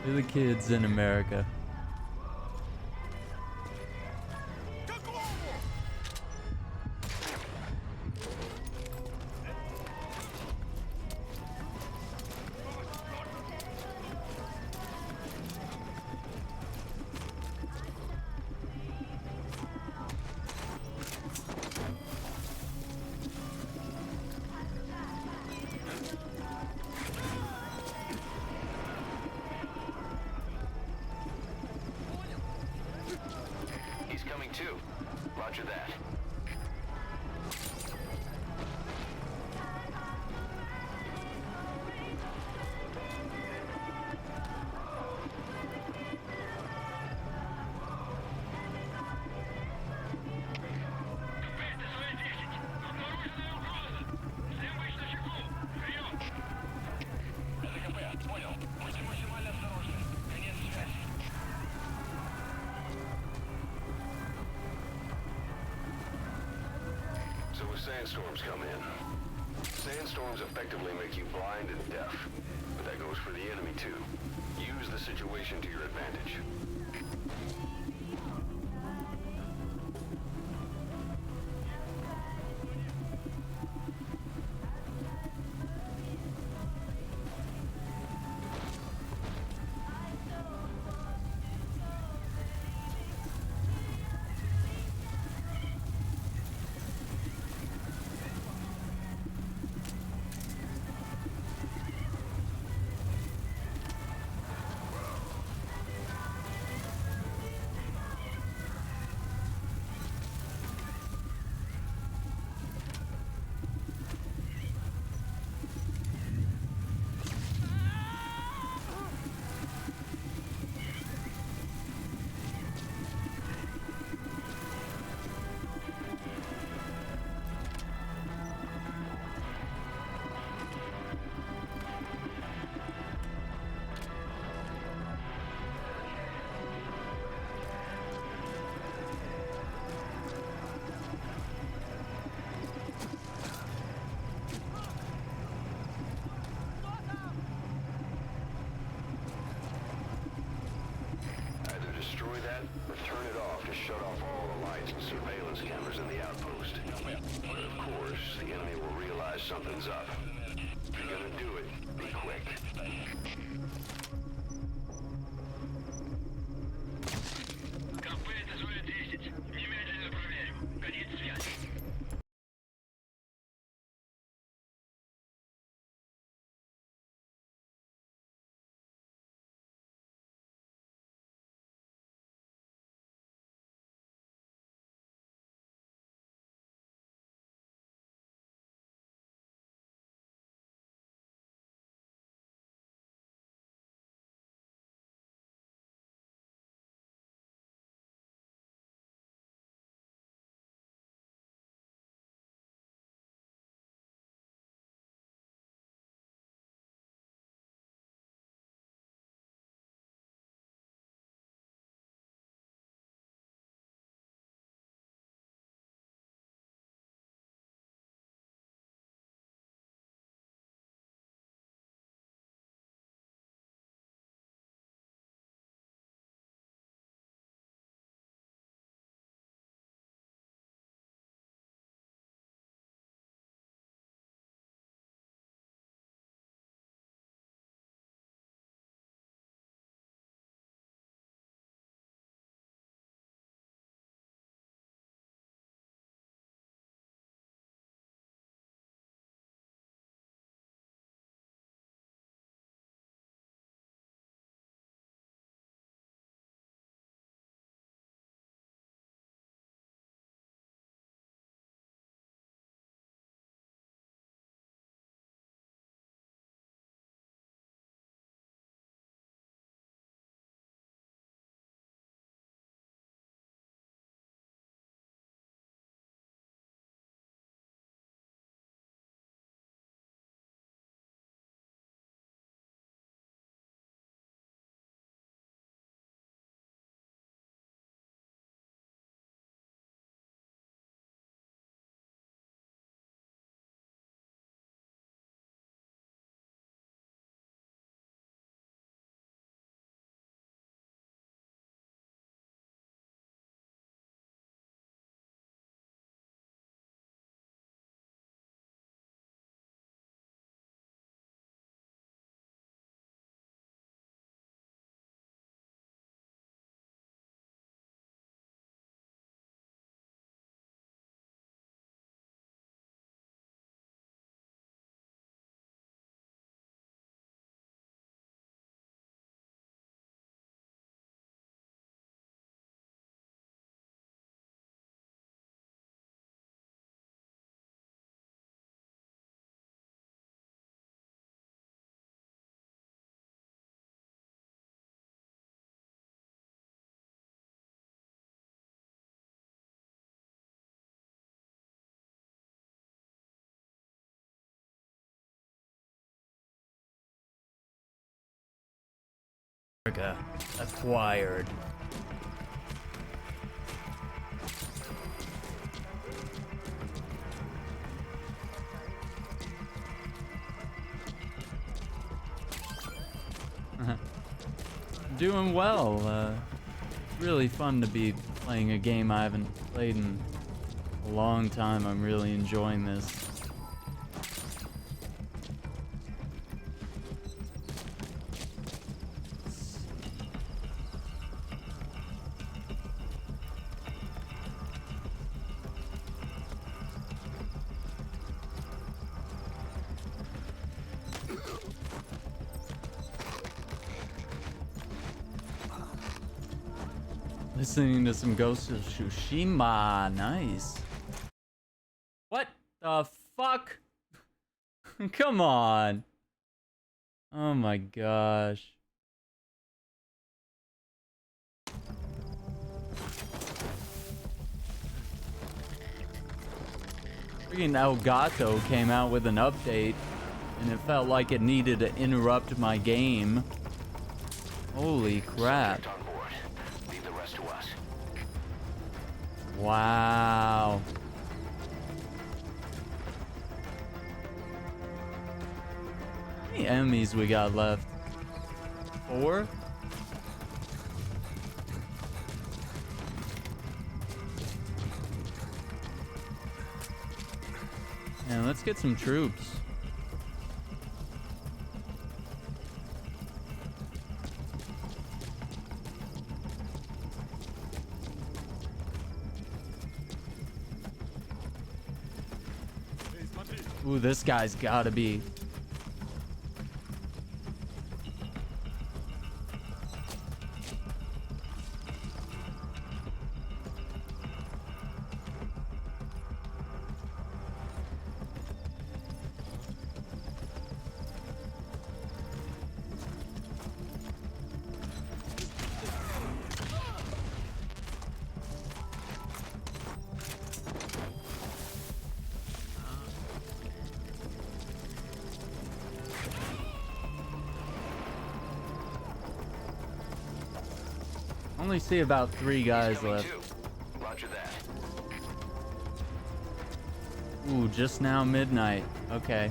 To the kids in America. He's coming too. Roger that. So if sandstorms come in, sandstorms effectively make you blind and deaf. But that goes for the enemy too. Use the situation to your advantage. Destroy that, or turn it off to shut off all the lights and surveillance cameras in the outpost. But of course, the enemy will realize something's up. If you're gonna do it, be quick. America acquired. Doing well. It's really fun to be playing a game I haven't played in a long time. I'm really enjoying this. Listening to some Ghost of Tsushima. Nice. What the fuck? Come on. Oh my gosh. Freaking Elgato came out with an update and it felt like it needed to interrupt my game. Holy crap. Wow. How many enemies we got left? 4? And let's get some troops. Ooh, this guy's gotta be. Only see about 3 guys left. Roger that. Ooh, just now midnight. Okay.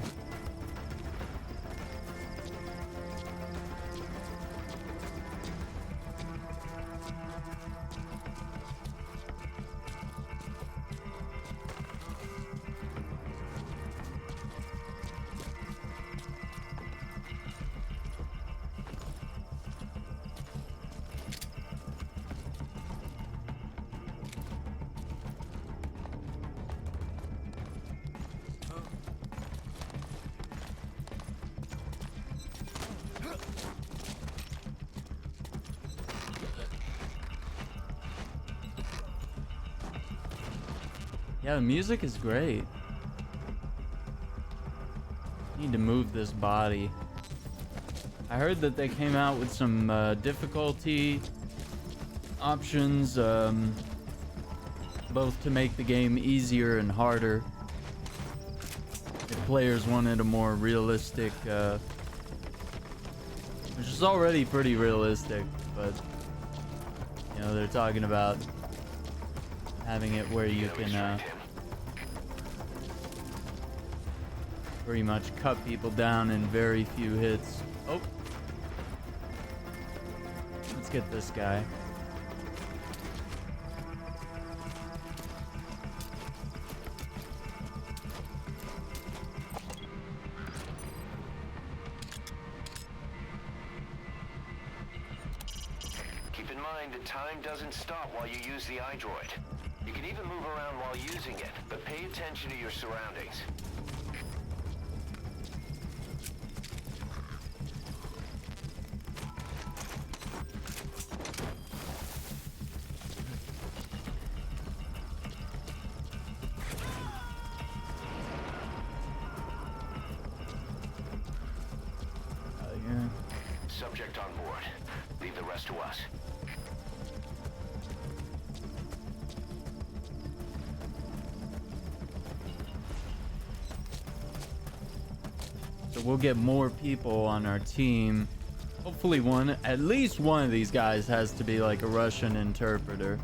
Yeah, the music is great. Need to move this body. I heard that they came out with some difficulty options, both to make the game easier and harder. If players wanted a more realistic, which is already pretty realistic, but you know, they're talking about having it where you can pretty much cut people down in very few hits. Oh, let's get this guy. Keep in mind that time doesn't stop while you use the iDroid. You can even move around while using it, but pay attention to your surroundings. Yeah. Subject on board. Leave the rest to us. So we'll get more people on our team Hopefully at least one of these guys has to be like a Russian interpreter.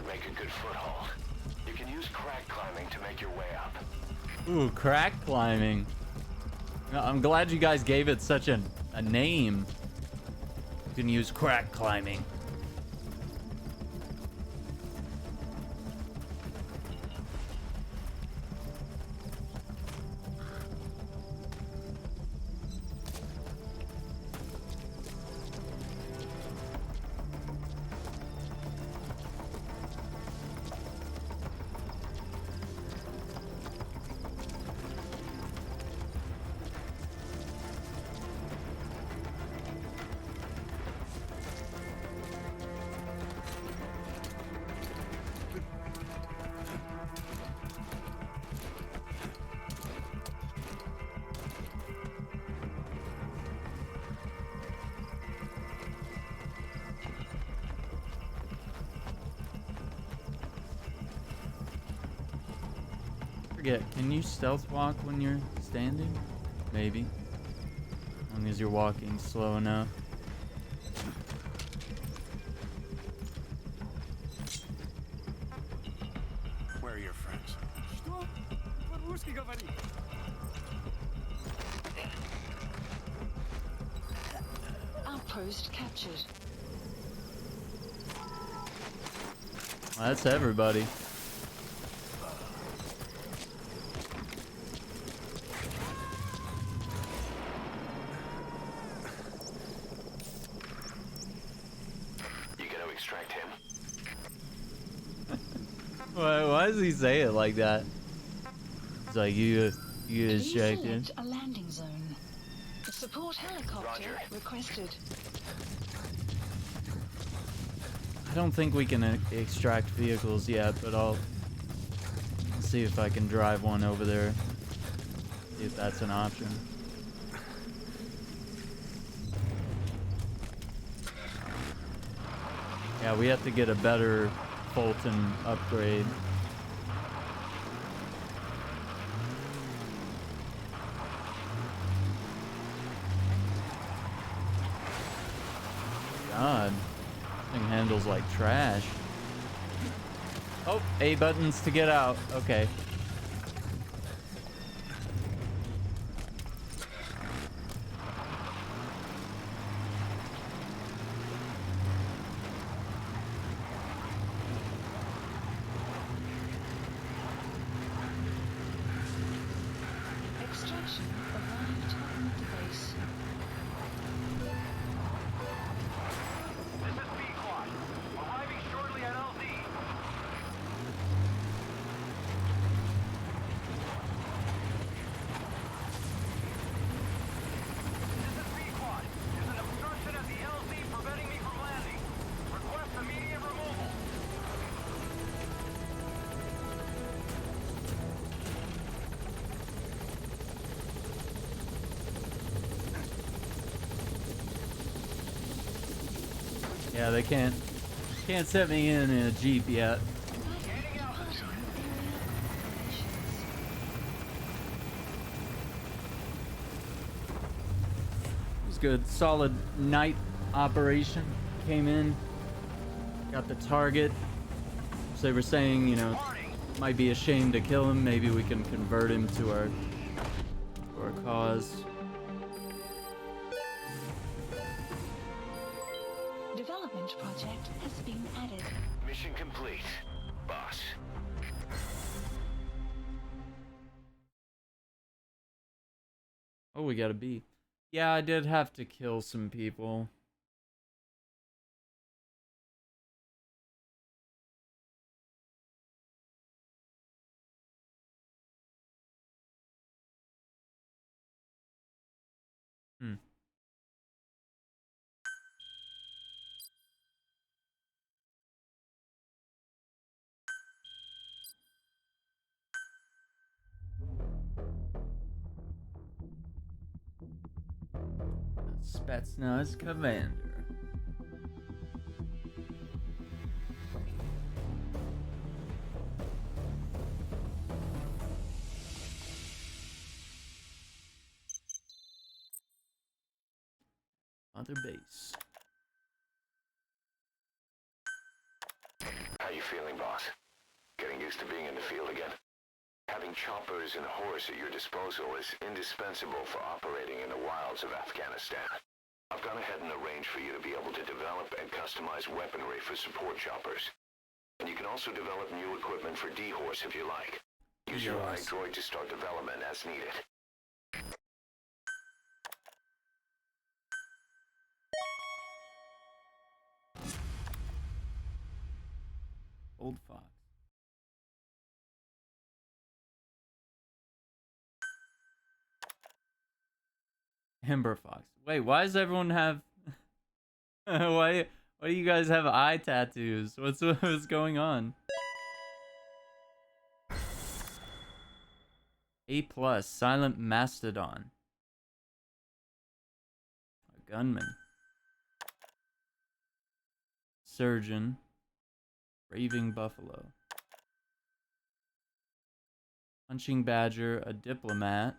Make a good foothold. You can use crack climbing to make your way up. Ooh, crack climbing. I'm glad you guys gave it such a name. You can use crack climbing. Forget, can you stealth walk when you're standing? Maybe. As long as you're walking slow enough. Where are your friends? Что? По-русски говори. Outpost captured. Well, that's everybody. Extract him. Why does he say it like that? It's like you Please distracted. select a landing zone. A support helicopter requested. I don't think we can extract vehicles yet, but I'll see if I can drive one over there. See if that's an option. Yeah, we have to get a better Fulton upgrade. God, thing handles like trash. Oh, A buttons to get out. Okay. Extraction arrived at the base. This is B-Quad. Arriving shortly at LZ. This is B-Quad. There's an obstruction at the LZ preventing me from landing. Request immediate removal. Yeah, they can't set me in a Jeep yet. It was good. Solid night operation. Came in, got the target. So they were saying, you know, might be a shame to kill him. Maybe we can convert him to our cause. Development project has been added. Mission complete, boss. Oh, we got a B. Yeah, I did have to kill some people. Hmm. Spetsnaz Commander. Other base. How you feeling, boss? Getting used to being in the field again? Having choppers and horse at your disposal is indispensable for operating in the wilds of Afghanistan. I've gone ahead and arranged for you to be able to develop and customize weaponry for support choppers. And you can also develop new equipment for D-Horse if you like. Use your iDroid to start development as needed. Old Fox. Ember Fox. Wait, why does everyone have... why do you guys have eye tattoos? What's going on? A+, Silent Mastodon. A gunman. Surgeon. Raving Buffalo. Punching Badger, a diplomat.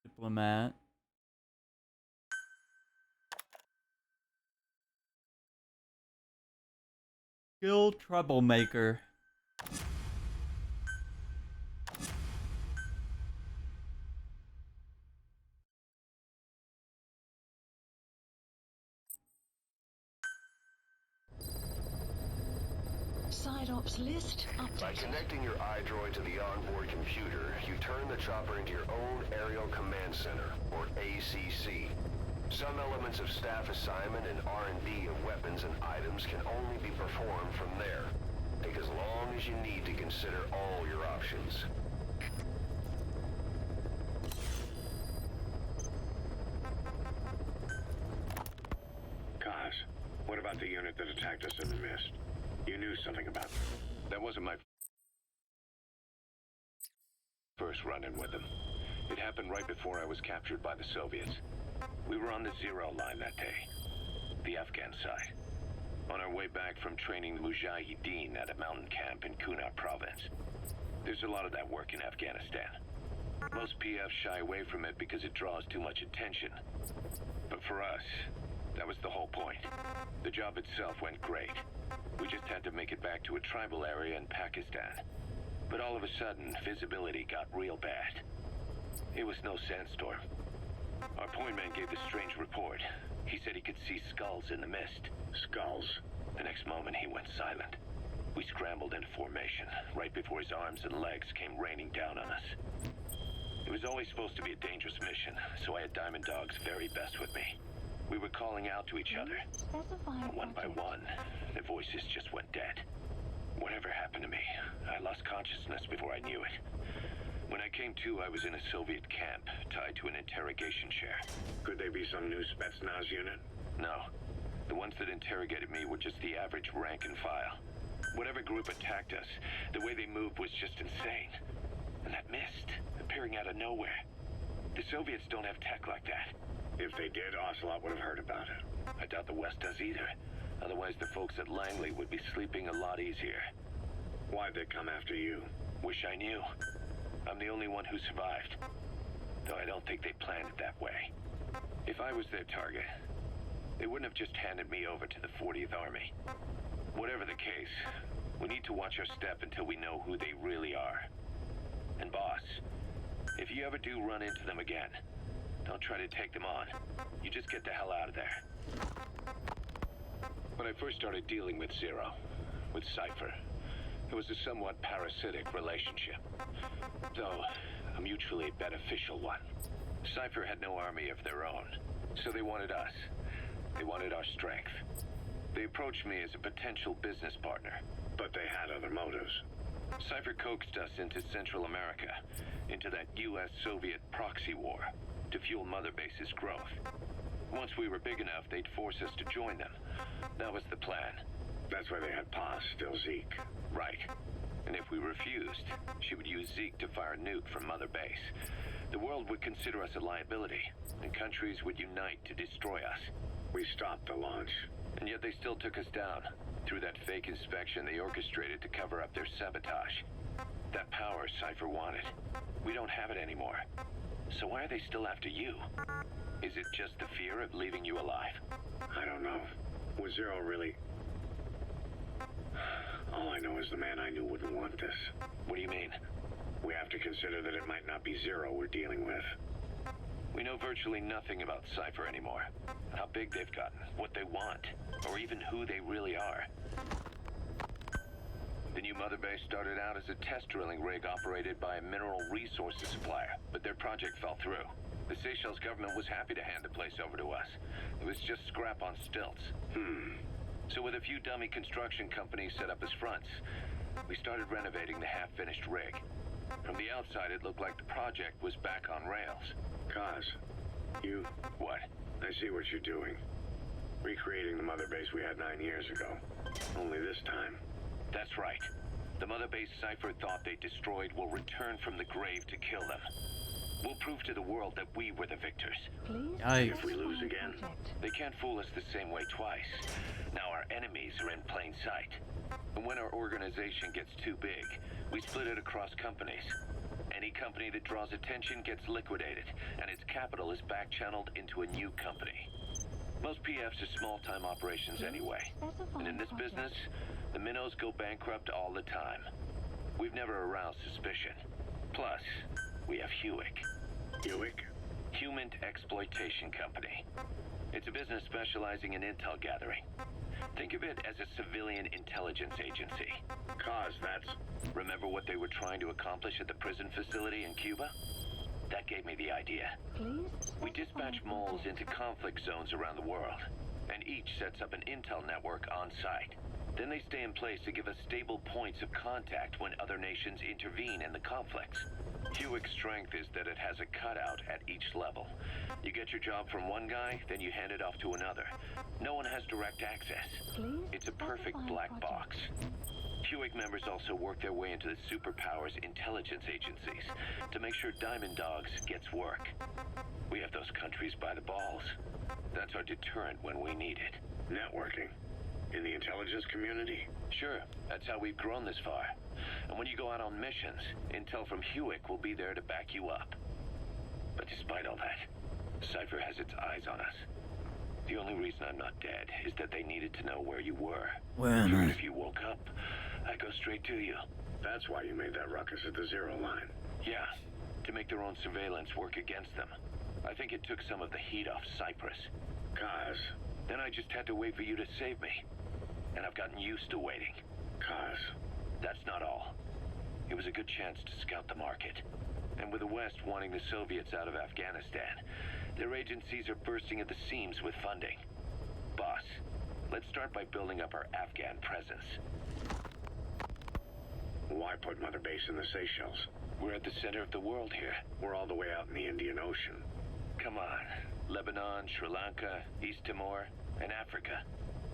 Diplomat. Skilled troublemaker. Side ops list updated. By connecting your iDroid to the onboard computer, you turn the chopper into your own Aerial Command Center, or ACC. Some elements of staff assignment and R&D of weapons and items can only be performed from there. Take as long as you need to consider all your options. Kaz, what about the unit that attacked us in the mist? You knew something about them. That wasn't my first run-in with them. It happened right before I was captured by the Soviets. We were on the zero line that day, the Afghan side, on our way back from training the Mujahideen at a mountain camp in Kunar province. There's a lot of that work in Afghanistan. Most PFs shy away from it because it draws too much attention. But for us, that was the whole point. The job itself went great. We just had to make it back to a tribal area in Pakistan. But all of a sudden, visibility got real bad. It was no sandstorm. Our point man gave this strange report. He said he could see skulls in the mist. Skulls? The next moment, he went silent. We scrambled into formation, right before his arms and legs came raining down on us. It was always supposed to be a dangerous mission, so I had Diamond Dog's very best with me. We were calling out to each other. One by one, the voices just went dead. Whatever happened to me, I lost consciousness before I knew it. When I came to, I was in a Soviet camp, tied to an interrogation chair. Could they be some new Spetsnaz unit? No. The ones that interrogated me were just the average rank and file. Whatever group attacked us, the way they moved was just insane. And that mist, appearing out of nowhere. The Soviets don't have tech like that. If they did, Ocelot would have heard about it. I doubt the West does either. Otherwise, the folks at Langley would be sleeping a lot easier. Why'd they come after you? Wish I knew. I'm the only one who survived. Though I don't think they planned it that way. If I was their target, they wouldn't have just handed me over to the 40th Army. Whatever the case, we need to watch our step until we know who they really are. And boss, if you ever do run into them again, don't try to take them on. You just get the hell out of there. When I first started dealing with Zero, with Cypher, it was a somewhat parasitic relationship. Though, a mutually beneficial one. Cypher had no army of their own, so they wanted us. They wanted our strength. They approached me as a potential business partner, but they had other motives. Cypher coaxed us into Central America, into that US-Soviet proxy war, to fuel Mother Base's growth. Once we were big enough, they'd force us to join them. That was the plan. That's why they had Paz, still Zeke. Right. And if we refused, she would use Zeke to fire a nuke from Mother Base. The world would consider us a liability, and countries would unite to destroy us. We stopped the launch. And yet they still took us down. Through that fake inspection they orchestrated to cover up their sabotage. That power Cypher wanted. We don't have it anymore. So why are they still after you? Is it just the fear of leaving you alive? I don't know. Was Zero really... All I know is the man I knew wouldn't want this. What do you mean? We have to consider that it might not be Zero we're dealing with. We know virtually nothing about Cypher anymore. How big they've gotten, what they want, or even who they really are. The new Mother Base started out as a test drilling rig operated by a mineral resources supplier, but their project fell through. The Seychelles government was happy to hand the place over to us. It was just scrap on stilts. So with a few dummy construction companies set up as fronts, we started renovating the half-finished rig. From the outside, it looked like the project was back on rails. Kaz, you... What? I see what you're doing. Recreating the Mother Base we had 9 years ago. Only this time. That's right. The Mother Base Cypher thought they destroyed will return from the grave to kill them. We'll prove to the world that we were the victors. If we lose again, they can't fool us the same way twice. Now our enemies are in plain sight. And when our organization gets too big, we split it across companies. Any company that draws attention gets liquidated, and its capital is back-channeled into a new company. Most PFs are small-time operations anyway. And in this business, the minnows go bankrupt all the time. We've never aroused suspicion. Plus, we have Hewick. Hewick? Human Exploitation Company. It's a business specializing in intel gathering. Think of it as a civilian intelligence agency. Cause that's... Remember what they were trying to accomplish at the prison facility in Cuba? That gave me the idea. We dispatch moles into conflict zones around the world, and each sets up an intel network on site. Then they stay in place to give us stable points of contact when other nations intervene in the conflicts. Hewick's strength is that it has a cutout at each level. You get your job from one guy, then you hand it off to another. No one has direct access. It's a perfect black box. Hewick members also work their way into the superpowers intelligence agencies to make sure Diamond Dogs gets work. We have those countries by the balls. That's our deterrent when we need it. Networking? In the intelligence community? Sure, that's how we've grown this far. And when you go out on missions, intel from Hewick will be there to back you up. But despite all that, Cypher has its eyes on us. The only reason I'm not dead is that they needed to know where you were. Even if you woke up, I'd go straight to you. That's why you made that ruckus at the Zero line. Yeah, to make their own surveillance work against them. I think it took some of the heat off Cyprus. Kaz. Then I just had to wait for you to save me. And I've gotten used to waiting. Kaz. That's not all. It was a good chance to scout the market. And with the West wanting the Soviets out of Afghanistan, their agencies are bursting at the seams with funding. Boss, let's start by building up our Afghan presence. Why put Mother Base in the Seychelles? We're at the center of the world here. We're all the way out in the Indian Ocean. Come on. Lebanon, Sri Lanka, East Timor, and Africa.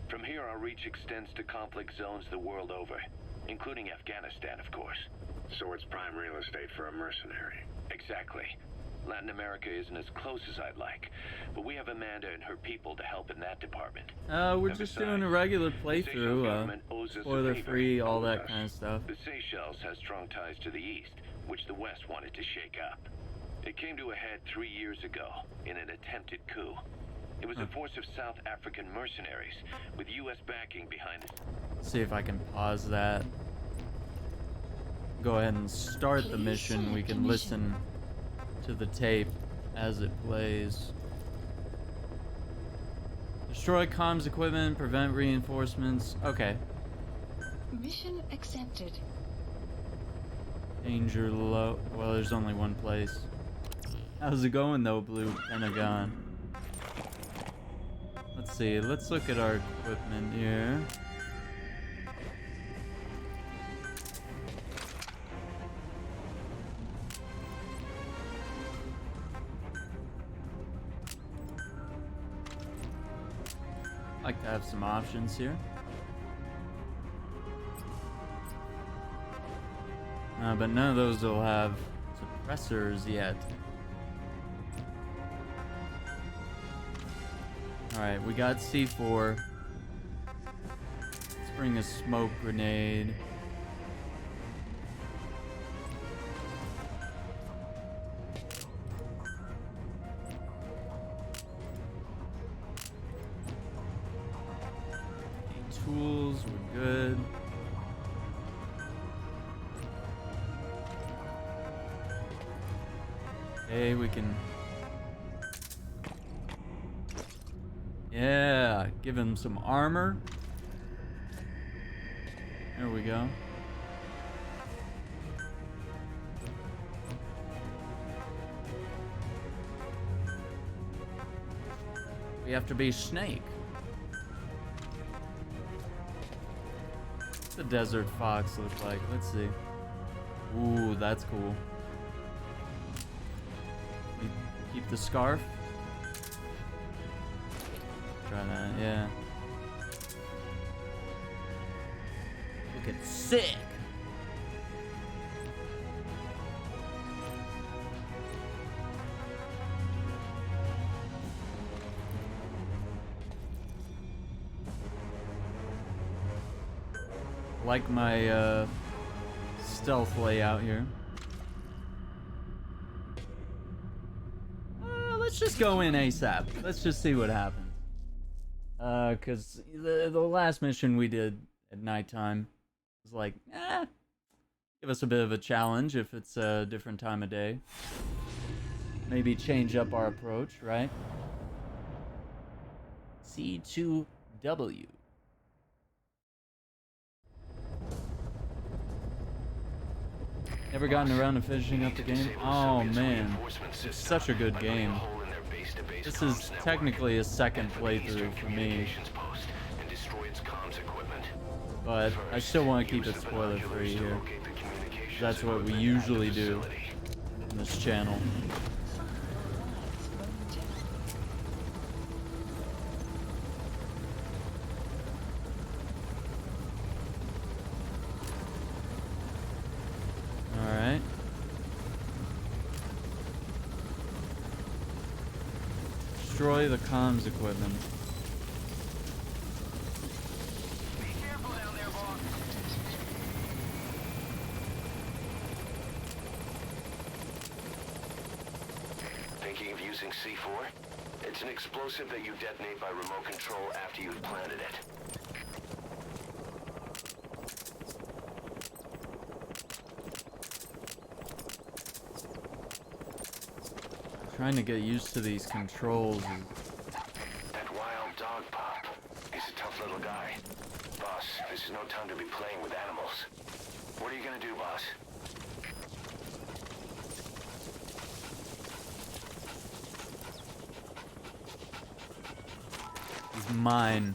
From here, our reach extends to conflict zones the world over, including Afghanistan, of course. So it's prime real estate for a mercenary. Exactly. Latin America isn't as close as I'd like, but we have Amanda and her people to help in that department. We're just doing a regular playthrough, spoiler-free, all that kind of stuff. The Seychelles has strong ties to the east, which the West wanted to shake up. It came to a head 3 years ago in an attempted coup. It was a force of South African mercenaries with U.S. backing behind it. See if I can pause that. Go ahead and start the mission. We can listen to the tape as it plays. Destroy comms equipment, prevent reinforcements. Okay. Mission accepted. Danger low. Well, there's only one place. How's it going though, Blue Pentagon? Let's see. Let's look at our equipment here. Like to have some options here. But none of those will have suppressors yet. Alright, we got C4. Let's bring a smoke grenade. Tools, we're good. Okay, we can... Yeah, give him some armor. There we go. We have to be Snake. What's the desert fox look like? Let's see. Ooh, that's cool. Keep the scarf. Try that, yeah. Looking sick. Like my stealth layout here. Let's just go in ASAP. Let's just see what happens. Cause the last mission we did at nighttime was like, give us a bit of a challenge if it's a different time of day. Maybe change up our approach, right? C2W. Never gotten around to finishing up the game? Oh man, it's such a good game. This is technically a second playthrough for me. But I still want to keep it spoiler free here. That's what we usually do on this channel. Alright. Destroy the comms equipment. Thinking of using C4? It's an explosive that you detonate by remote control after you've planted it. Trying to get used to these controls. That wild dog pup. He's a tough little guy. Boss, this is no time to be playing with animals. What are you gonna do, boss? He's mine.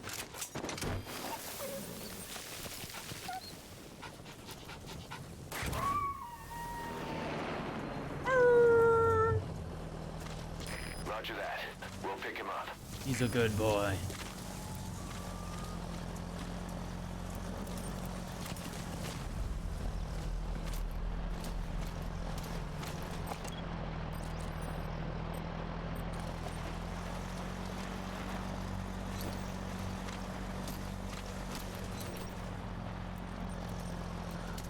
Roger that. We'll pick him up. He's a good boy.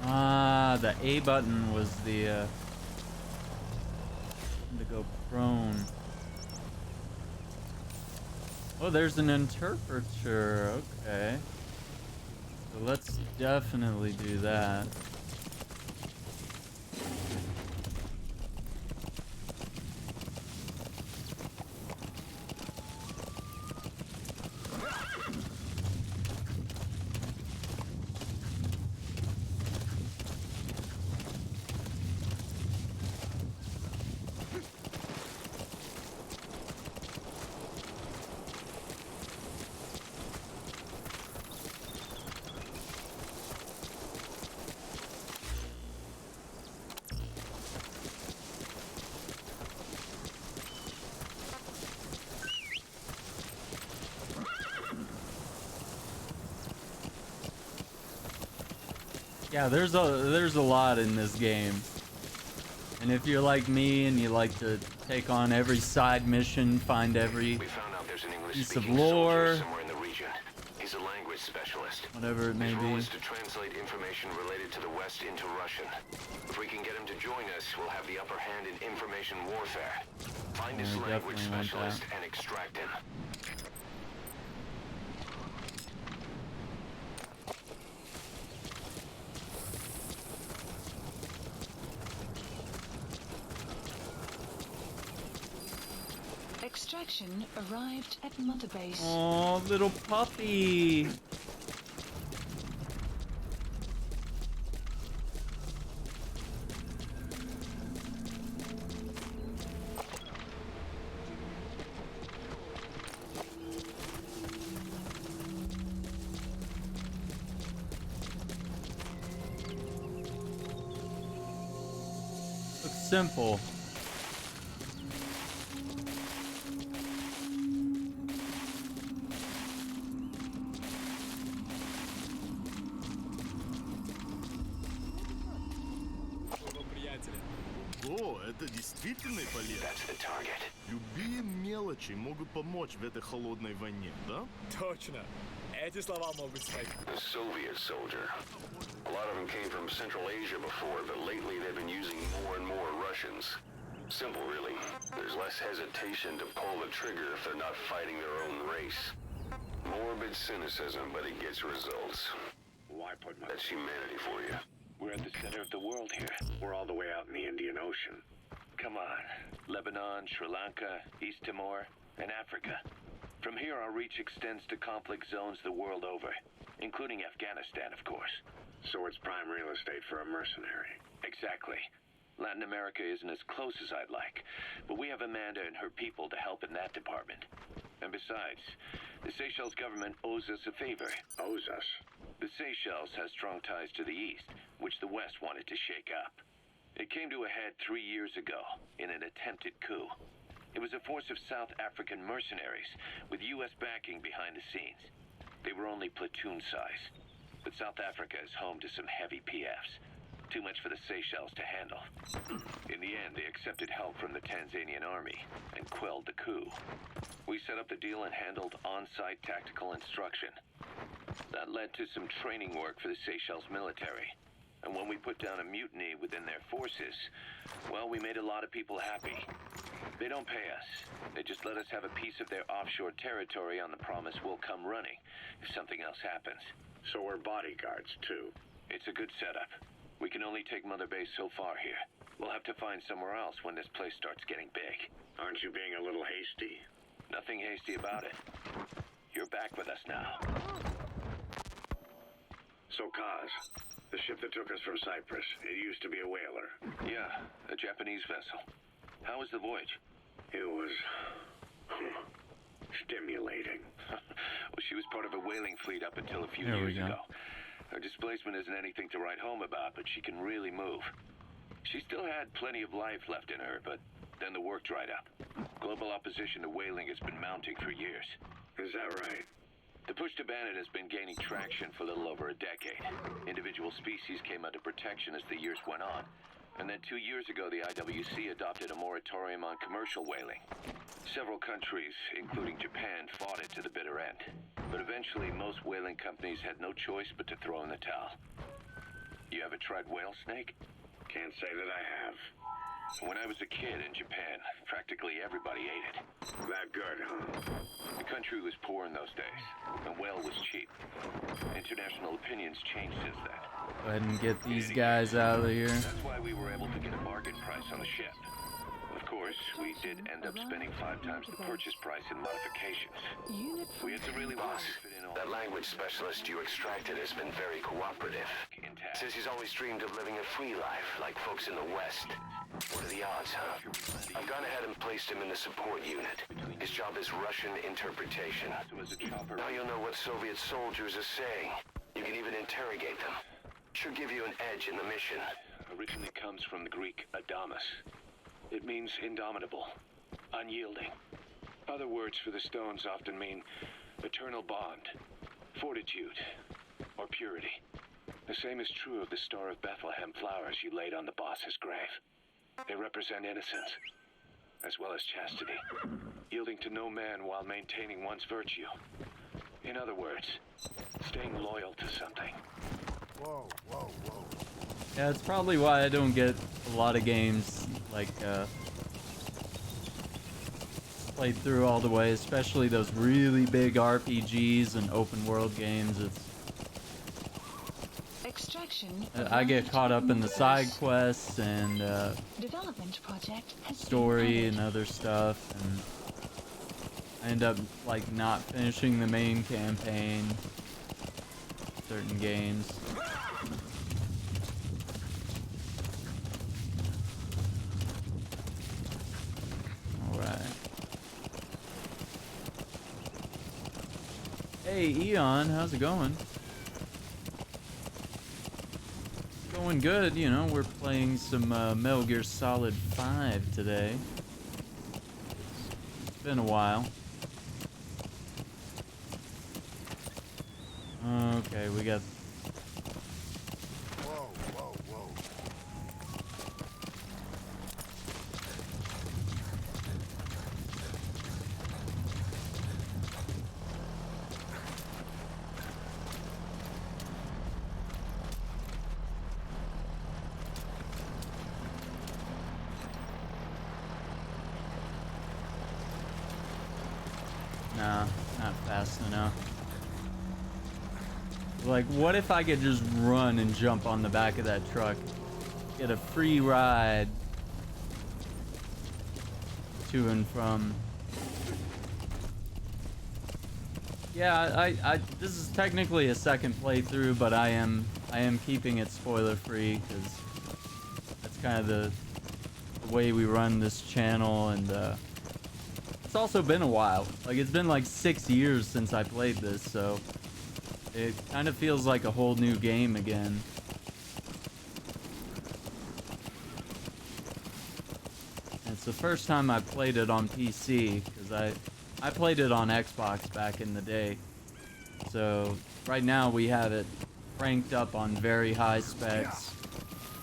Ah, the A button was the to go prone. Oh, there's an interpreter. Okay. So let's definitely do that. Yeah, there's a lot in this game. And if you're like me and you like to take on every side mission, find every piece of lore, somewhere in the region. He's a language specialist. whatever it may His role be. is to translate information related to the West into Russian. If we can get him to join us, we'll have the upper hand in information warfare. Find his Yeah, language definitely want specialist that. and extract him. Extraction arrived at Mother Base. Oh, little puppy. Looks simple. Ого, это действительно полезно. That's the target. Любые мелочи могут помочь в этой холодной войне, да? Точно. Эти слова могут стать. A Soviet soldier. A lot of them came from Central Asia before, but lately they've been using more and more Russians. Simple, really. There's less hesitation to pull the trigger if they're not fighting their own race. Morbid cynicism, but it gets results. Why put my... That's humanity for you. We're at the center of the world here. We're all the way out in the Indian Ocean. Come on. Lebanon, Sri Lanka, East Timor, and Africa. From here, our reach extends to conflict zones the world over, including Afghanistan, of course. So it's prime real estate for a mercenary. Exactly. Latin America isn't as close as I'd like, but we have Amanda and her people to help in that department. And besides, the Seychelles government owes us a favor. Owes us? The Seychelles has strong ties to the east, which the West wanted to shake up. It came to a head 3 years ago in an attempted coup. It was a force of South African mercenaries with U.S. backing behind the scenes. They were only platoon size, but South Africa is home to some heavy PFs. Too much for the Seychelles to handle. In the end, they accepted help from the Tanzanian army and quelled the coup. We set up the deal and handled on-site tactical instruction. That led to some training work for the Seychelles military. And when we put down a mutiny within their forces, well, we made a lot of people happy. They don't pay us. They just let us have a piece of their offshore territory on the promise we'll come running if something else happens. So we're bodyguards, too. It's a good setup. We can only take Mother Base so far here. We'll have to find somewhere else when this place starts getting big. Aren't you being a little hasty? Nothing hasty about it. You're back with us now. So, Kaz, the ship that took us from Cyprus, it used to be a whaler. Yeah, a Japanese vessel. How was the voyage? It was... stimulating. Well, she was part of a whaling fleet up until a few There we years go. ago. Her displacement isn't anything to write home about, but she can really move. She still had plenty of life left in her, but then the work dried up. Global opposition to whaling has been mounting for years. Is that right? The push to ban it has been gaining traction for a little over a decade. Individual species came under protection as the years went on. And then 2 years ago, the IWC adopted a moratorium on commercial whaling. Several countries, including Japan, fought it to the bitter end. But eventually, most whaling companies had no choice but to throw in the towel. You ever tried whale snake? Can't say that I have. When I was a kid in Japan, practically everybody ate it. That good, huh? The country was poor in those days, and whale was cheap. International opinions changed since then. Go ahead and get these guys out of here. That's why we were able to get a bargain price on the ship. Of course, we did end up spending 5 times the purchase price in modifications. We had to really want to fit in all. That language specialist you extracted has been very cooperative. Says he's always dreamed of living a free life, like folks in the West. What are the odds, huh? I've gone ahead and placed him in the support unit. His job is Russian interpretation. Now you'll know what Soviet soldiers are saying. You can even interrogate them. Should give you an edge in the mission. Originally comes from the Greek adamas. It means indomitable, unyielding. Other words for the stones often mean eternal bond, fortitude, or purity. The same is true of the Star of Bethlehem flowers you laid on the boss's grave. They represent innocence, as well as chastity, yielding to no man while maintaining one's virtue. In other words, staying loyal to something. Whoa, whoa, whoa. Yeah, it's probably why I don't get a lot of games like played through all the way, especially those really big RPGs and open world games. It's Extraction. I get caught up in the side quests and Development project has story and other stuff, and I end up like not finishing the main campaign. Certain games. Alright. Hey Eon, how's it going? Going good, you know, we're playing some Metal Gear Solid 5 today. It's been a while. Okay, we got... Whoa, whoa, whoa. Nah, not fast enough. Like, what if I could just run and jump on the back of that truck? Get a free ride to and from. Yeah, this is technically a second playthrough, but I am keeping it spoiler free because that's kind of the way we run this channel, and it's also been a while. Like, it's been like 6 years since I played this, so it kind of feels like a whole new game again. And it's the first time I played it on PC, because I played it on Xbox back in the day. So right now we have it cranked up on very high specs.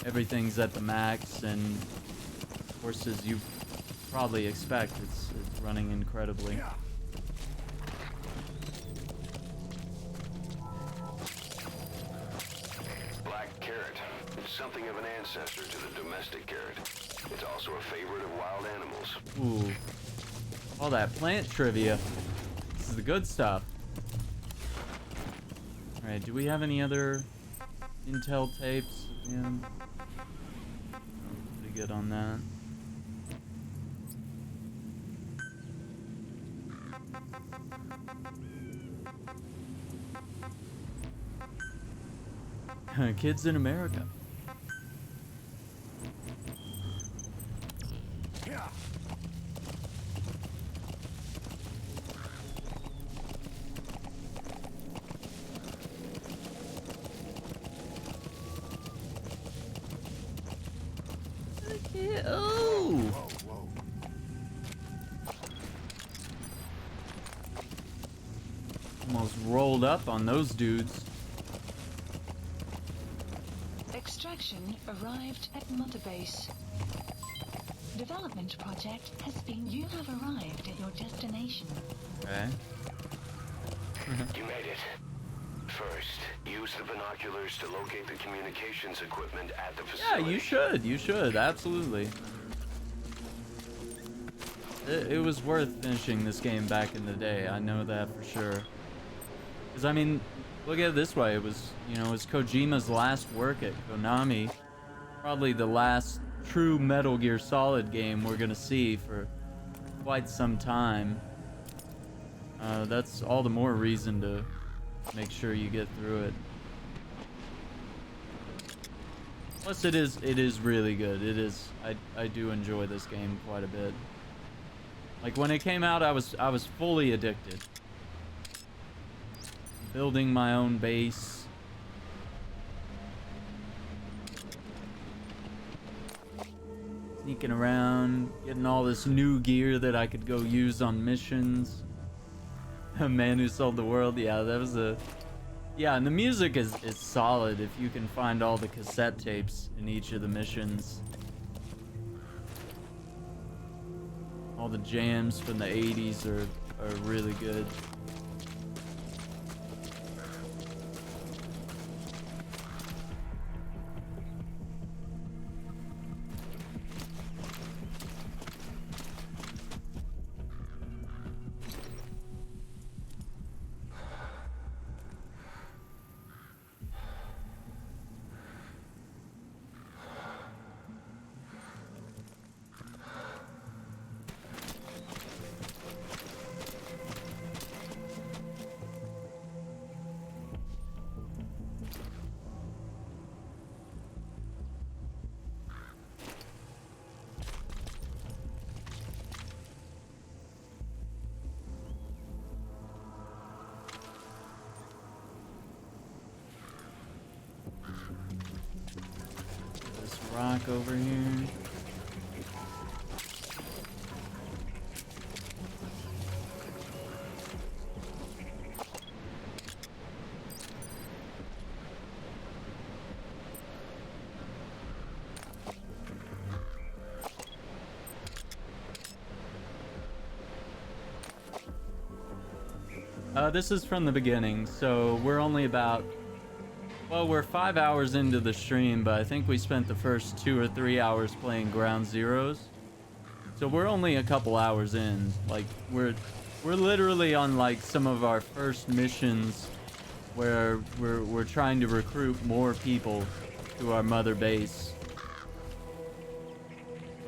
Everything's at the max, and of course, as you probably expect, it's running incredibly. Something of an ancestor to the domestic carrot. It's also a favorite of wild animals. Ooh. All that plant trivia. This is the good stuff. Alright, do we have any other intel tapes? Yeah. Pretty good on that. Kids in America. Almost rolled up on those dudes. Extraction arrived at Mother Base. Development project has been... You have arrived at your destination. Okay. You made it. First, use the binoculars to locate the communications equipment at the facility. Yeah, you should. You should. Absolutely. It was worth finishing this game back in the day. I know that for sure. Because, I mean, look at it this way. It was, you know, it was Kojima's last work at Konami. Probably the last true Metal Gear Solid game we're going to see for quite some time. That's all the more reason to make sure you get through it. Plus, it is really good. It is. I do enjoy this game quite a bit. Like, when it came out, I was fully addicted. Building my own base. Sneaking around, getting all this new gear that I could go use on missions. A man who sold the world. Yeah, that Yeah, and the music is solid if you can find all the cassette tapes in each of the missions. All the jams from the 80s are really good. Rock over here. This is from the beginning, so we're only about, well, we're 5 hours into the stream, but I think we spent the first 2 or 3 hours playing Ground Zeroes. So we're only a couple hours in. Like, we're literally on like some of our first missions where we're trying to recruit more people to our mother base.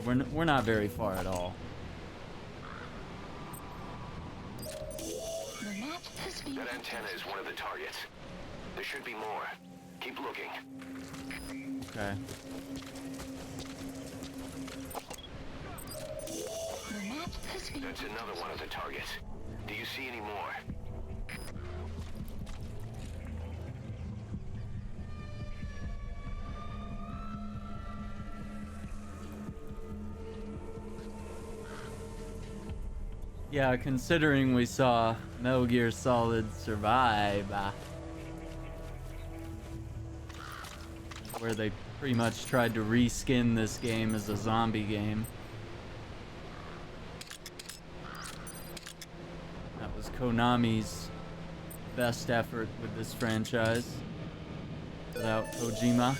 We're not very far at all. That antenna is one of the targets. There should be more. Keep looking. Okay. That's another one of the targets. Do you see any more? Yeah, considering we saw Metal Gear Solid Survive, where they pretty much tried to reskin this game as a zombie game. That was Konami's best effort with this franchise, without Kojima.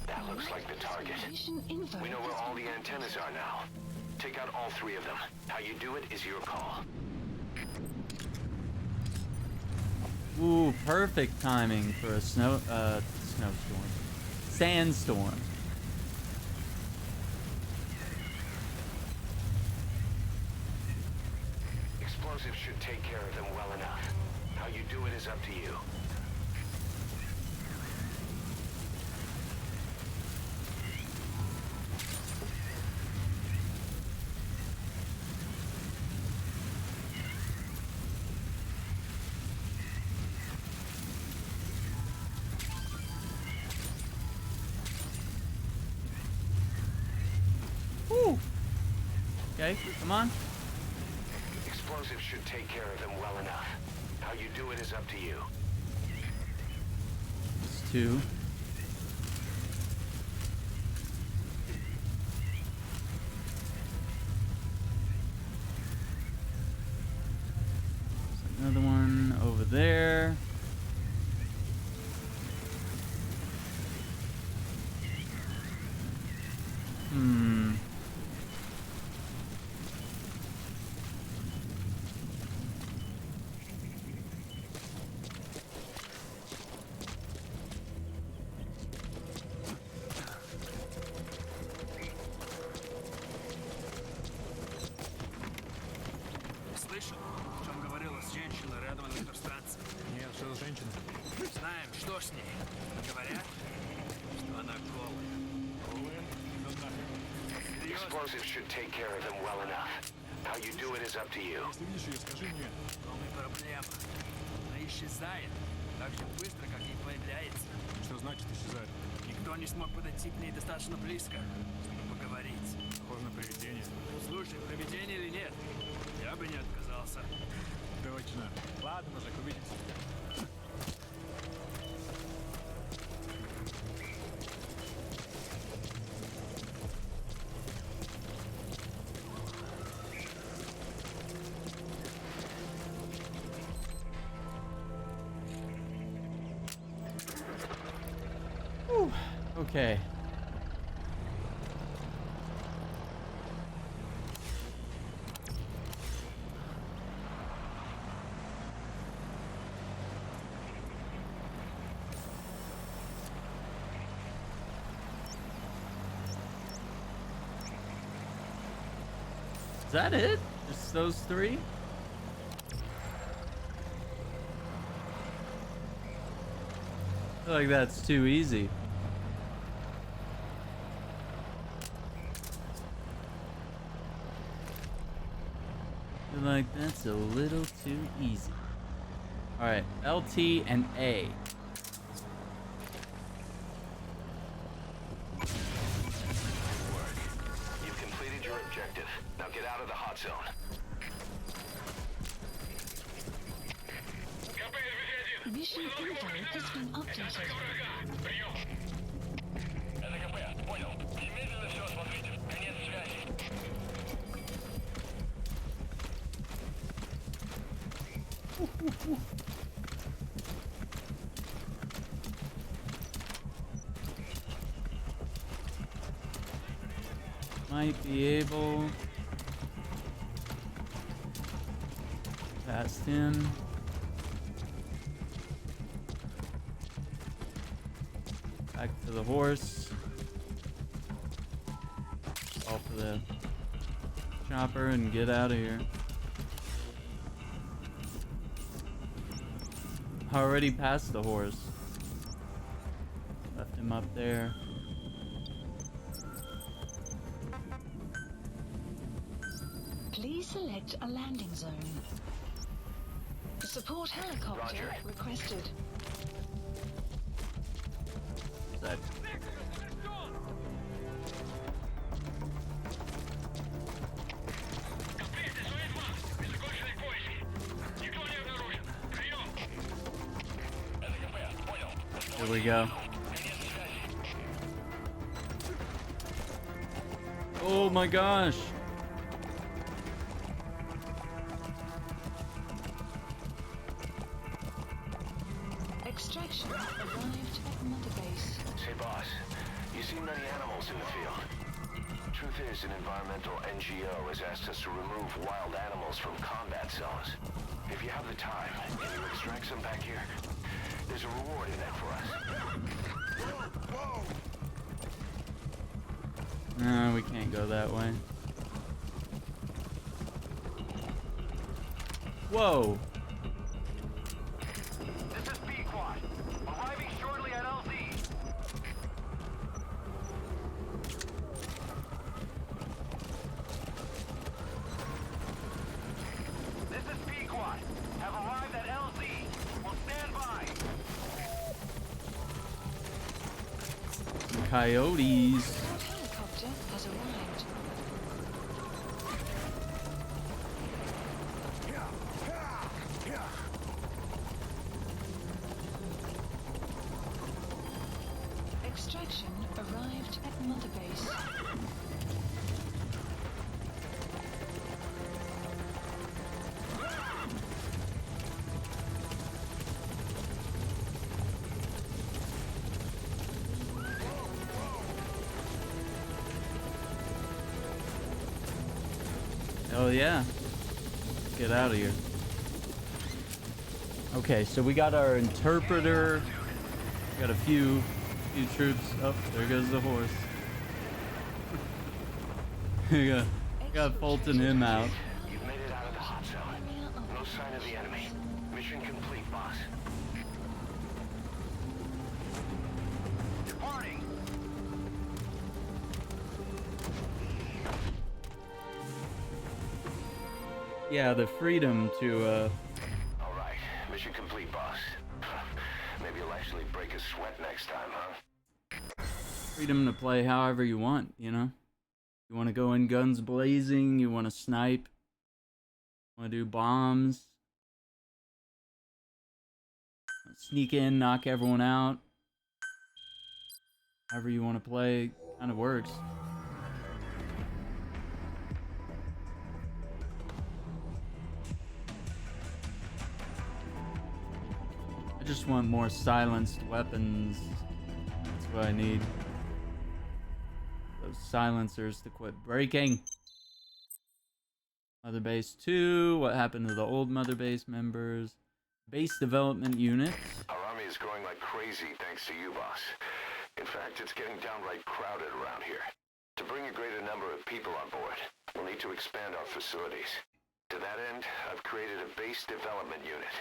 That looks like the target. We know where all the antennas are now. Take out all 3 of them. How you do it is your call. Ooh, perfect timing for a snowstorm. Sandstorm. Explosives should take care of them well enough. How you do it is up to you. Okay, come on. Explosives should take care of them well enough. How you do it is up to you. It's 2. There's another one over there. Слышал, о чем говорила женщина рядом на электростанции? Нет, что за женщина? Знаем, что с ней. Говорят, что она голая. Голая? Да нафиг. Explosives should take care of them well enough. How you do it is up to you. Если видишь ее, скажи мне. Но не проблема. Она исчезает так же быстро, как и появляется. Что значит исчезает? Никто не смог подойти к ней достаточно близко, чтобы поговорить. Похоже на привидение. Слушай, привидение или нет, я бы не отказался. Точно. Ладно, мужик, увидимся. Okay. Is that it? Just those three? I feel like that's too easy. I feel like that's a little too easy. Alright, LT and A. You've completed your objective. Now get out of the hot zone. Mission info has been updated. Might be able past him. Back to the horse. Call for the chopper and get out of here. Already passed the horse. Left him up there. Please select a landing zone. Support helicopter requested. That. Here we go. Oh my gosh. Extraction arrived at Mother Base. Say, boss, you see many animals in the field. Truth is, an environmental NGO has asked us to remove wild animals from combat zones. If you have the time, can you extract some back here? There's a reward in that for us. No, we can't go that way. Whoa. This is Pequod, arriving shortly at LZ. This is Pequod, have arrived at LZ. Will stand by. Coyotes. Helicopter has arrived. Extraction arrived at Mother Base. Oh yeah. Get out of here. Okay, so we got our interpreter. We got a few troops. Oh, there goes the horse. We got Fulton him out. You've made it out of the hot zone. No sign of the enemy. Mission complete, boss. Departing. Yeah, the freedom to All right, mission complete, boss. Maybe you'll actually break a sweat next time, huh? freedom to play however you want, you know? You want to go in guns blazing, you want to snipe, want to do bombs, sneak in, knock everyone out. However you want to play, kind of works. I just want more silenced weapons. That's what I need. silencers to quit breaking. Mother Base 2. What happened to the old Mother Base members? Base development units. Our army is growing like crazy thanks to you, boss. In fact, it's getting downright crowded around here. To bring a greater number of people on board, we'll need to expand our facilities. To that end, I've created a base development unit.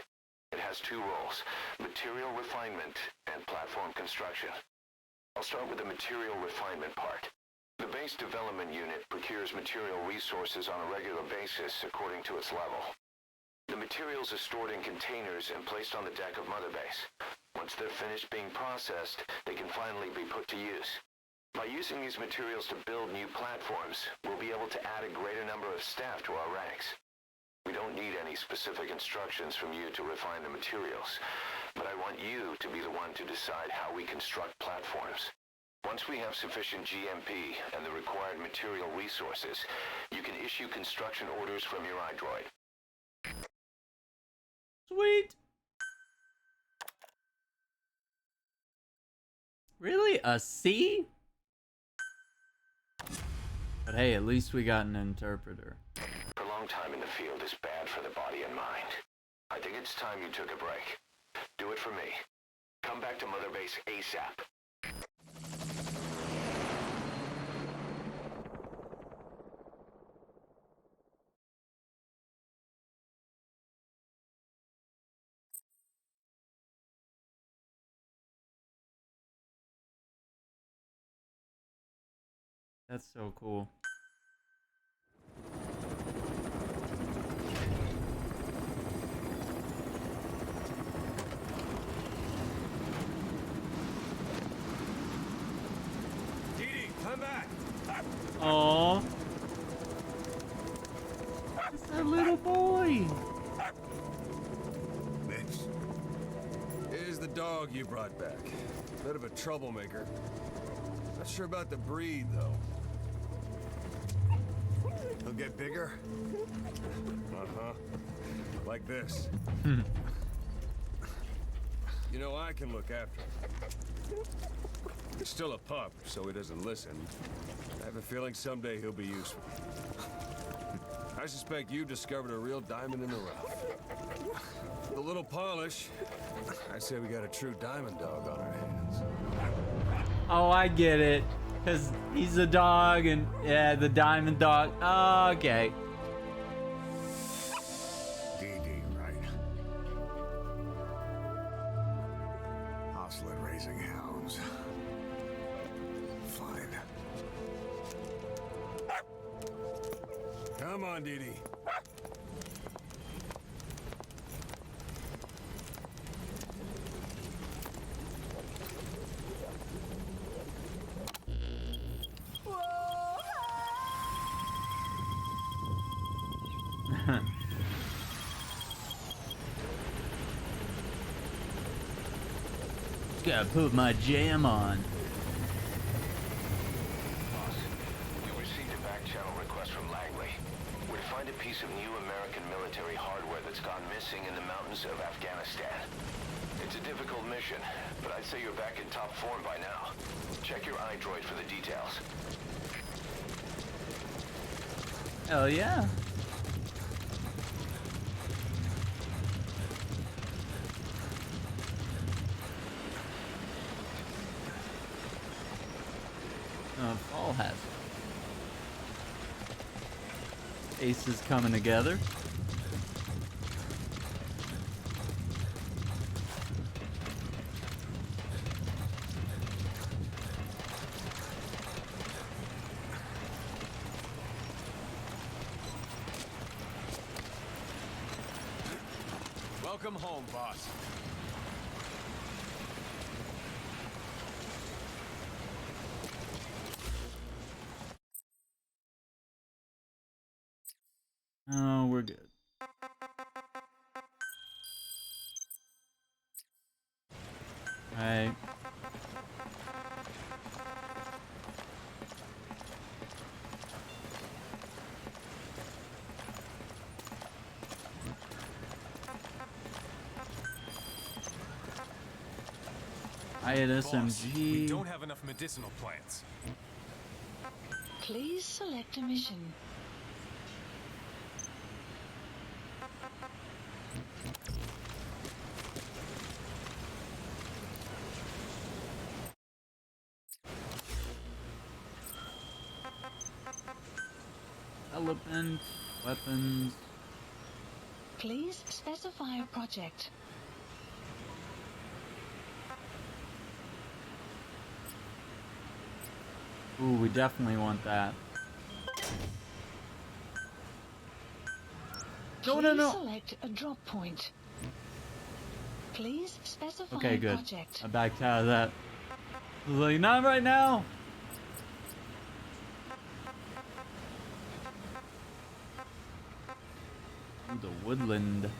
It has two roles, material refinement and platform construction. I'll start with the material refinement part. The base development unit procures material resources on a regular basis according to its level. The materials are stored in containers and placed on the deck of Mother Base. Once they're finished being processed, they can finally be put to use. By using these materials to build new platforms, we'll be able to add a greater number of staff to our ranks. We don't need any specific instructions from you to refine the materials, but I want you to be the one to decide how we construct platforms. Once we have sufficient GMP and the required material resources, you can issue construction orders from your iDroid. Sweet. Really? A C? But hey, at least we got an interpreter. Prolonged time in the field is bad for the body and mind. I think it's time you took a break. Do it for me. Come back to Mother Base ASAP. That's so cool. Didi, come back. Aww. It's that little boy. Mitch. Here's the dog you brought back. Bit of a troublemaker. Not sure about the breed, though. He'll get bigger? Uh-huh. Like this. You know, I can look after him. He's still a pup, so he doesn't listen. I have a feeling someday he'll be useful. I suspect you discovered a real diamond in the rough. With a little polish, I say we got a true diamond dog on our hands. Oh, I get it. Because he's a dog and, yeah, the diamond dog. Oh, okay. Didi, right? Hostile at raising hounds. Fine. Come on, Didi. Gotta put my jam on. Boss, you received a back-channel request from Langley. We're to find a piece of new American military hardware that's gone missing in the mountains of Afghanistan. It's a difficult mission, but I'd say you're back in top form by now. Check your iDroid for the details. Hell yeah. Fall hazard. Aces coming together. Welcome home, boss. Oh, we're good. Alright. I had Boss, SMG. we don't have enough medicinal plants. Please select a mission. Development, weapons. Please specify a project. Ooh, we definitely want that. No, no, no. Please select a drop point. Please specify Okay, a good. project. I backed out of that. I was like, not right now. Ooh, the woodland.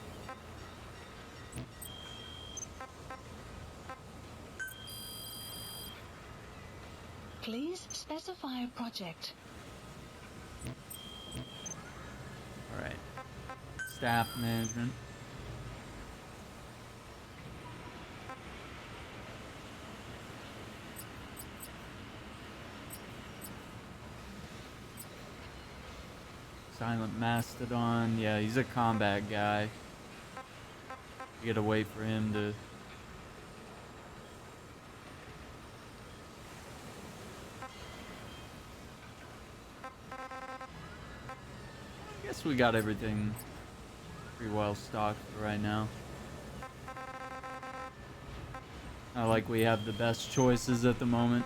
Please specify a project. Alright. Staff management. Silent Mastodon. Yeah, he's a combat guy. You gotta wait for him to... I guess we got everything pretty well stocked for right now. Not like we have the best choices at the moment.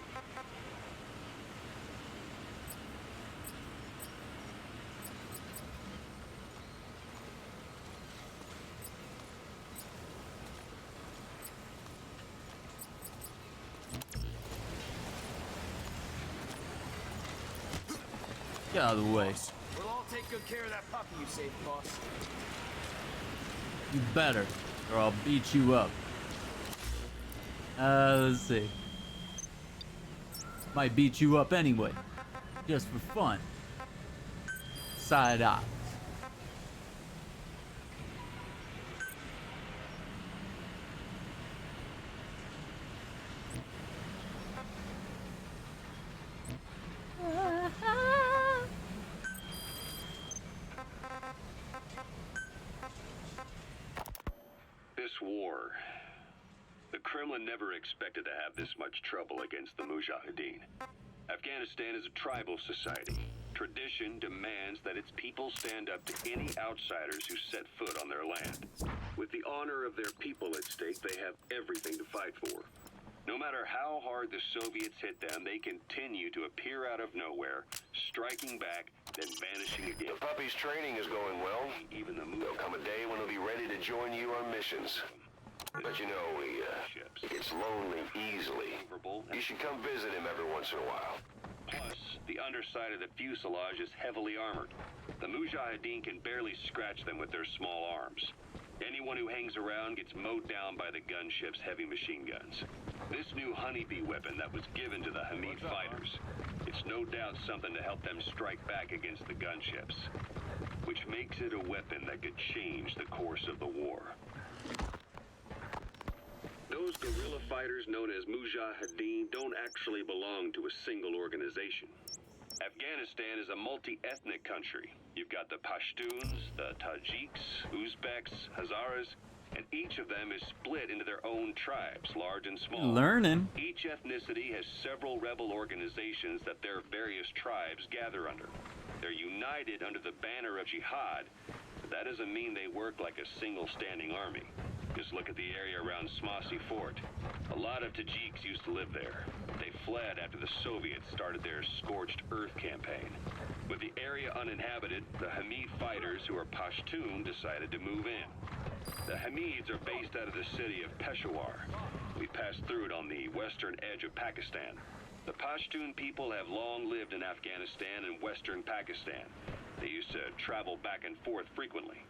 Get out of the way. We'll all take good care of that puppy you saved, boss. You better, or I'll beat you up. Let's see. Might beat you up anyway. Just for fun. Side eye. This war. The Kremlin never expected to have this much trouble against the Mujahideen. Afghanistan is a tribal society. Tradition demands that its people stand up to any outsiders who set foot on their land. With the honor of their people at stake, they have everything to fight for. No matter how hard the Soviets hit them, they continue to appear out of nowhere, striking back, then vanishing again. The puppy's training is going well. Even the There'll come a day when he'll be ready to join you on missions. But you know, he gets lonely easily. You should come visit him every once in a while. Plus, the underside of the fuselage is heavily armored. The Mujahideen can barely scratch them with their small arms. Anyone who hangs around gets mowed down by the gunship's heavy machine guns. This new honeybee weapon that was given to the Hamid fighters, it's no doubt something to help them strike back against the gunships, which makes it a weapon that could change the course of the war. Those guerrilla fighters known as Mujahideen don't actually belong to a single organization. Afghanistan is a multi-ethnic country. You've got the Pashtuns, the Tajiks, Uzbeks, Hazaras, and each of them is split into their own tribes, large and small. Learning. Each ethnicity has several rebel organizations that their various tribes gather under. They're united under the banner of jihad, but that doesn't mean they work like a single standing army. Just look at the area around Smasi Fort. A lot of Tajiks used to live there. They fled after the Soviets started their scorched earth campaign. With the area uninhabited, the Hamid fighters, who are Pashtun, decided to move in. The Hamids are based out of the city of Peshawar. We passed through it on the western edge of Pakistan. The Pashtun people have long lived in Afghanistan and western Pakistan. They used to travel back and forth frequently.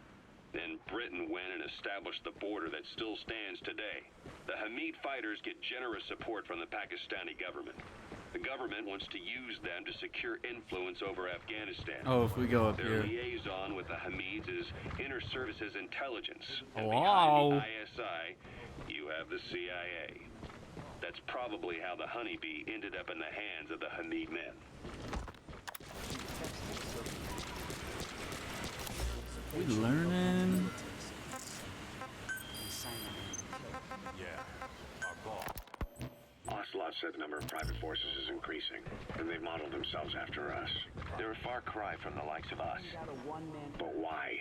Then Britain went and established the border that still stands today. The Hamid fighters get generous support from the Pakistani government. The government wants to use them to secure influence over Afghanistan. Oh, if we go up Their here. liaison with the Hamids is Inter-Services Intelligence. And Wow. behind the ISI, you have the CIA. That's probably how the honeybee ended up in the hands of the Hamid men. We learning. Yeah, our boss. Ocelot said the number of private forces is increasing, and they've modeled themselves after us. They're a far cry from the likes of us. But why?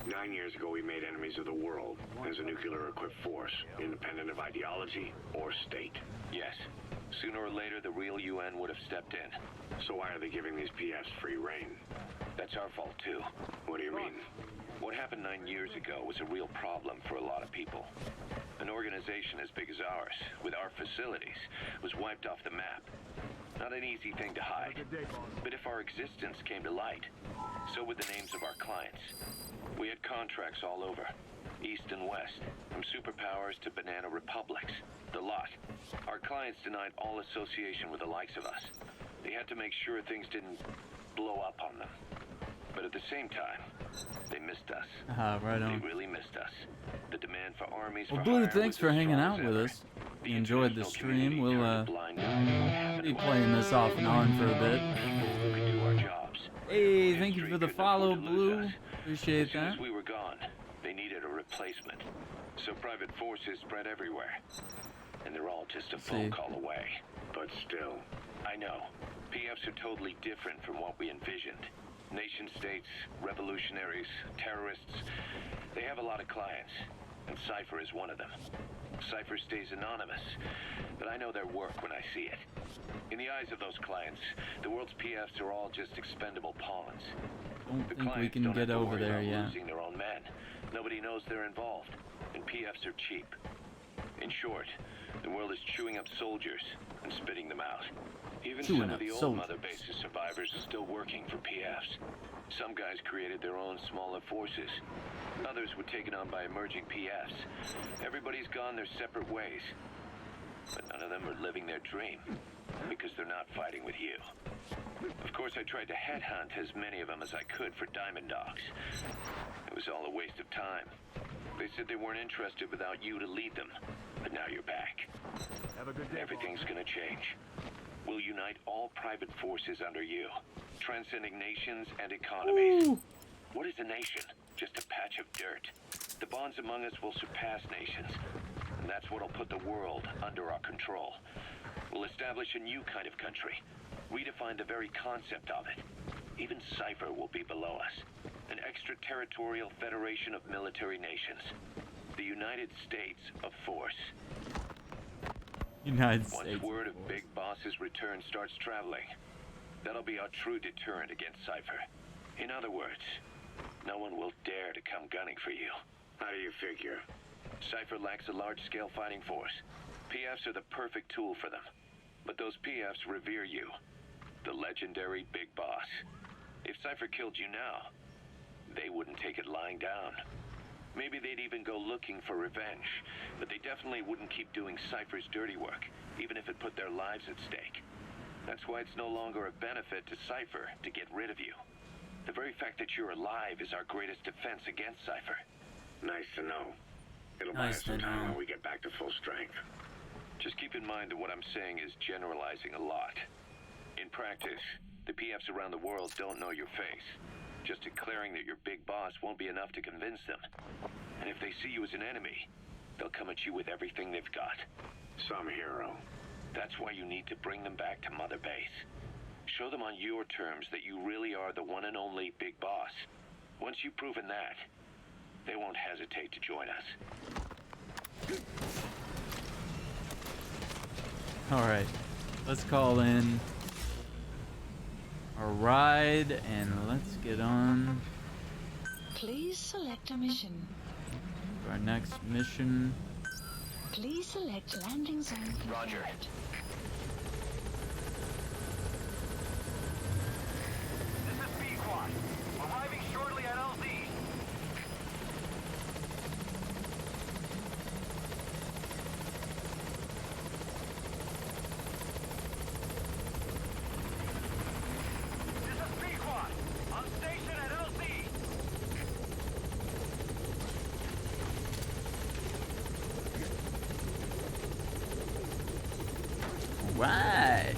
9 years ago, we made enemies of the world as a nuclear-equipped force, independent of ideology or state. Yes. Sooner or later, the real UN would have stepped in. So why are they giving these PFs free reign? That's our fault, too. What do you mean? What happened 9 years ago was a real problem for a lot of people. An organization as big as ours, with our facilities, was wiped off the map. Not an easy thing to hide. But if our existence came to light, so would the names of our clients. We had contracts all over, east and west, from superpowers to banana republics, the lot. Our clients denied all association with the likes of us. They had to make sure things didn't blow up on them. But at the same time, they missed us. Right on. They really missed us. The demand for armies Well, for Blue, hire thanks was for as hanging strong out as with ever. us. We enjoyed the stream. We'll Blind eye. be playing this off and on for a bit. We could do our jobs. Hey, thank you for the follow, Blue. As Appreciate soon that. as we were gone, they needed a replacement. So private forces spread everywhere. And they're all just a phone call away. But still. I know. PFs are totally different from what we envisioned. Nation states, revolutionaries, terrorists, they have a lot of clients, and Cypher is one of them. Cypher stays anonymous, but I know their work when I see it. In the eyes of those clients, the world's PFs are all just expendable pawns. Don't The think we clients can don't get have to over worry there about yet. losing their own men. Nobody knows they're involved, and PFs are cheap. In short, the world is chewing up soldiers and spitting them out. Even Chewing some of up the old soldiers. Mother Base's survivors are still working for PFs. Some guys created their own smaller forces. Others were taken on by emerging PFs. Everybody's gone their separate ways. But none of them are living their dream, because they're not fighting with you. Of course, I tried to headhunt as many of them as I could for Diamond Dogs. It was all a waste of time. They said they weren't interested without you to lead them. But now you're back. Have a good day. Everything's gonna change. We'll unite all private forces under you, transcending nations and economies. Ooh. What is a nation? Just a patch of dirt. The bonds among us will surpass nations, and that's what'll put the world under our control. We'll establish a new kind of country, redefine the very concept of it. Even Cypher will be below us, an extraterritorial federation of military nations. The United States of Force. United Once States. word of Big Boss's return starts traveling, that'll be our true deterrent against Cypher. In other words, no one will dare to come gunning for you. How do you figure? Cypher lacks a large-scale fighting force. PFs are the perfect tool for them. But those PFs revere you, the legendary Big Boss. If Cypher killed you now, they wouldn't take it lying down. Maybe they'd even go looking for revenge, but they definitely wouldn't keep doing Cypher's dirty work, even if it put their lives at stake. That's why it's no longer a benefit to Cypher to get rid of you. The very fact that you're alive is our greatest defense against Cypher. Nice to know. It'll Nice buy us some to time know. when we get back to full strength. Just keep in mind that what I'm saying is generalizing a lot. In practice, the PFs around the world don't know your face. Just declaring that you're Big Boss won't be enough to convince them. And if they see you as an enemy, they'll come at you with everything they've got. Some hero. That's why you need to bring them back to Mother Base. Show them on your terms that you really are the one and only Big Boss. Once you've proven that, they won't hesitate to join us. Alright, let's call in our ride and let's get on Please select a mission. to our next mission. Please select landing zone. Roger. This is B-Quad. Arriving shortly at LZ. This is B-Quad. On station at LZ. Alright.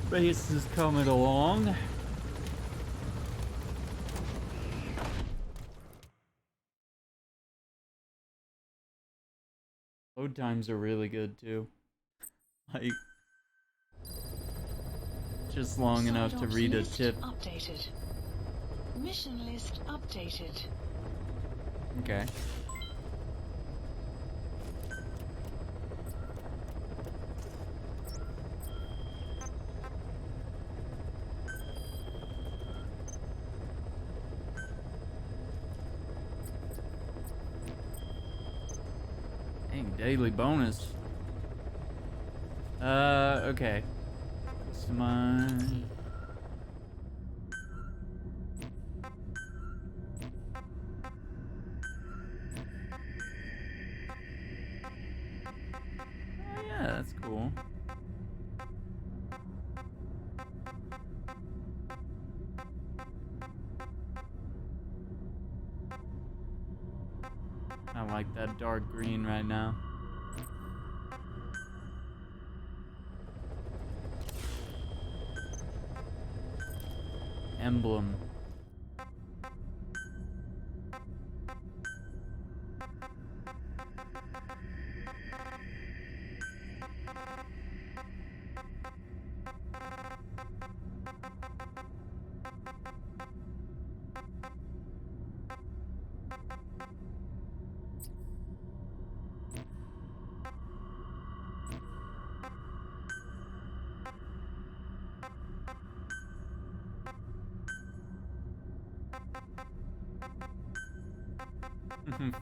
Race is coming along. Load times are really good too. Like, just long enough to read a tip. Updated. Mission list updated. Okay. Dang, daily bonus. Okay. Customize. Oh yeah, that's cool. I like that dark green right now. Emblem.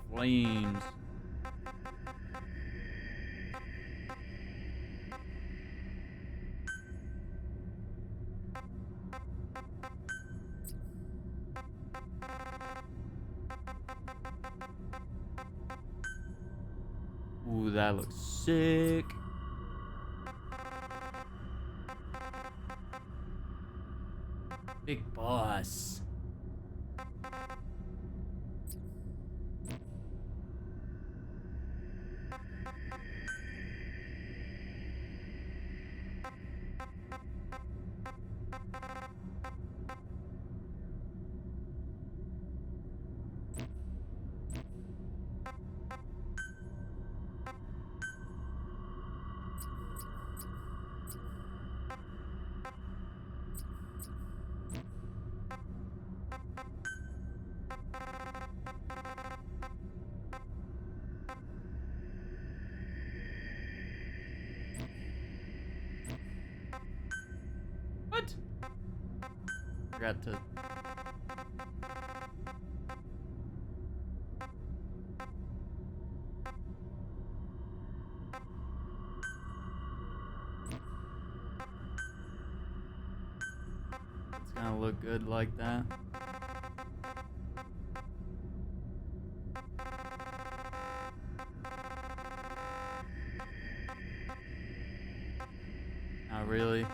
Flames. Ooh, that looks sick. Big boss. What? Forgot to. It's gonna look good like that. Not really.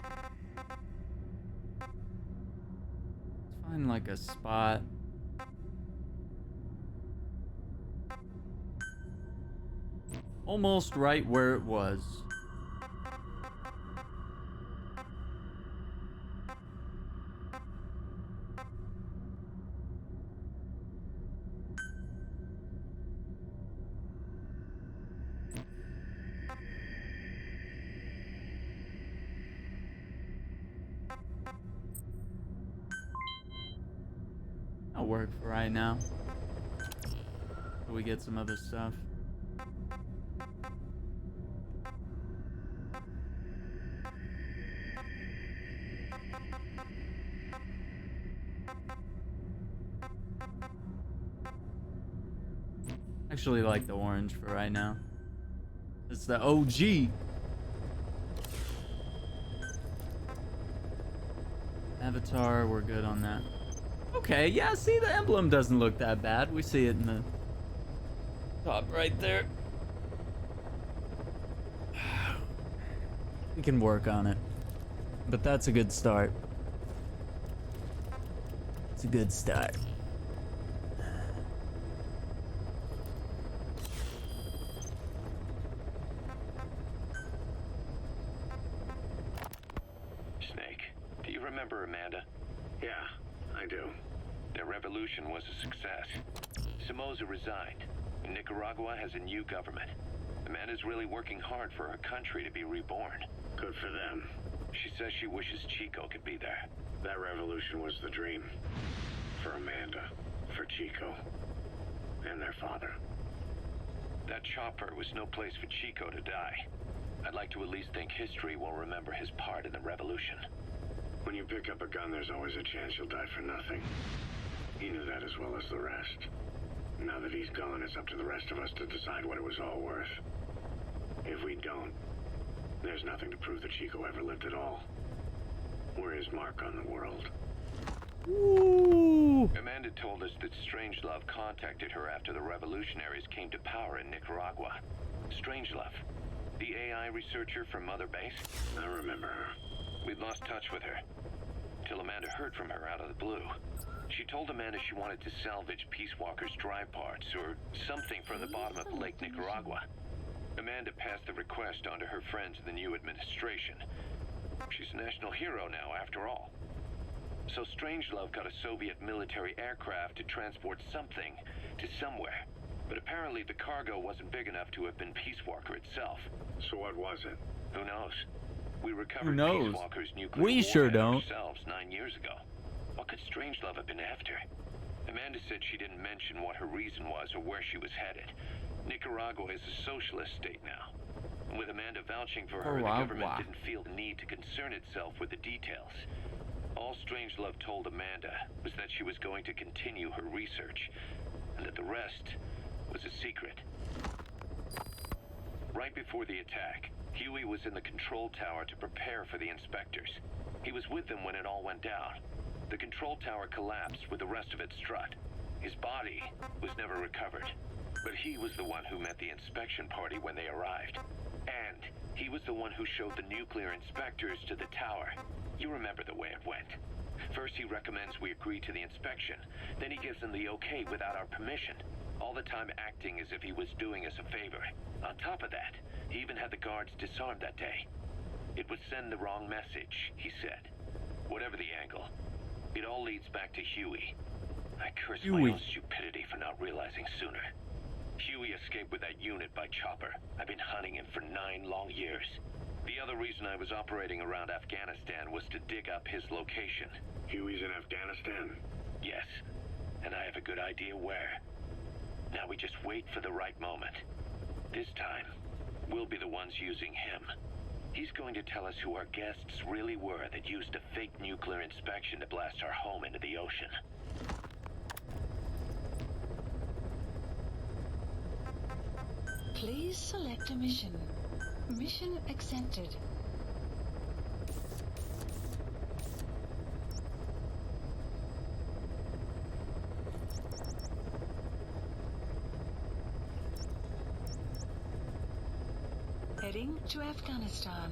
Let's find like a spot. Almost right where it was. That'll work for right now. Till we get some other stuff. Actually like the orange for right now. It's the OG. Avatar, we're good on that. Okay, yeah, see, the emblem doesn't look that bad. We see it in the top right there. We can work on it. But that's a good start. It's a good start. Snake. remember Amanda? Yeah, I do. Their revolution was a success. Somoza resigned, and Nicaragua has a new government. Amanda's really working hard for her country to be reborn. Good for them. She says she wishes Chico could be there. That revolution was the dream. For Amanda, for Chico, and their father. That chopper was no place for Chico to die. I'd like to at least think history will remember his part in the revolution. When you pick up a gun, there's always a chance you'll die for nothing. He knew that as well as the rest. Now that he's gone, it's up to the rest of us to decide what it was all worth. If we don't, there's nothing to prove that Chico ever lived at all. We're his mark on the world. Ooh. Amanda told us that Strangelove contacted her after the revolutionaries came to power in Nicaragua. Strangelove, the AI researcher from Mother Base? I remember her. We'd lost touch with her, till Amanda heard from her out of the blue. She told Amanda she wanted to salvage Peace Walker's drive parts, or something from the bottom of Lake Nicaragua. Amanda passed the request on to her friends in the new administration. She's a national hero now, after all. So Strangelove got a Soviet military aircraft to transport something to somewhere. But apparently the cargo wasn't big enough to have been Peace Walker itself. So what was it? Who knows? We recovered Who knows? Peace Walker's nuclear We sure warhead don't. ourselves 9 years ago. What could Strangelove have been after? Amanda said she didn't mention what her reason was or where she was headed. Nicaragua is a socialist state now. And with Amanda vouching for her, the government didn't feel the need to concern itself with the details. All Strangelove told Amanda was that she was going to continue her research, and that the rest was a secret. Right before the attack, Huey was in the control tower to prepare for the inspectors. He was with them when it all went down. The control tower collapsed with the rest of it struck. His body was never recovered, but he was the one who met the inspection party when they arrived. And he was the one who showed the nuclear inspectors to the tower. You remember the way it went. First he recommends we agree to the inspection, then he gives them the okay without our permission, all the time acting as if he was doing us a favor. On top of that, he even had the guards disarmed that day. It would send the wrong message, he said. Whatever the angle, it all leads back to Huey. I curse my own stupidity for not realizing sooner. Huey escaped with that unit by chopper. I've been hunting him for 9 long years. The other reason I was operating around Afghanistan was to dig up his location. Huey's in Afghanistan? Yes, and I have a good idea where. Now we just wait for the right moment. This time, we'll be the ones using him. He's going to tell us who our guests really were that used a fake nuclear inspection to blast our home into the ocean. Please select a mission. Mission accepted. Heading to Afghanistan.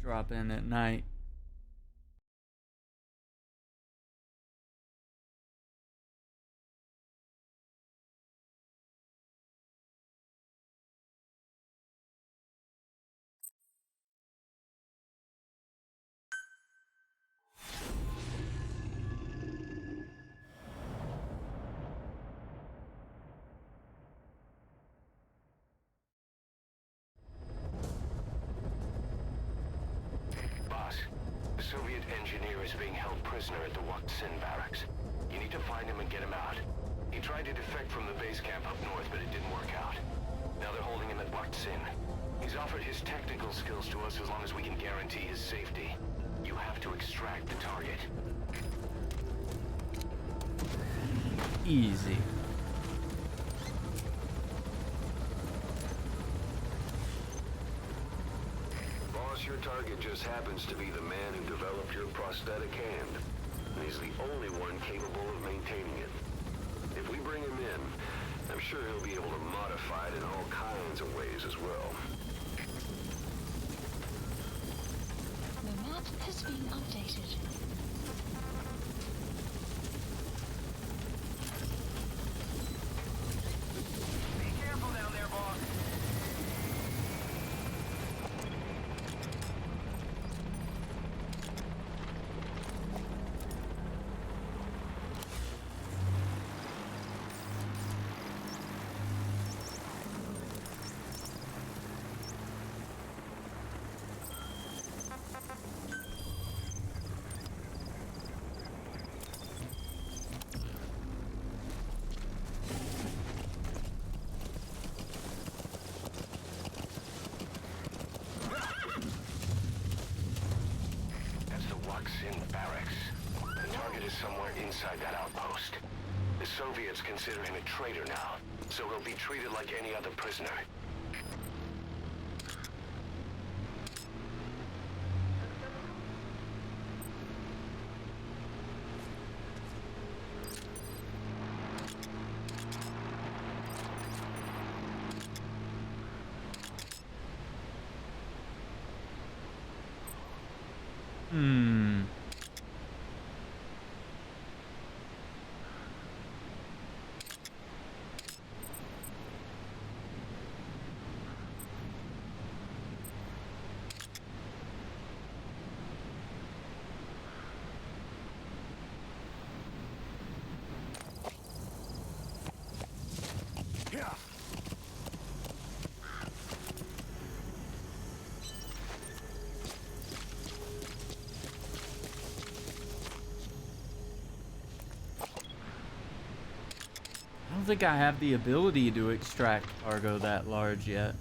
Drop in at night. engineer is being held prisoner at the Wak Sin barracks. You need to find him and get him out. He tried to defect from the base camp up north, but it didn't work out. Now they're holding him at Wak Sin. He's offered his technical skills to us as long as we can guarantee his safety. You have to extract the target. Easy. Boss, your target just happens to be the man who developed your prosthetic hand. And he's the only one capable of maintaining it. If we bring him in, I'm sure he'll be able to modify it in all kinds of ways as well. The map has been updated. Be careful down there, boss. That's the Wak Sin barracks. The target is somewhere inside that outpost. The Soviets consider him a traitor now, so he'll be treated like any other prisoner. Hmm. Yeah. I don't think I have the ability to extract cargo that large yet.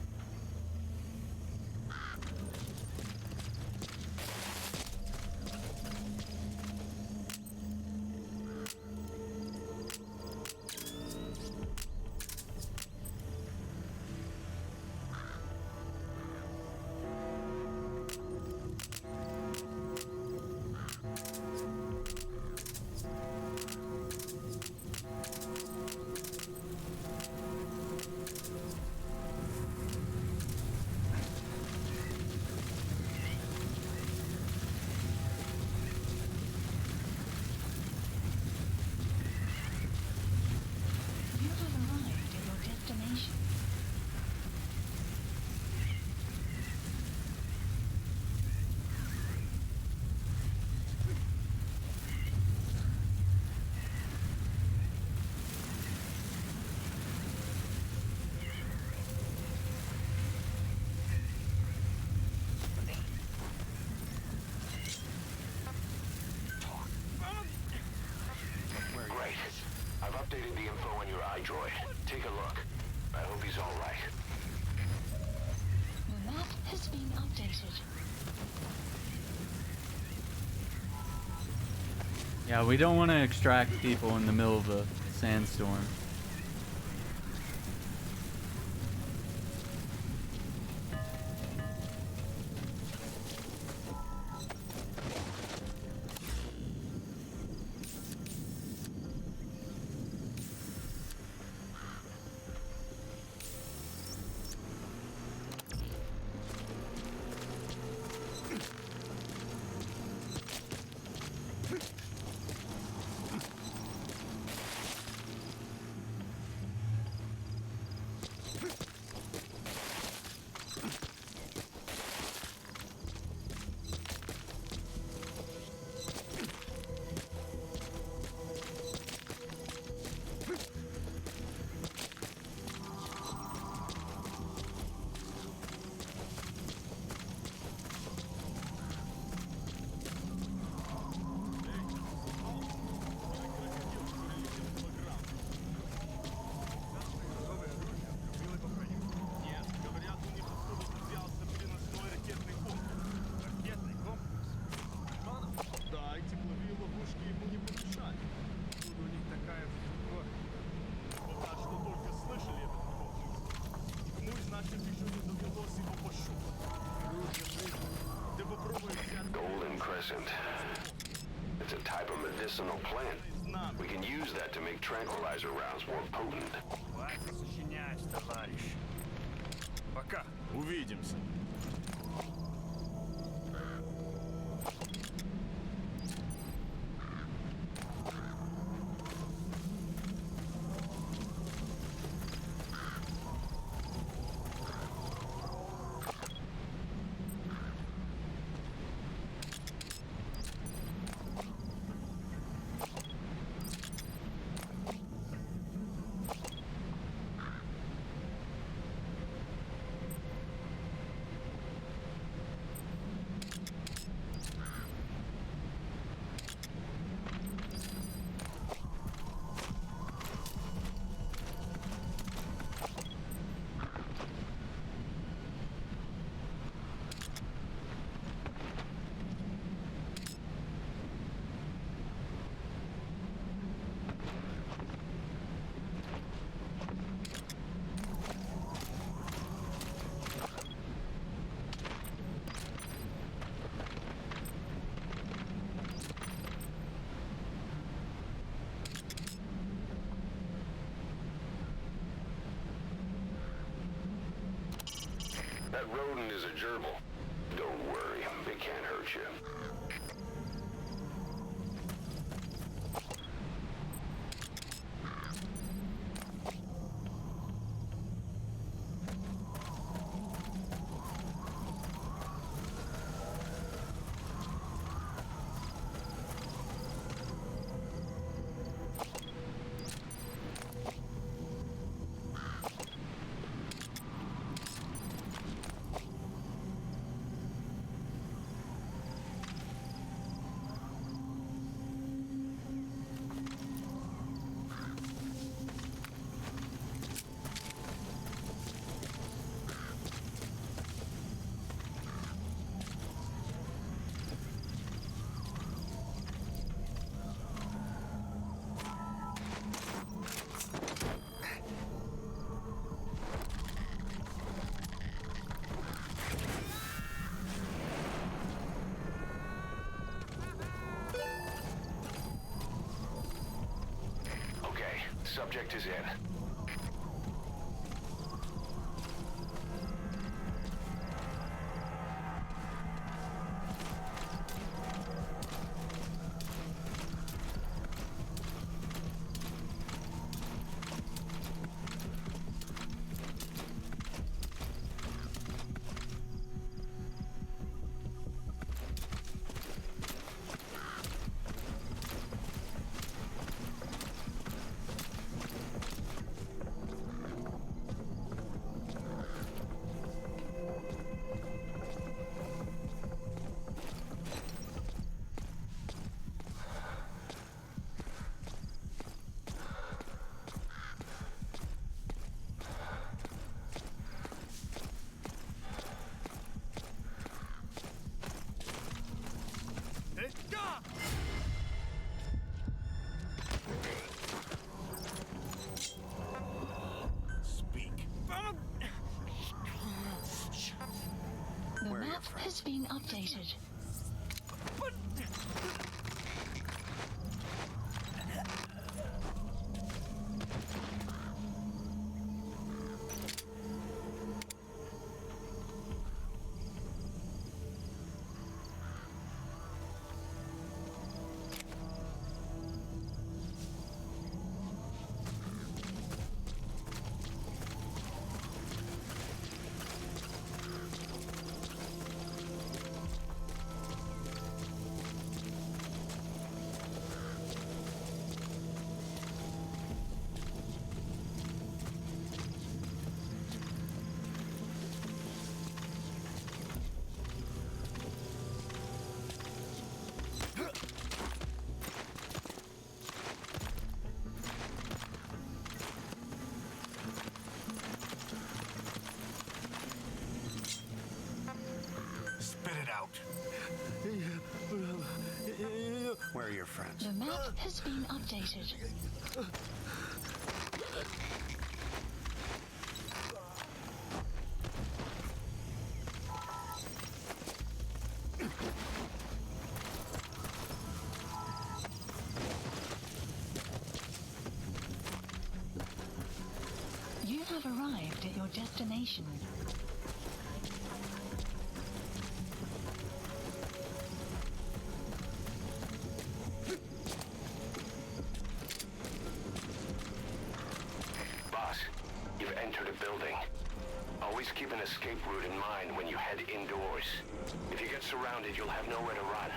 You have arrived at your destination. Great. I've updated the info on your iDroid. Take a look. I hope he's all right. The map has been updated. Yeah, we don't want to extract people in the middle of a sandstorm. We can use that to make tranquilizer rounds more potent. Хватит сочинять, товарищ. Пока. Увидимся. That rodent is a gerbil. Don't worry, it can't hurt you. Subject is in. The map has been updated. Where are your friends? The map has been updated. have arrived at your destination. Boss, you've entered a building. Always keep an escape route in mind when you head indoors. If you get surrounded, you'll have nowhere to run.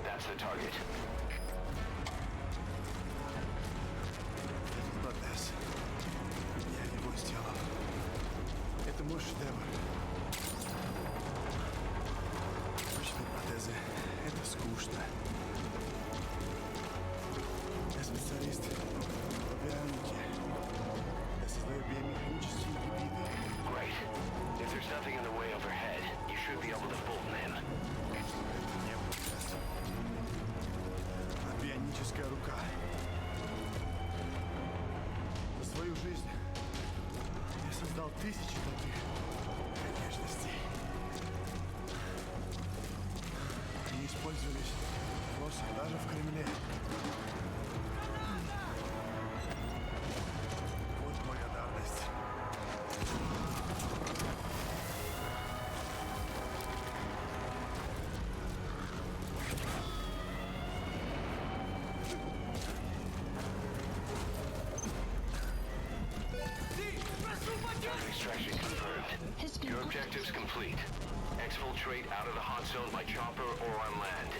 That's the target. Протез. Я его сделал. Это мой шедевр. Обычные протезы — это скучно. Я специалист по бионике. Я создаю биомеханические гибриды. Great. If there's nothing in the way overhead, you should be able to bolt them in. Это не протез, а бионическая рука. За свою жизнь я создал тысячи таких конечностей. Они использовались просто даже в Кремле. Вот благодарность. Extraction confirmed. Your objective's complete. Exfiltrate out of the hot zone by chopper or on land.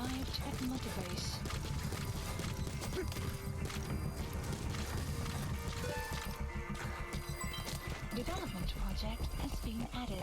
arrived at Mother Base. Development project has been added.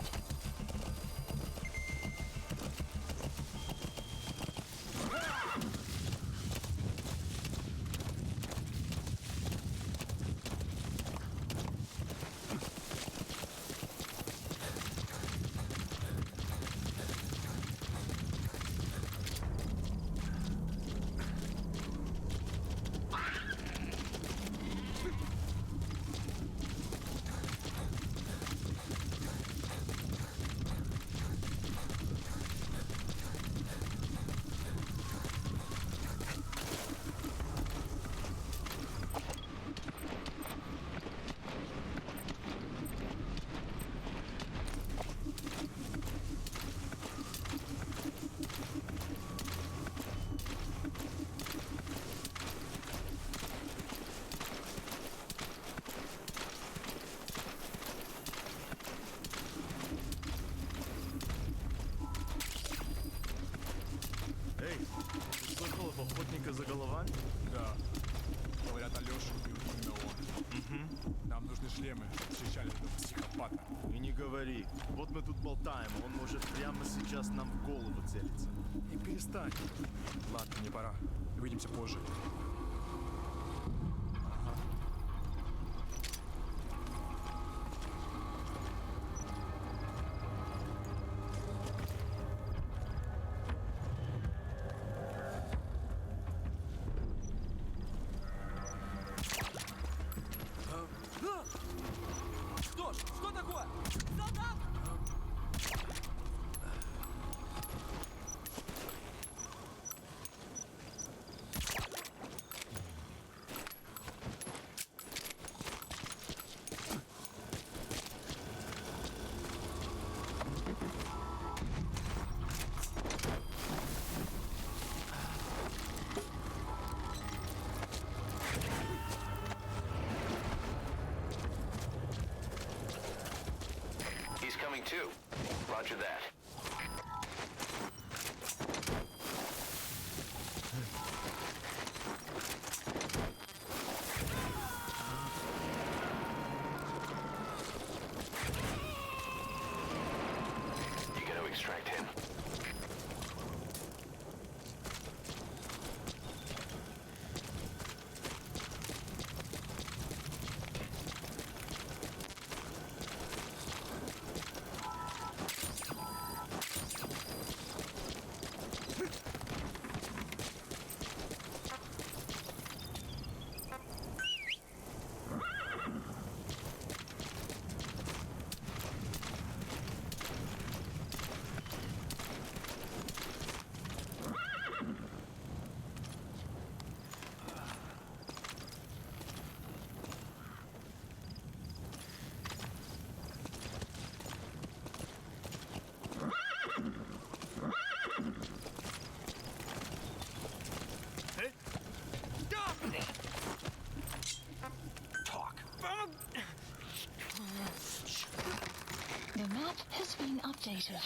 Эй, ты слышал об охотника за головами? Да. Говорят, Алёша убил именно он. Нам нужны шлемы, чтобы встречали этого психопата. И не говори. Вот мы тут болтаем, а он может прямо сейчас нам в голову целиться. И перестань. Ладно, мне пора. Увидимся позже. Что ж, что такое? Солдат! He's coming too. Roger that. You gotta extract him. The map has been updated.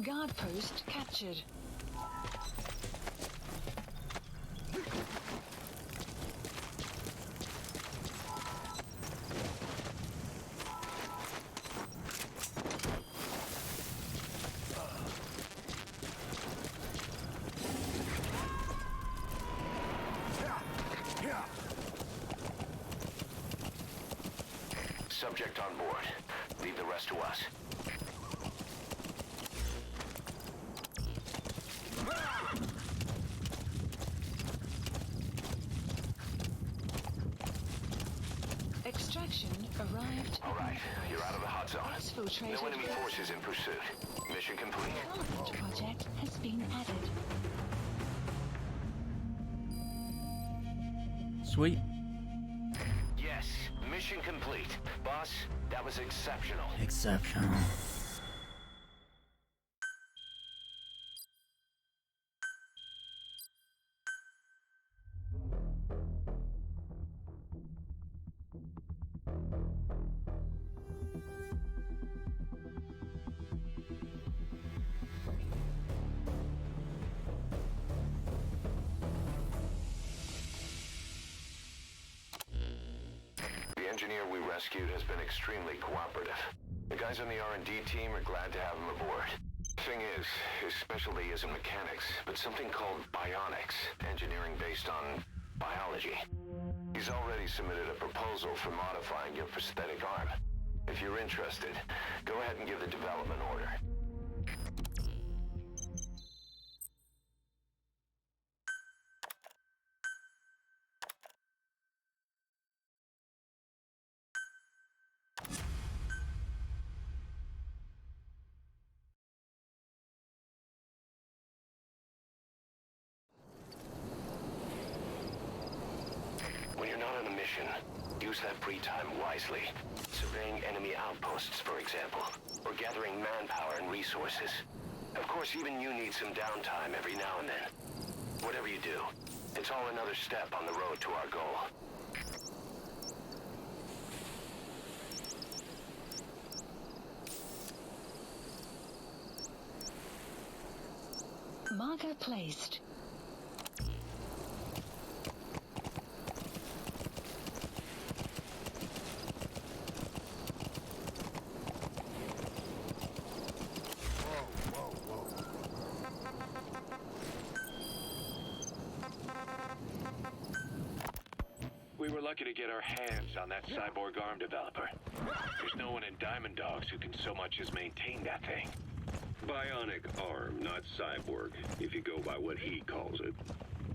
Guard post captured. Subject on board. Leave the rest to us. Extraction arrived. All right, you're out of the hot zone. Exfiltrated. No enemy forces in pursuit. Mission complete. Development project has been added. Sweet. Yes, mission complete. Boss, that was exceptional. Exceptional. rescued has been extremely cooperative. The guys on the R&D team are glad to have him aboard. Thing is, his specialty isn't mechanics, but something called bionics, engineering based on biology. He's already submitted a proposal for modifying your prosthetic arm. If you're interested, go ahead and give the development order. When you're not on a mission, use that free time wisely. Surveying enemy outposts, for example, or gathering manpower and resources. Of course, even you need some downtime every now and then. Whatever you do, it's all another step on the road to our goal. Marker placed. We were lucky to get our hands on that cyborg arm developer. There's no one in Diamond Dogs who can so much as maintain that thing. Bionic arm, not cyborg, if you go by what he calls it.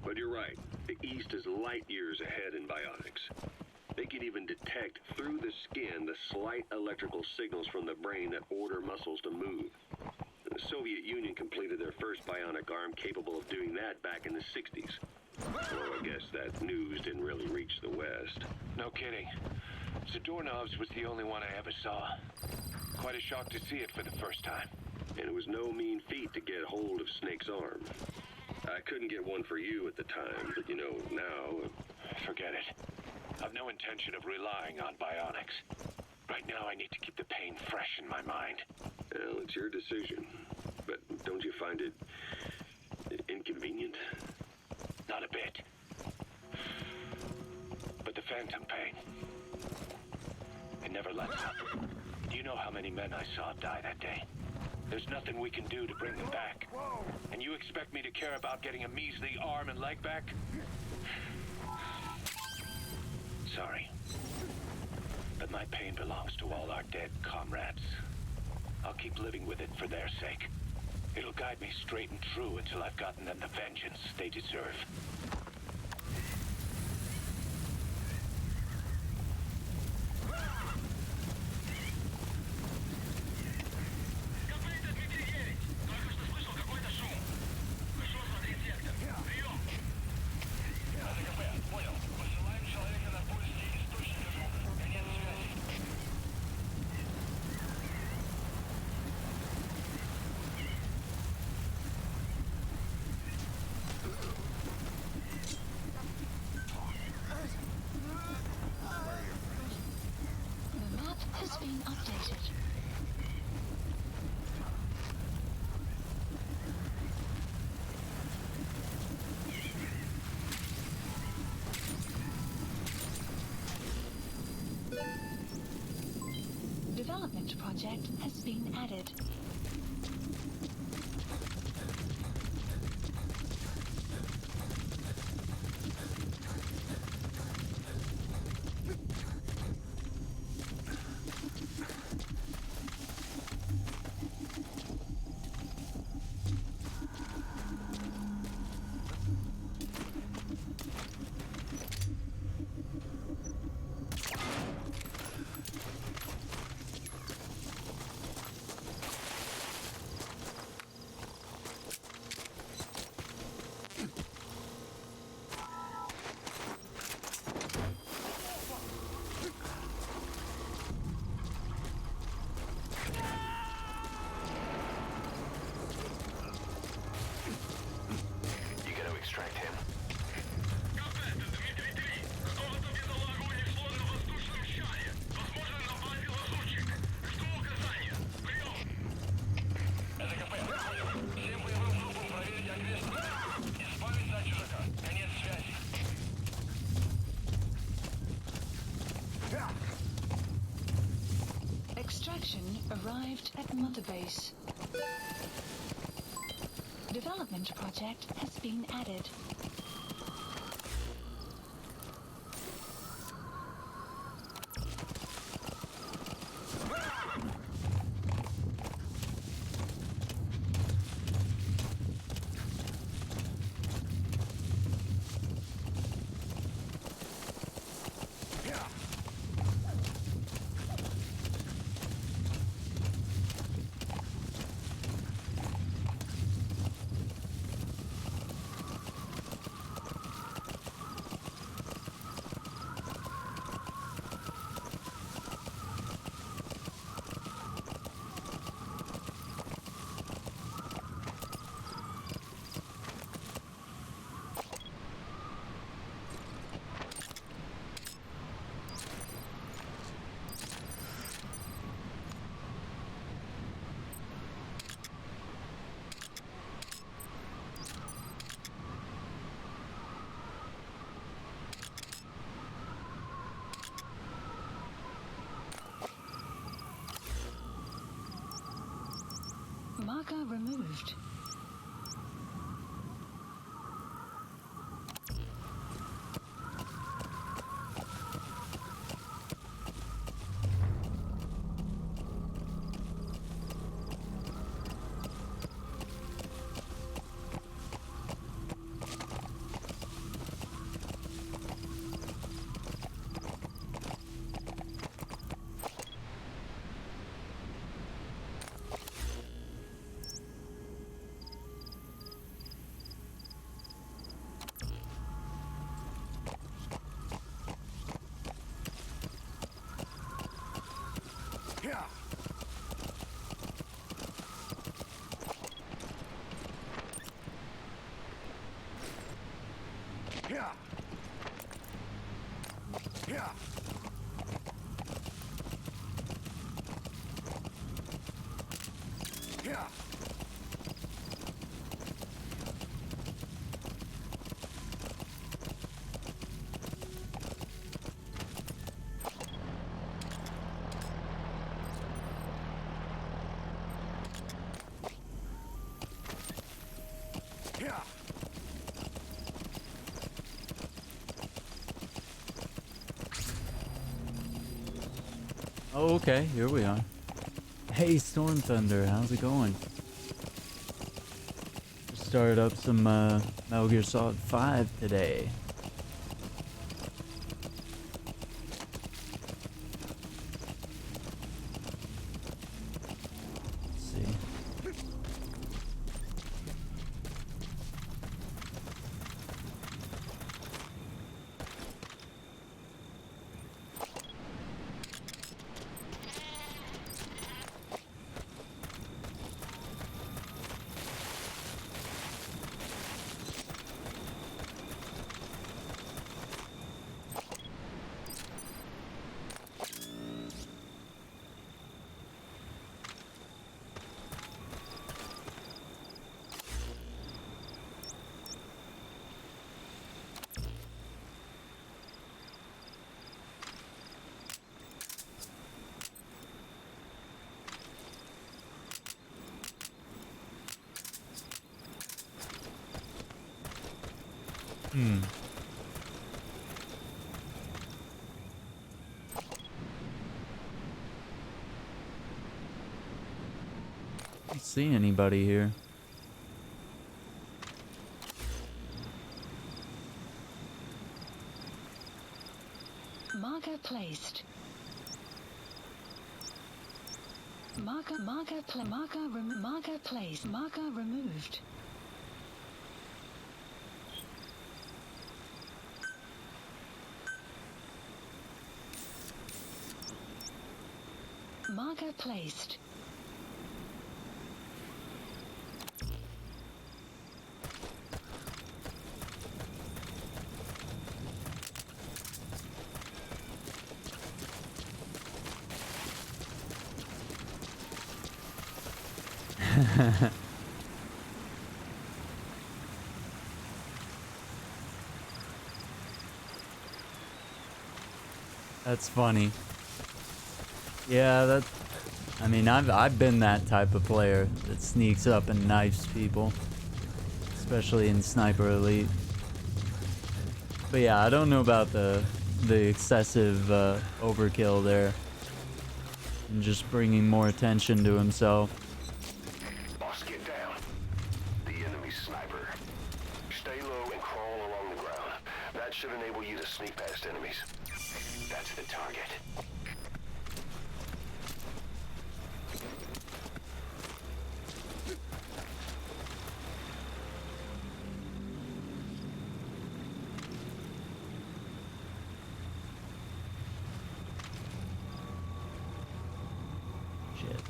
But you're right, the East is light years ahead in bionics. They can even detect through the skin the slight electrical signals from the brain that order muscles to move. The Soviet Union completed their first bionic arm capable of doing that back in the 60s. Well, I guess that news didn't really reach the West. No kidding. Zadorov's was the only one I ever saw. Quite a shock to see it for the first time. And it was no mean feat to get hold of Snake's arm. I couldn't get one for you at the time, but you know, now... Forget it. I've no intention of relying on bionics. Right now, I need to keep the pain fresh in my mind. Well, it's your decision. But don't you find it... inconvenient? Not a bit. But the phantom pain... it never lets up. Do you know how many men I saw die that day? There's nothing we can do to bring them back. And you expect me to care about getting a measly arm and leg back? Sorry. But my pain belongs to all our dead comrades. I'll keep living with it for their sake. It'll guide me straight and true until I've gotten them the vengeance they deserve. Development project has been added. arrived at Mother Base. Development project has been added. Marker removed. Oh, okay, here we are. Hey, Storm Thunder, how's it going? Just started up some Metal Gear Solid 5 today. Let's see. Don't see anybody here. Marker placed. Marker placed. Marker removed. Marker placed. That's funny. Yeah, I mean, I've been that type of player that sneaks up and knifes people, especially in Sniper Elite. But yeah, I don't know about the excessive overkill there, and just bringing more attention to himself. Boss, get down. The enemy sniper. Stay low and crawl along the ground. That should enable you to sneak past enemies. That's the target. Shit.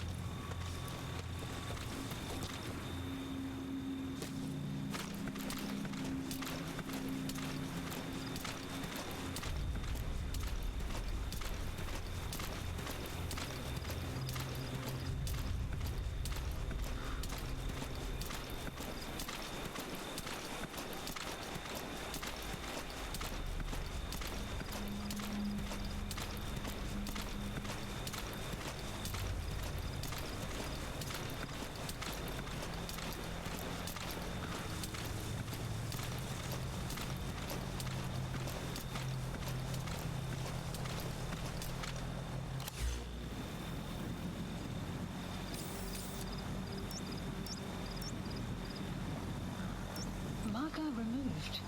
Marker removed.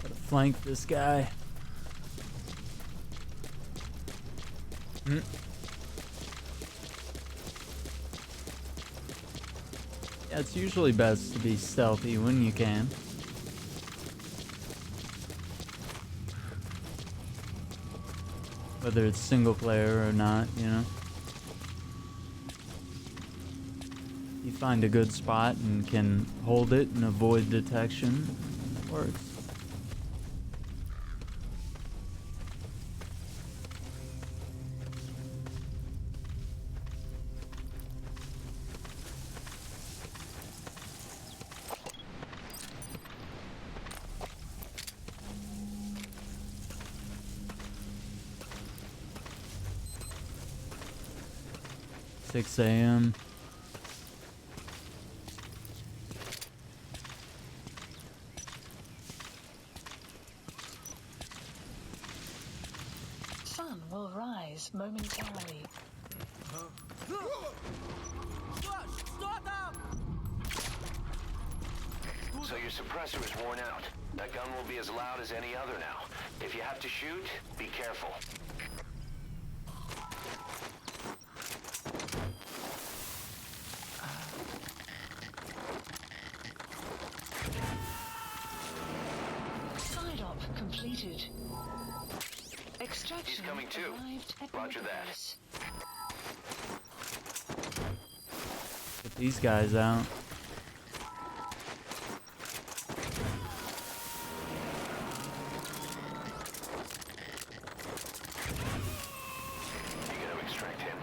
Gotta flank this guy. Yeah, it's usually best to be stealthy when you can. Whether it's single player or not, you know. You find a good spot and can hold it and avoid detection, it works. Six a.m. Sun will rise momentarily. So your suppressor is worn out. That gun will be as loud as any other now. If you have to shoot, be careful. Side op completed. Extraction He's coming too. arrived at Roger Motor that. Base. Get these guys out. You gotta extract him.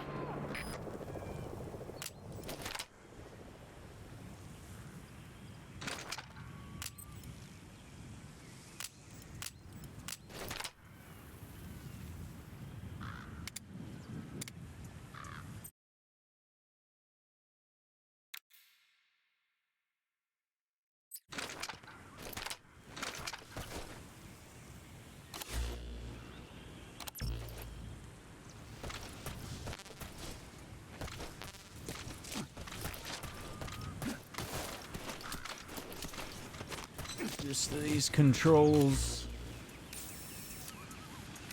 Just these controls.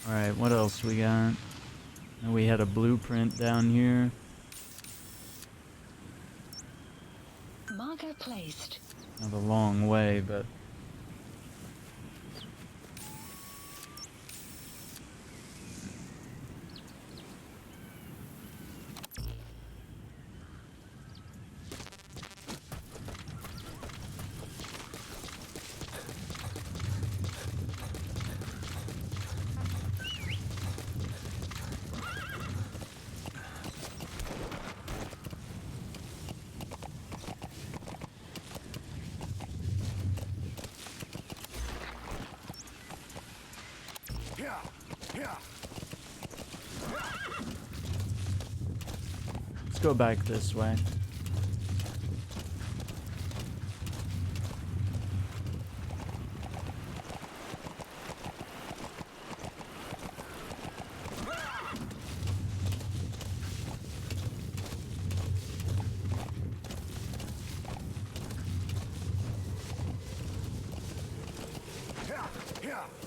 Alright, what else we got? And we had a blueprint down here. Marker placed. Not a long way, but Let's go back this way.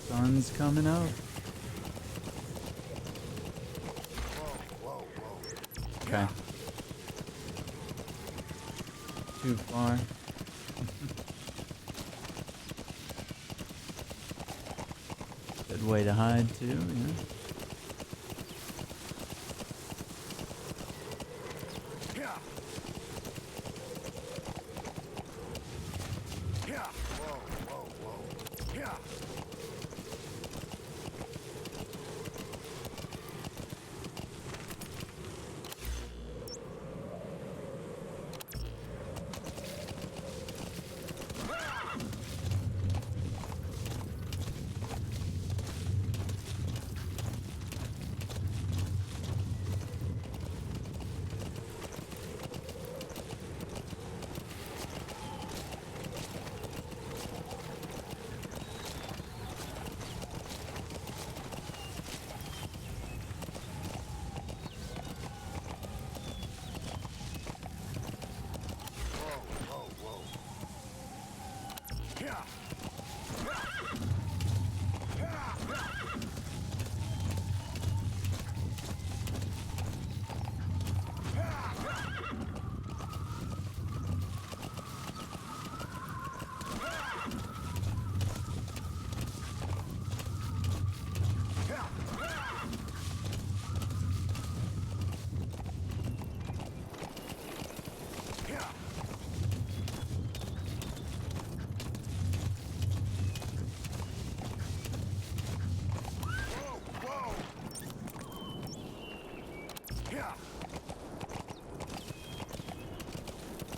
Sun's coming up. Okay. Too far. Good way to hide too, yeah.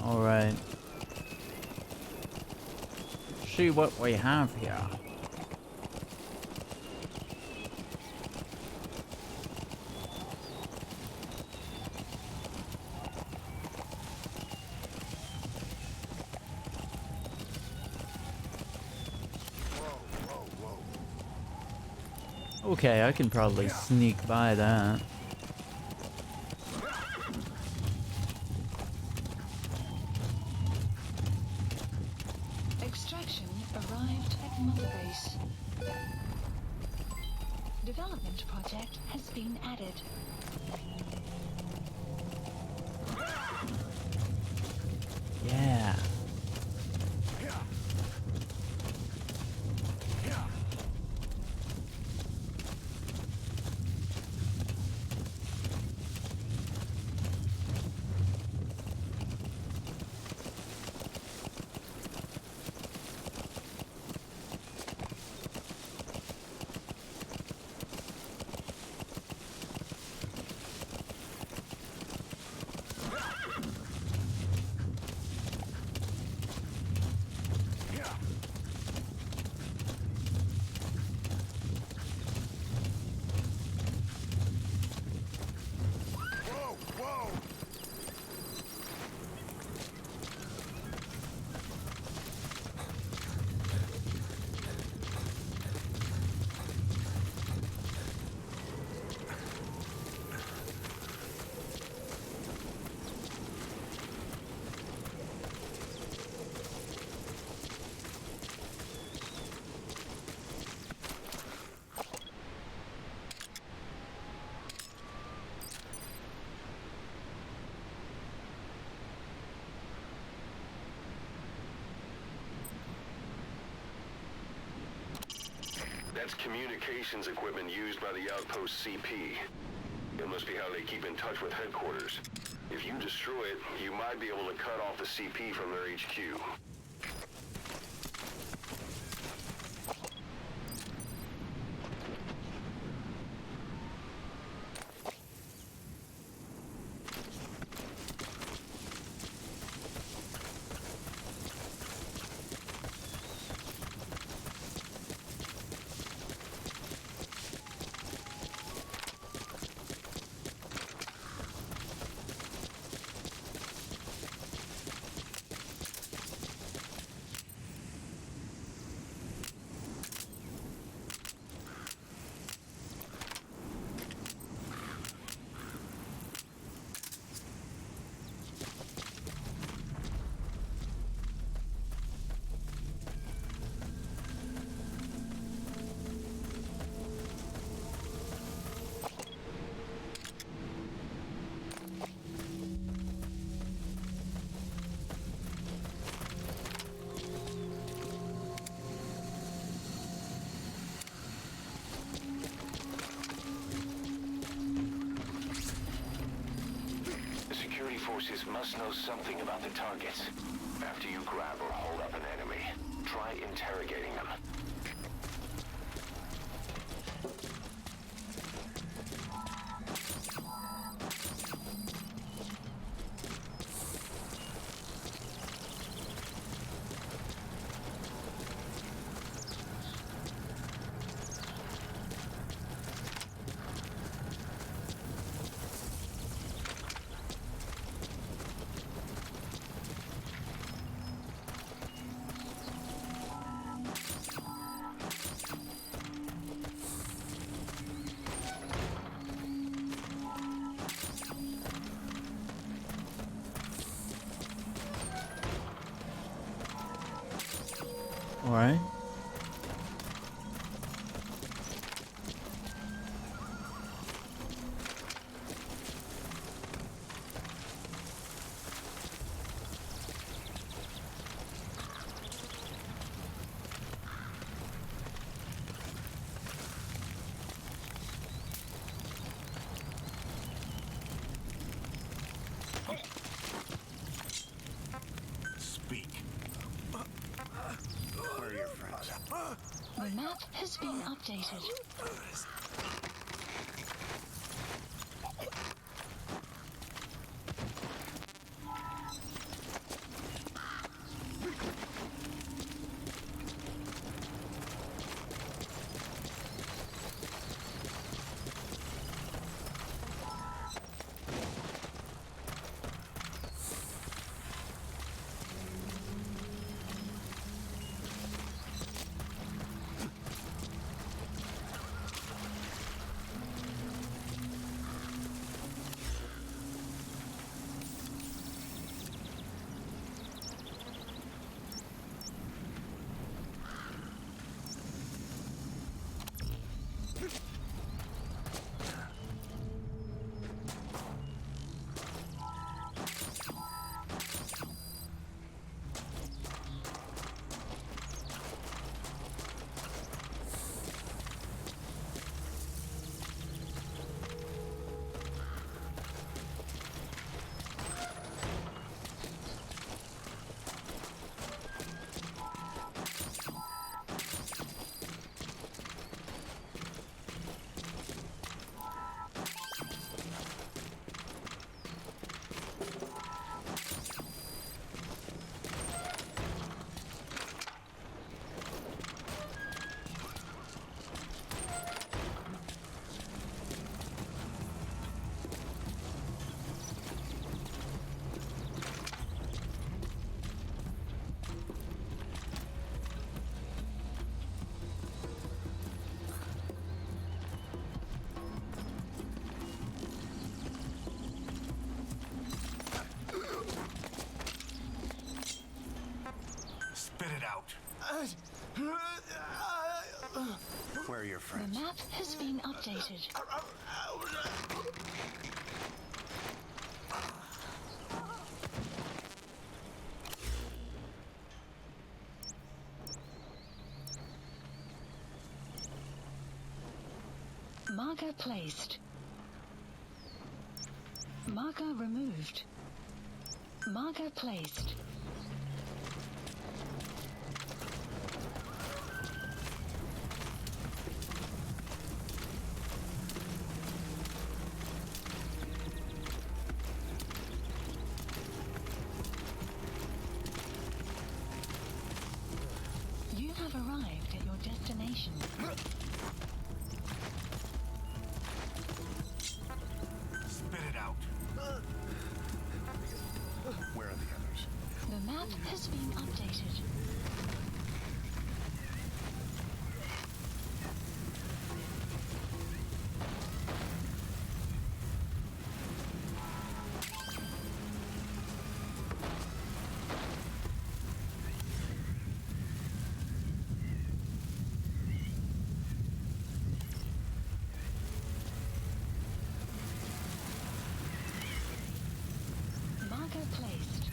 Alright. See what we have here. Okay, I can probably sneak by that. Extraction arrived at Mother Base. Development project has been added. Yeah. That's communications equipment used by the outpost CP. It must be how they keep in touch with headquarters. If you destroy it, you might be able to cut off the CP from their HQ. must know something about the targets. After you grab or hold up an enemy, try interrogating them. All right. Speak. Where are your friends? The map has been updated. Spit it out. Where are your The friends? map has been updated. Marker placed. Marker removed. Marker placed. You have arrived at your destination. Spit it out. Where are the others? The map has been updated. Marker placed.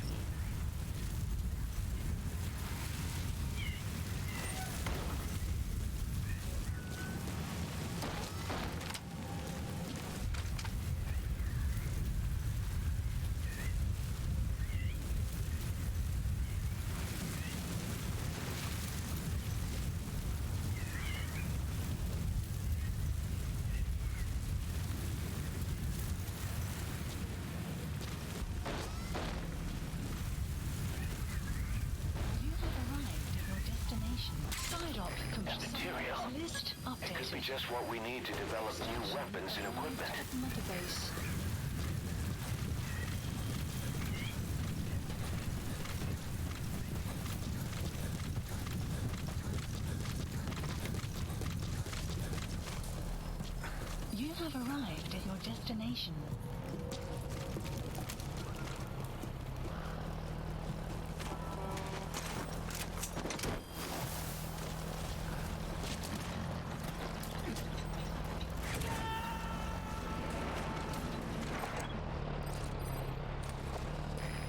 destination. Side op complete. Material. List It could be updated. just what we need to develop new weapons and equipment. At Mother Base. You have arrived at your destination.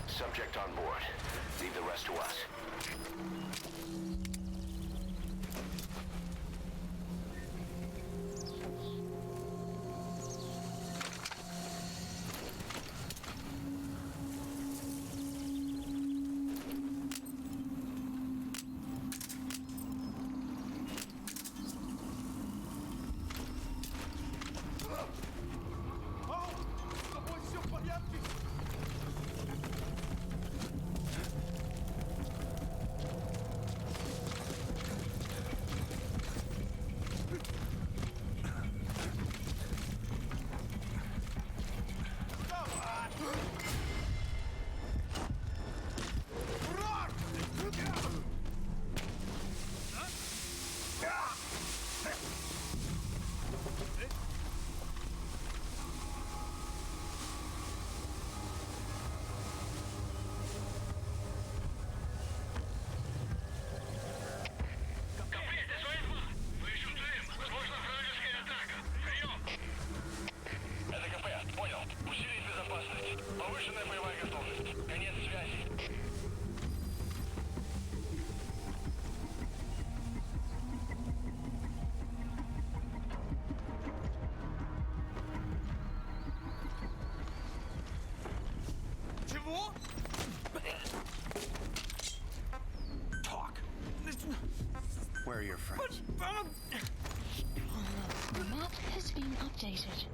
Subject on board. Leave the rest to us. С тобой все в порядке? Чего? Talk. Where are your friends? The map has been updated.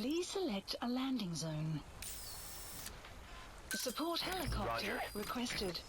Please select a landing zone. Support helicopter requested.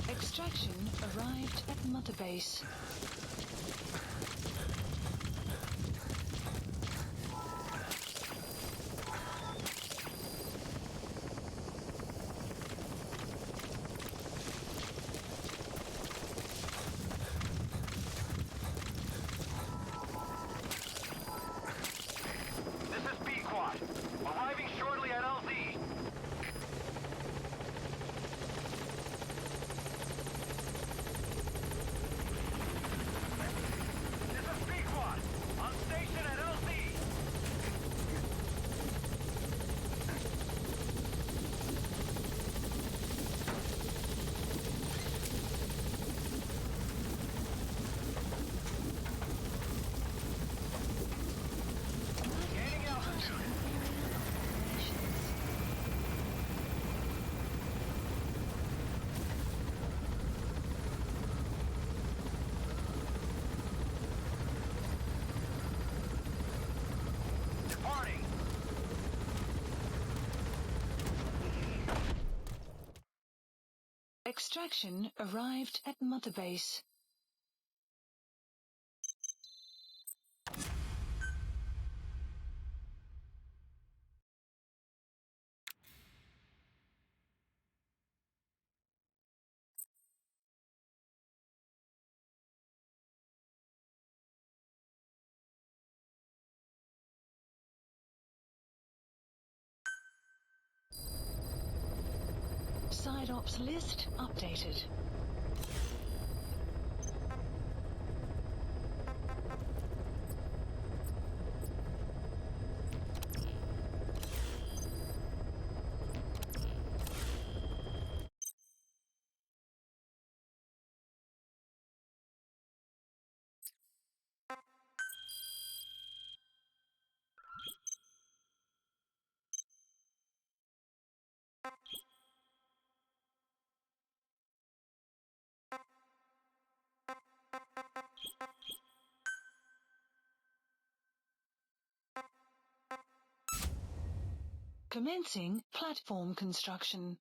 Extraction arrived at Mother Base. This is B-Quad. Arriving shortly at LZ. This is B-Quad. On station at LZ. Gaining altitude. Departing. Extraction arrived at Mother Base. Side ops list updated. Commencing platform construction.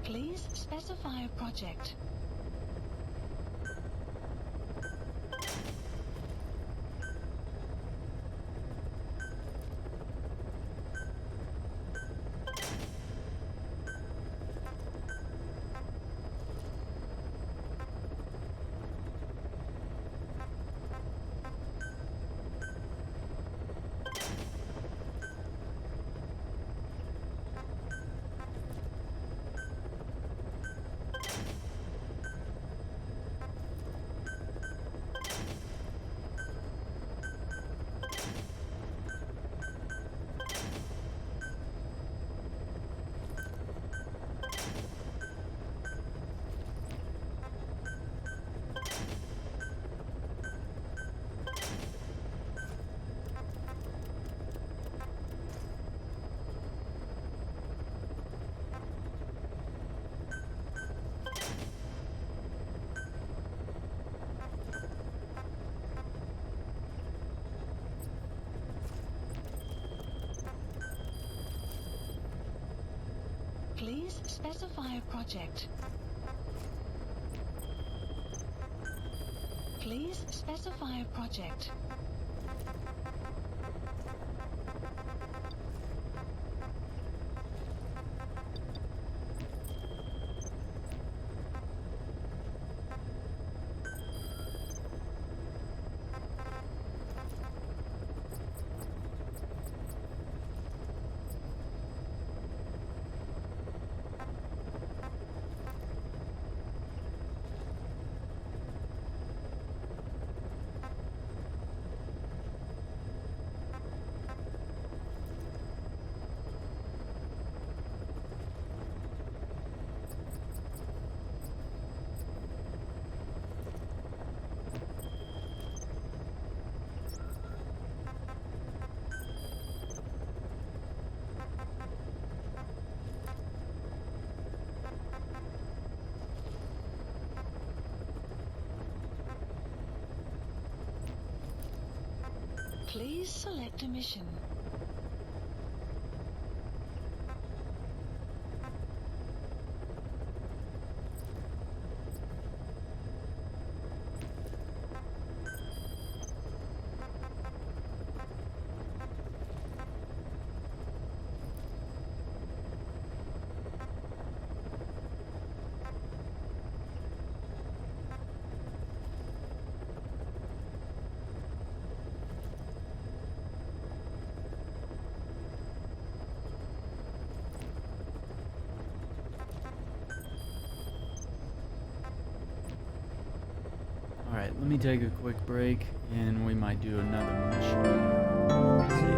Please specify a project. Please specify a project. Please specify a project. Please select a mission. Alright, let me take a quick break and we might do another mission. Let's see.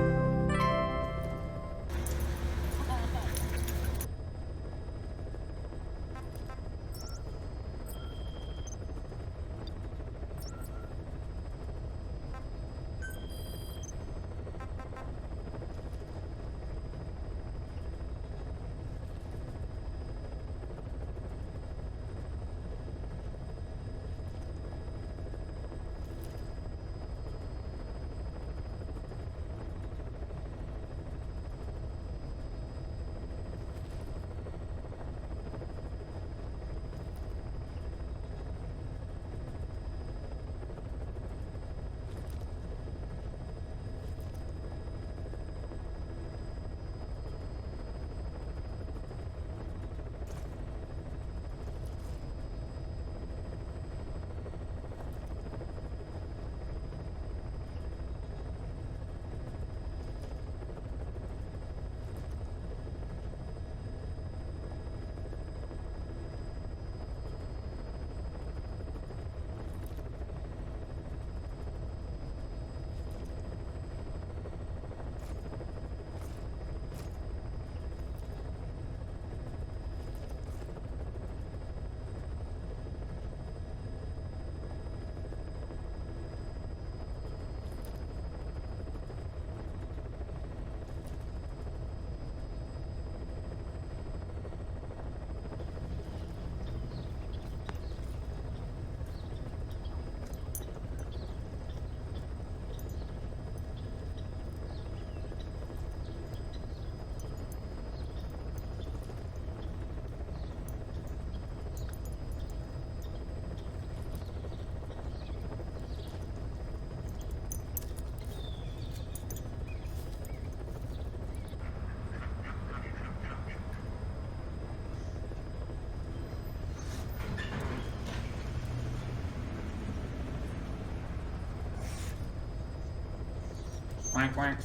Quack, quack.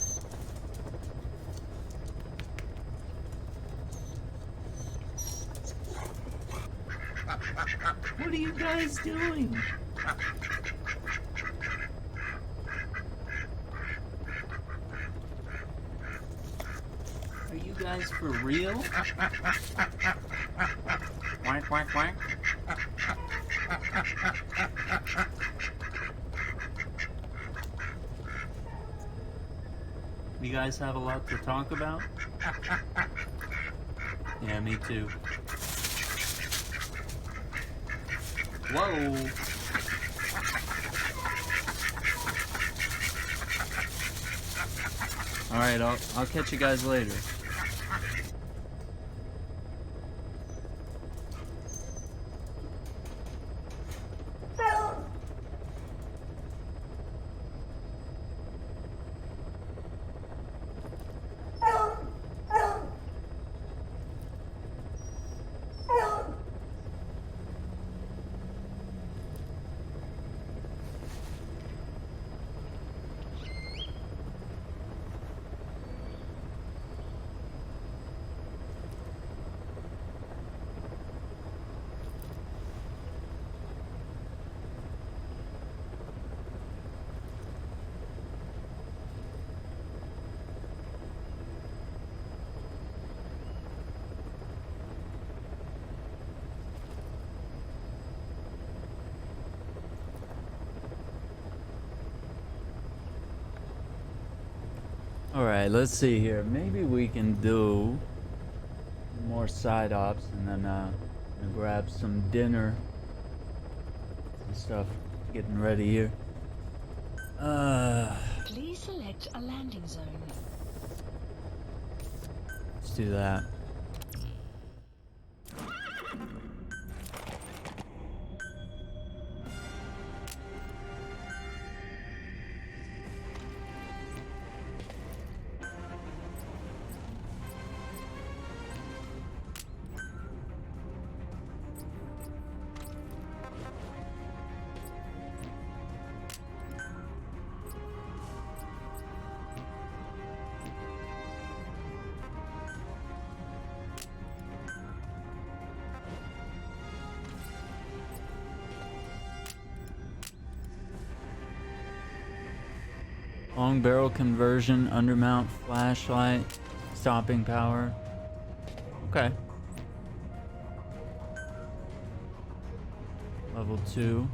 What are you guys doing? Are you guys for real? Quack, quack, quack. You guys have a lot to talk about? Yeah, me too. Whoa! Alright, I'll catch you guys later. Alright, let's see here. Maybe we can do more side ops and then gonna grab some dinner and stuff. Getting ready here. Please select a landing zone. Let's do that. Long barrel conversion, undermount flashlight, stopping power. Okay. Level 2.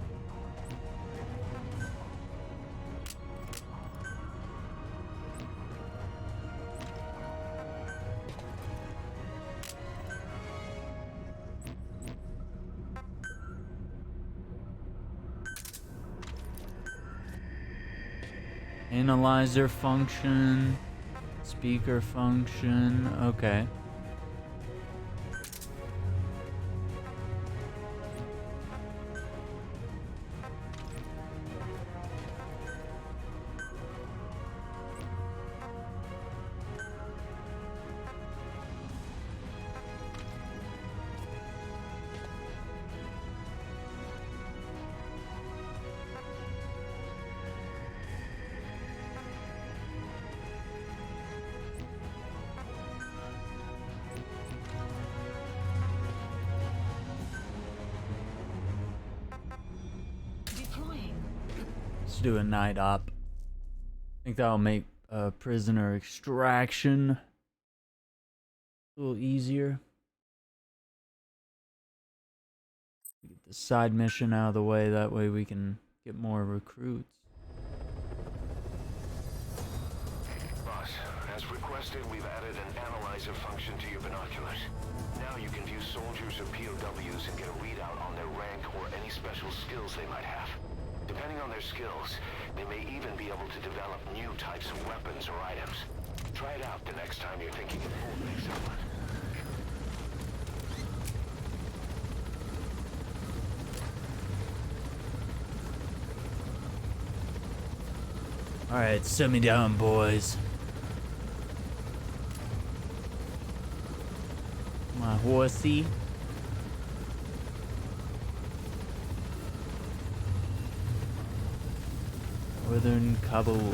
Analyzer function, speaker function, okay. Let's do a night op. I think that'll make prisoner extraction a little easier. Get the side mission out of the way, that way we can get more recruits. Boss, as requested, we've added an analyzer function to your binoculars. Now you can view soldiers or POWs and get a readout on their rank or any special skills they might have. Depending on their skills, they may even be able to develop new types of weapons or items. Try it out the next time you're thinking of holding someone. Alright, set me down, boys. My horsey. Northern Kabul.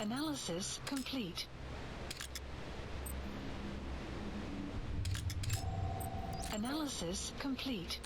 Analysis complete. Analysis complete.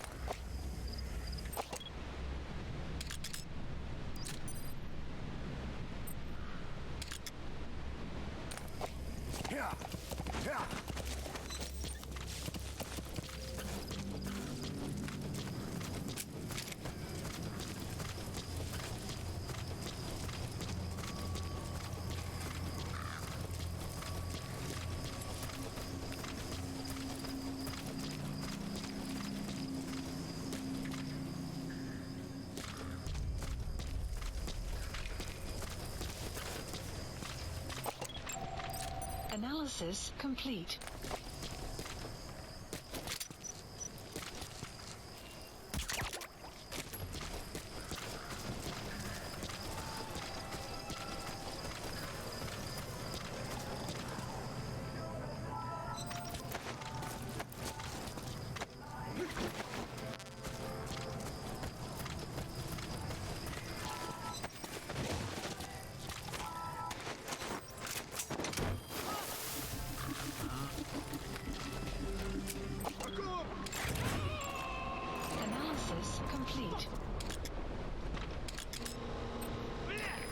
Analysis complete. complete.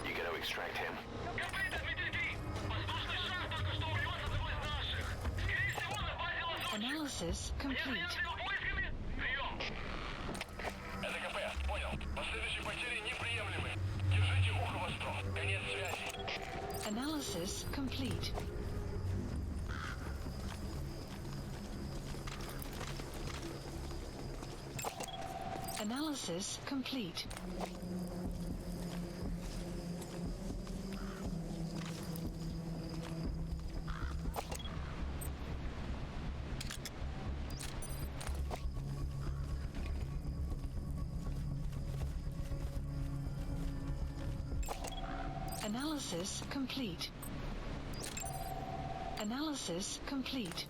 You gotta extract him. Analysis complete. Analysis complete. Analysis complete. Analysis complete. Analysis complete.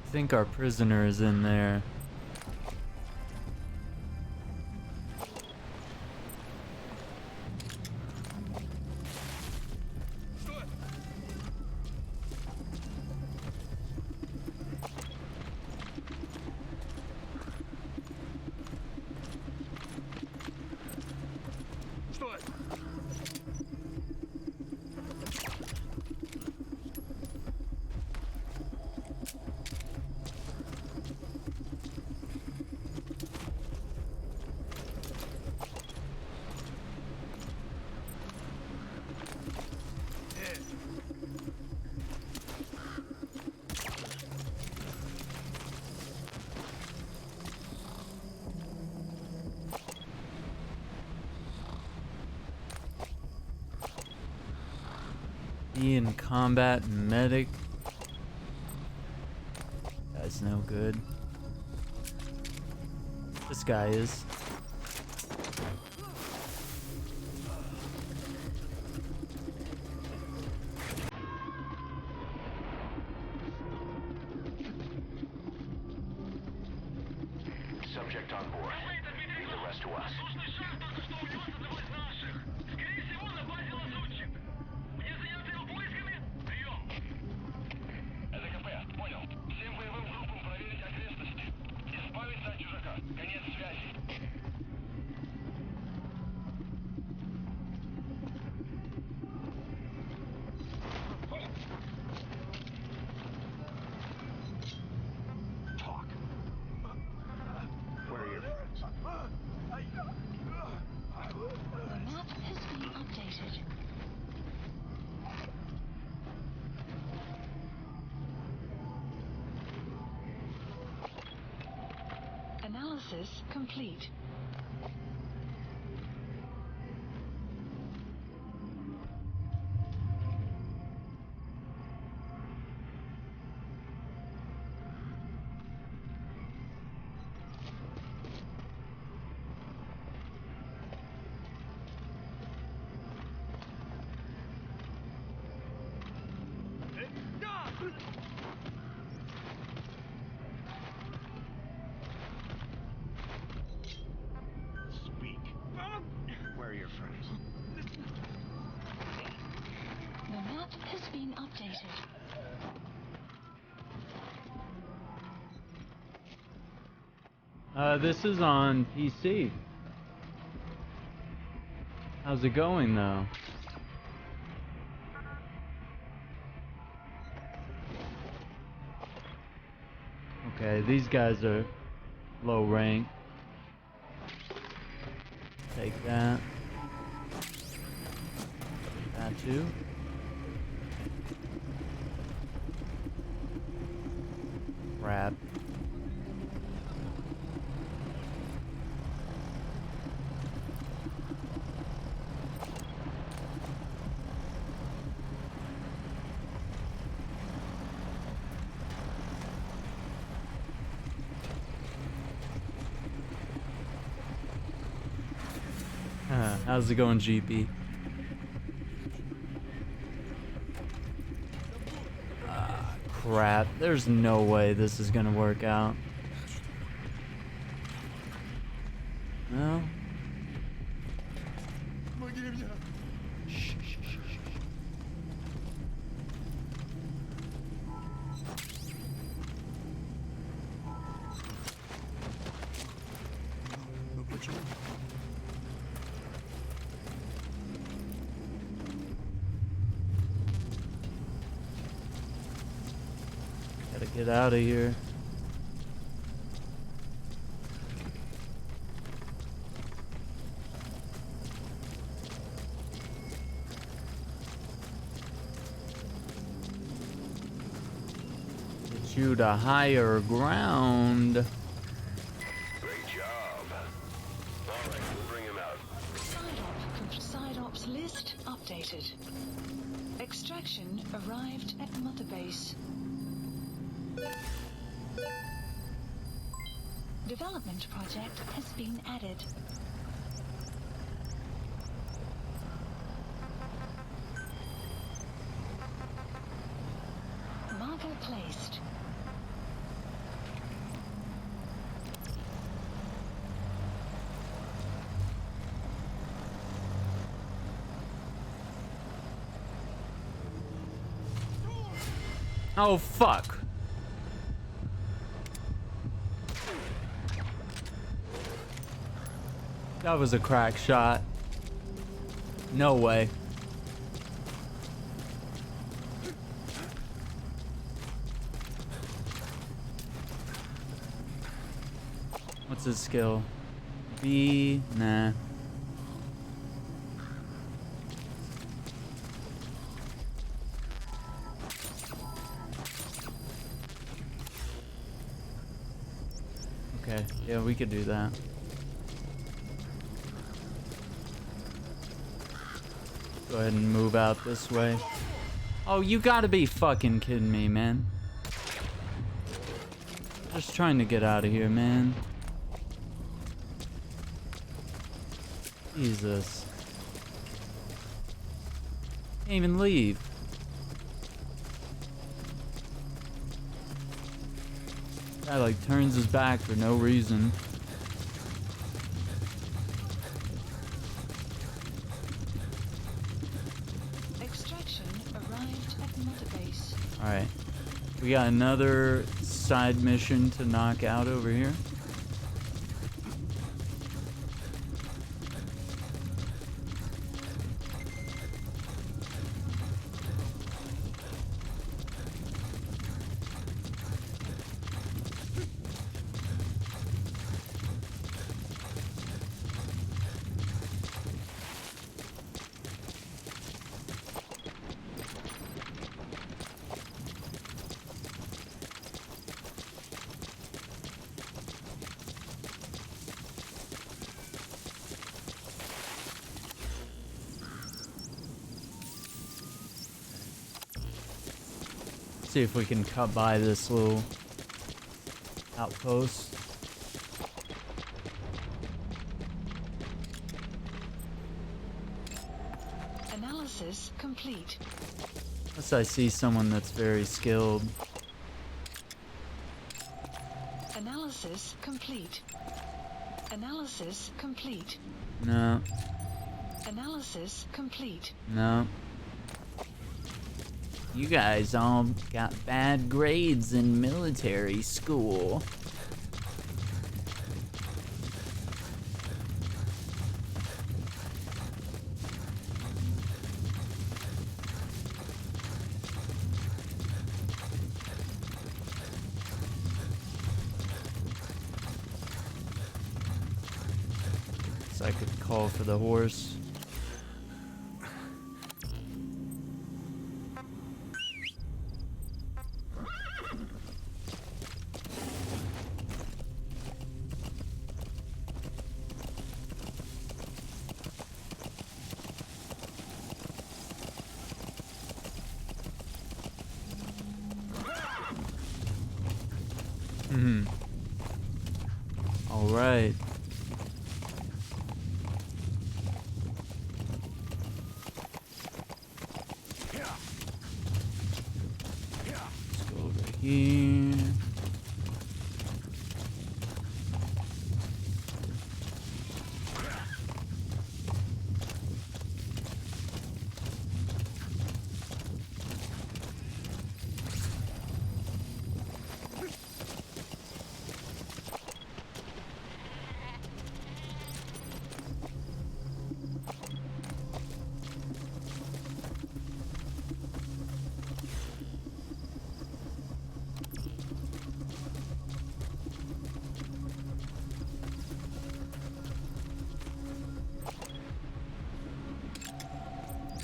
I think our prisoner is in there. Be in combat medic. Guy's no good. This guy is. Subject on board. Leave the rest to us. The map has been updated. Analysis complete. Speak. Where are your friends? The map has been updated. This is on PC. How's it going though? Okay, these guys are low rank. Take that. That too. Crap. How's it going, GP? Crap. There's no way this is gonna work out. No. Gotta get out of here. Get you to higher ground. Great job. All right, we'll bring him out. Side ops list updated. Extraction arrived at Mother Base. Development project has been added. Marker placed. Oh, fuck. That was a crack shot. No way. What's his skill? B? Nah. Okay, yeah, we could do that. Go ahead and move out this way. Oh, you gotta be fucking kidding me, man. Just trying to get out of here, man. Jesus. Can't even leave. Guy like turns his back for no reason. Extraction arrived at Mother Base. Alright. We got another side mission to knock out over here. See if we can cut by this little outpost. Analysis complete. Unless I see someone that's very skilled. Analysis complete. Analysis complete. No. Analysis complete. No. You guys all got bad grades in military school. So I could call for the horse. All right. here.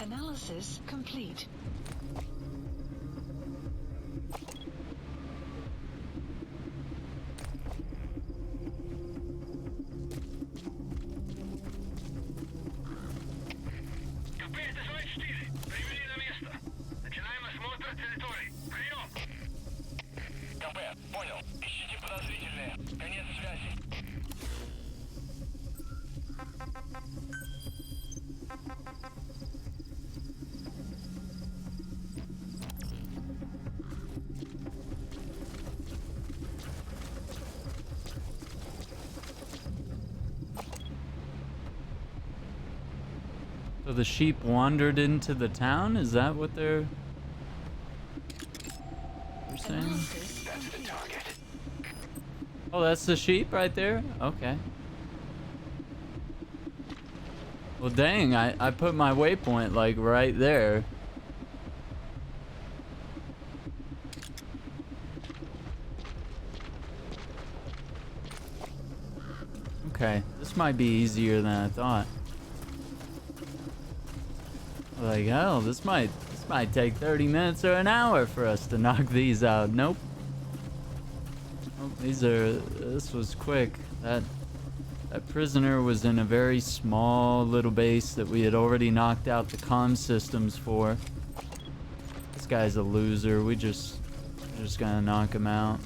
Analysis complete. So the sheep wandered into the town? Is that what they're saying? That's the target. Oh, that's the sheep right there? Okay. Well, dang, I put my waypoint, like, right there. Okay, this might be easier than I thought. Like, hell, this might take 30 minutes or an hour for us to knock these out. Nope. Oh, this was quick. That prisoner was in a very small little base that we had already knocked out the comm systems for. This guy's a loser. We're just gonna knock him out.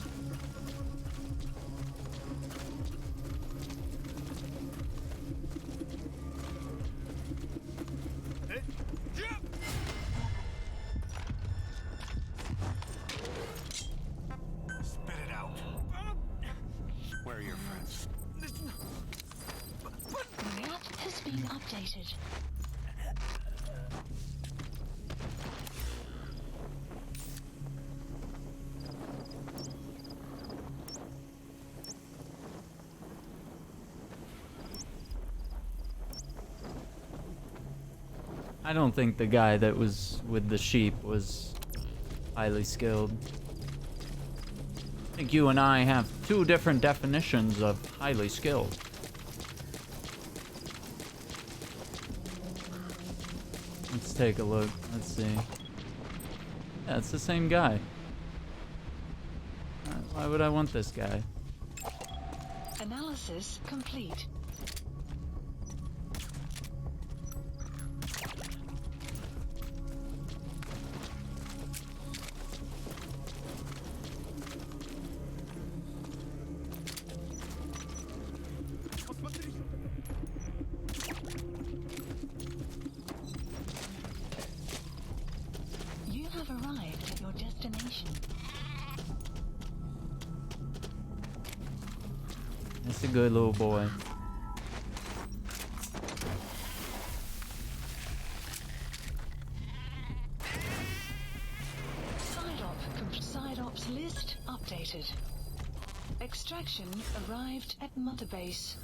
I don't think the guy that was with the sheep was highly skilled. I think you and I have two different definitions of highly skilled. Let's take a look. Let's see. Yeah, it's the same guy. Why would I want this guy? Analysis complete. You have arrived at your destination. That's a good little boy. Side ops list updated. Extraction arrived at Mother Base.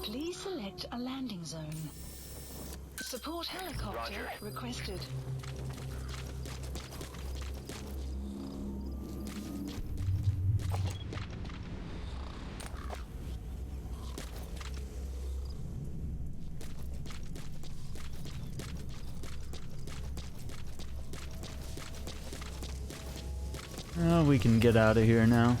Please select a landing zone. Support helicopter requested. Oh, we can get out of here now.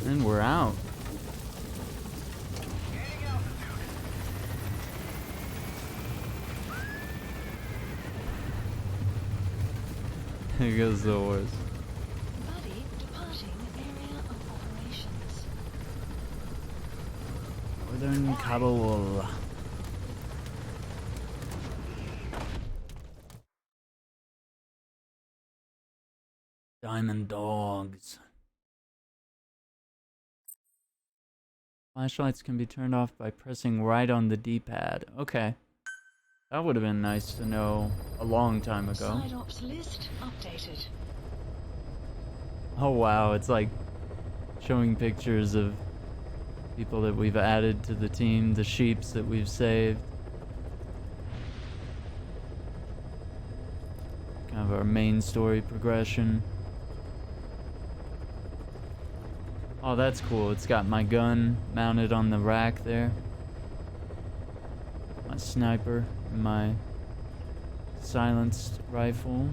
And we're out. Here goes the horse. Buddy, departing area of operations. Northern Kabul. Diamond dogs. Flashlights can be turned off by pressing right on the D-pad. Okay. That would have been nice to know a long time ago. Side ops list updated. Oh wow, it's like showing pictures of people that we've added to the team, the sheeps that we've saved. Kind of our main story progression. Oh, that's cool. It's got my gun mounted on the rack there. My sniper and my silenced rifle.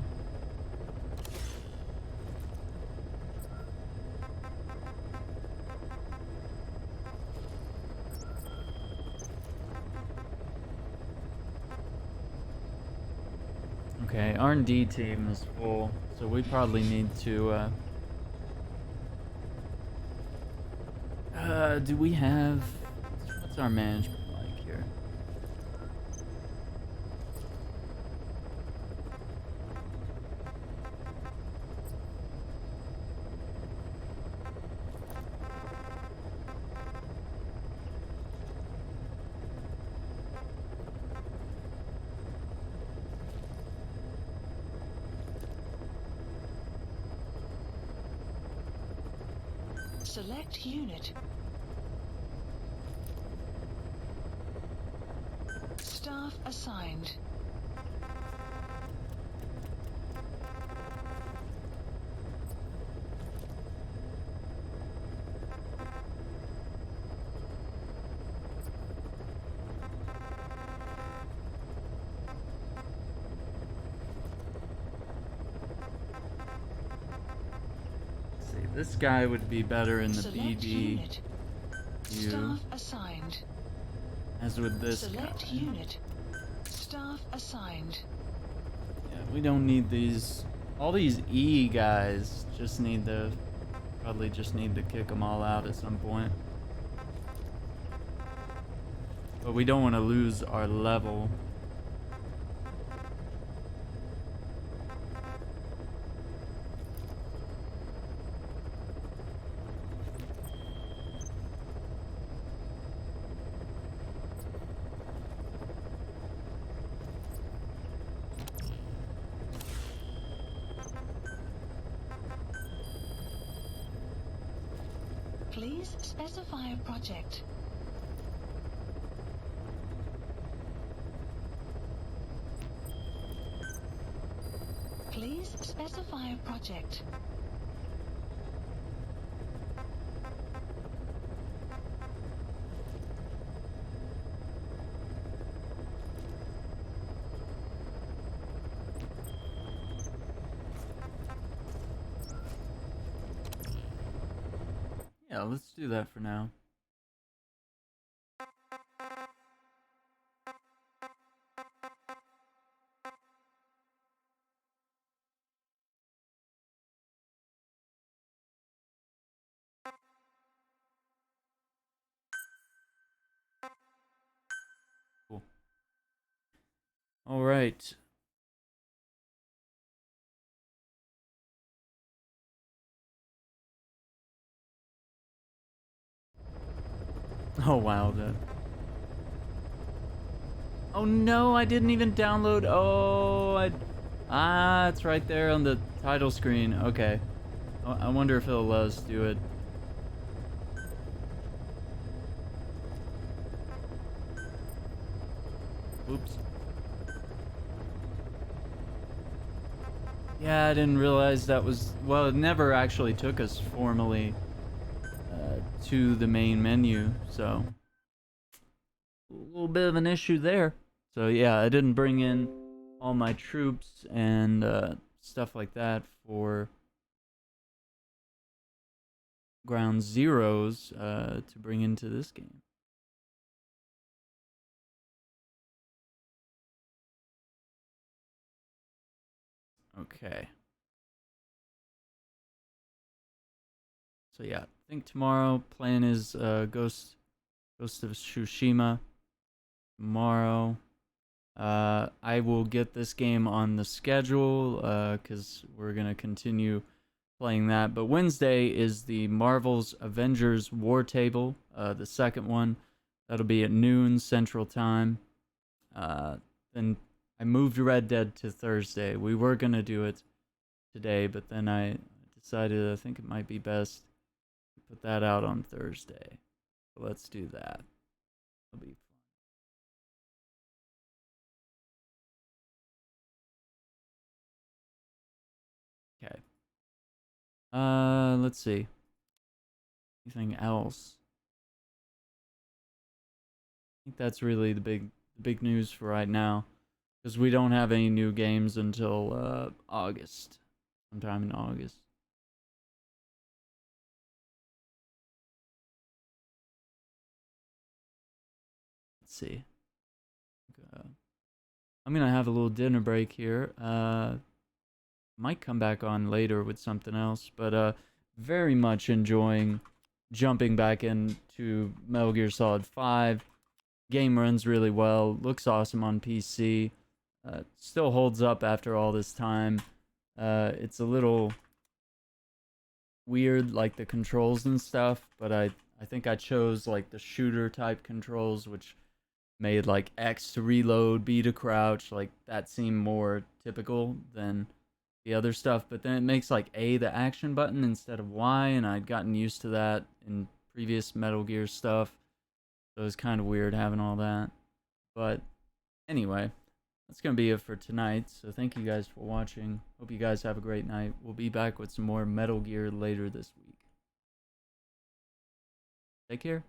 Okay, R&D team is full, so we probably need to do we have... What's our management like here? Select unit. Staff assigned. See, this guy would be better in the Select BB unit. view, Staff assigned. as with this Select guy. unit. Staff assigned. Yeah, we don't need these. All these E guys just need to, probably just need to kick them all out at some point. But we don't want to lose our level. Please specify a project. Please specify a project. Yeah, let's do that for now. Cool. All right. Oh wow, that. Oh no, I didn't even download. Oh, it's right there on the title screen. Okay. I wonder if it'll let us do it. Oops. Yeah, I didn't realize that was... Well, it never actually took us formally to the main menu, so... A little bit of an issue there. So yeah, I didn't bring in all my troops and stuff like that for ground zeros to bring into this game. Okay. So yeah, I think tomorrow plan is Ghost of Tsushima. Tomorrow, I will get this game on the schedule because we're gonna continue playing that. But Wednesday is the Marvel's Avengers War Table, the second one. That'll be at noon Central Time. Then I moved Red Dead to Thursday. We were gonna do it today, but then I decided I think it might be best to put that out on Thursday. So let's do that. It'll be fun. Okay. Let's see. Anything else? I think that's really the big news for right now, because we don't have any new games until August, sometime in August. Let's see. I'm gonna have a little dinner break here. Might come back on later with something else, but very much enjoying jumping back into Metal Gear Solid 5. Game runs really well, looks awesome on PC. Still holds up after all this time. It's a little weird, like the controls and stuff, but I think I chose like the shooter type controls, which made like X to reload, B to crouch, like that seemed more typical than the other stuff. But then it makes like A the action button instead of Y, and I'd gotten used to that in previous Metal Gear stuff, so it was kind of weird having all that. But anyway, that's gonna be it for tonight, so thank you guys for watching. Hope you guys have a great night. We'll be back with some more Metal Gear later this week. Take care.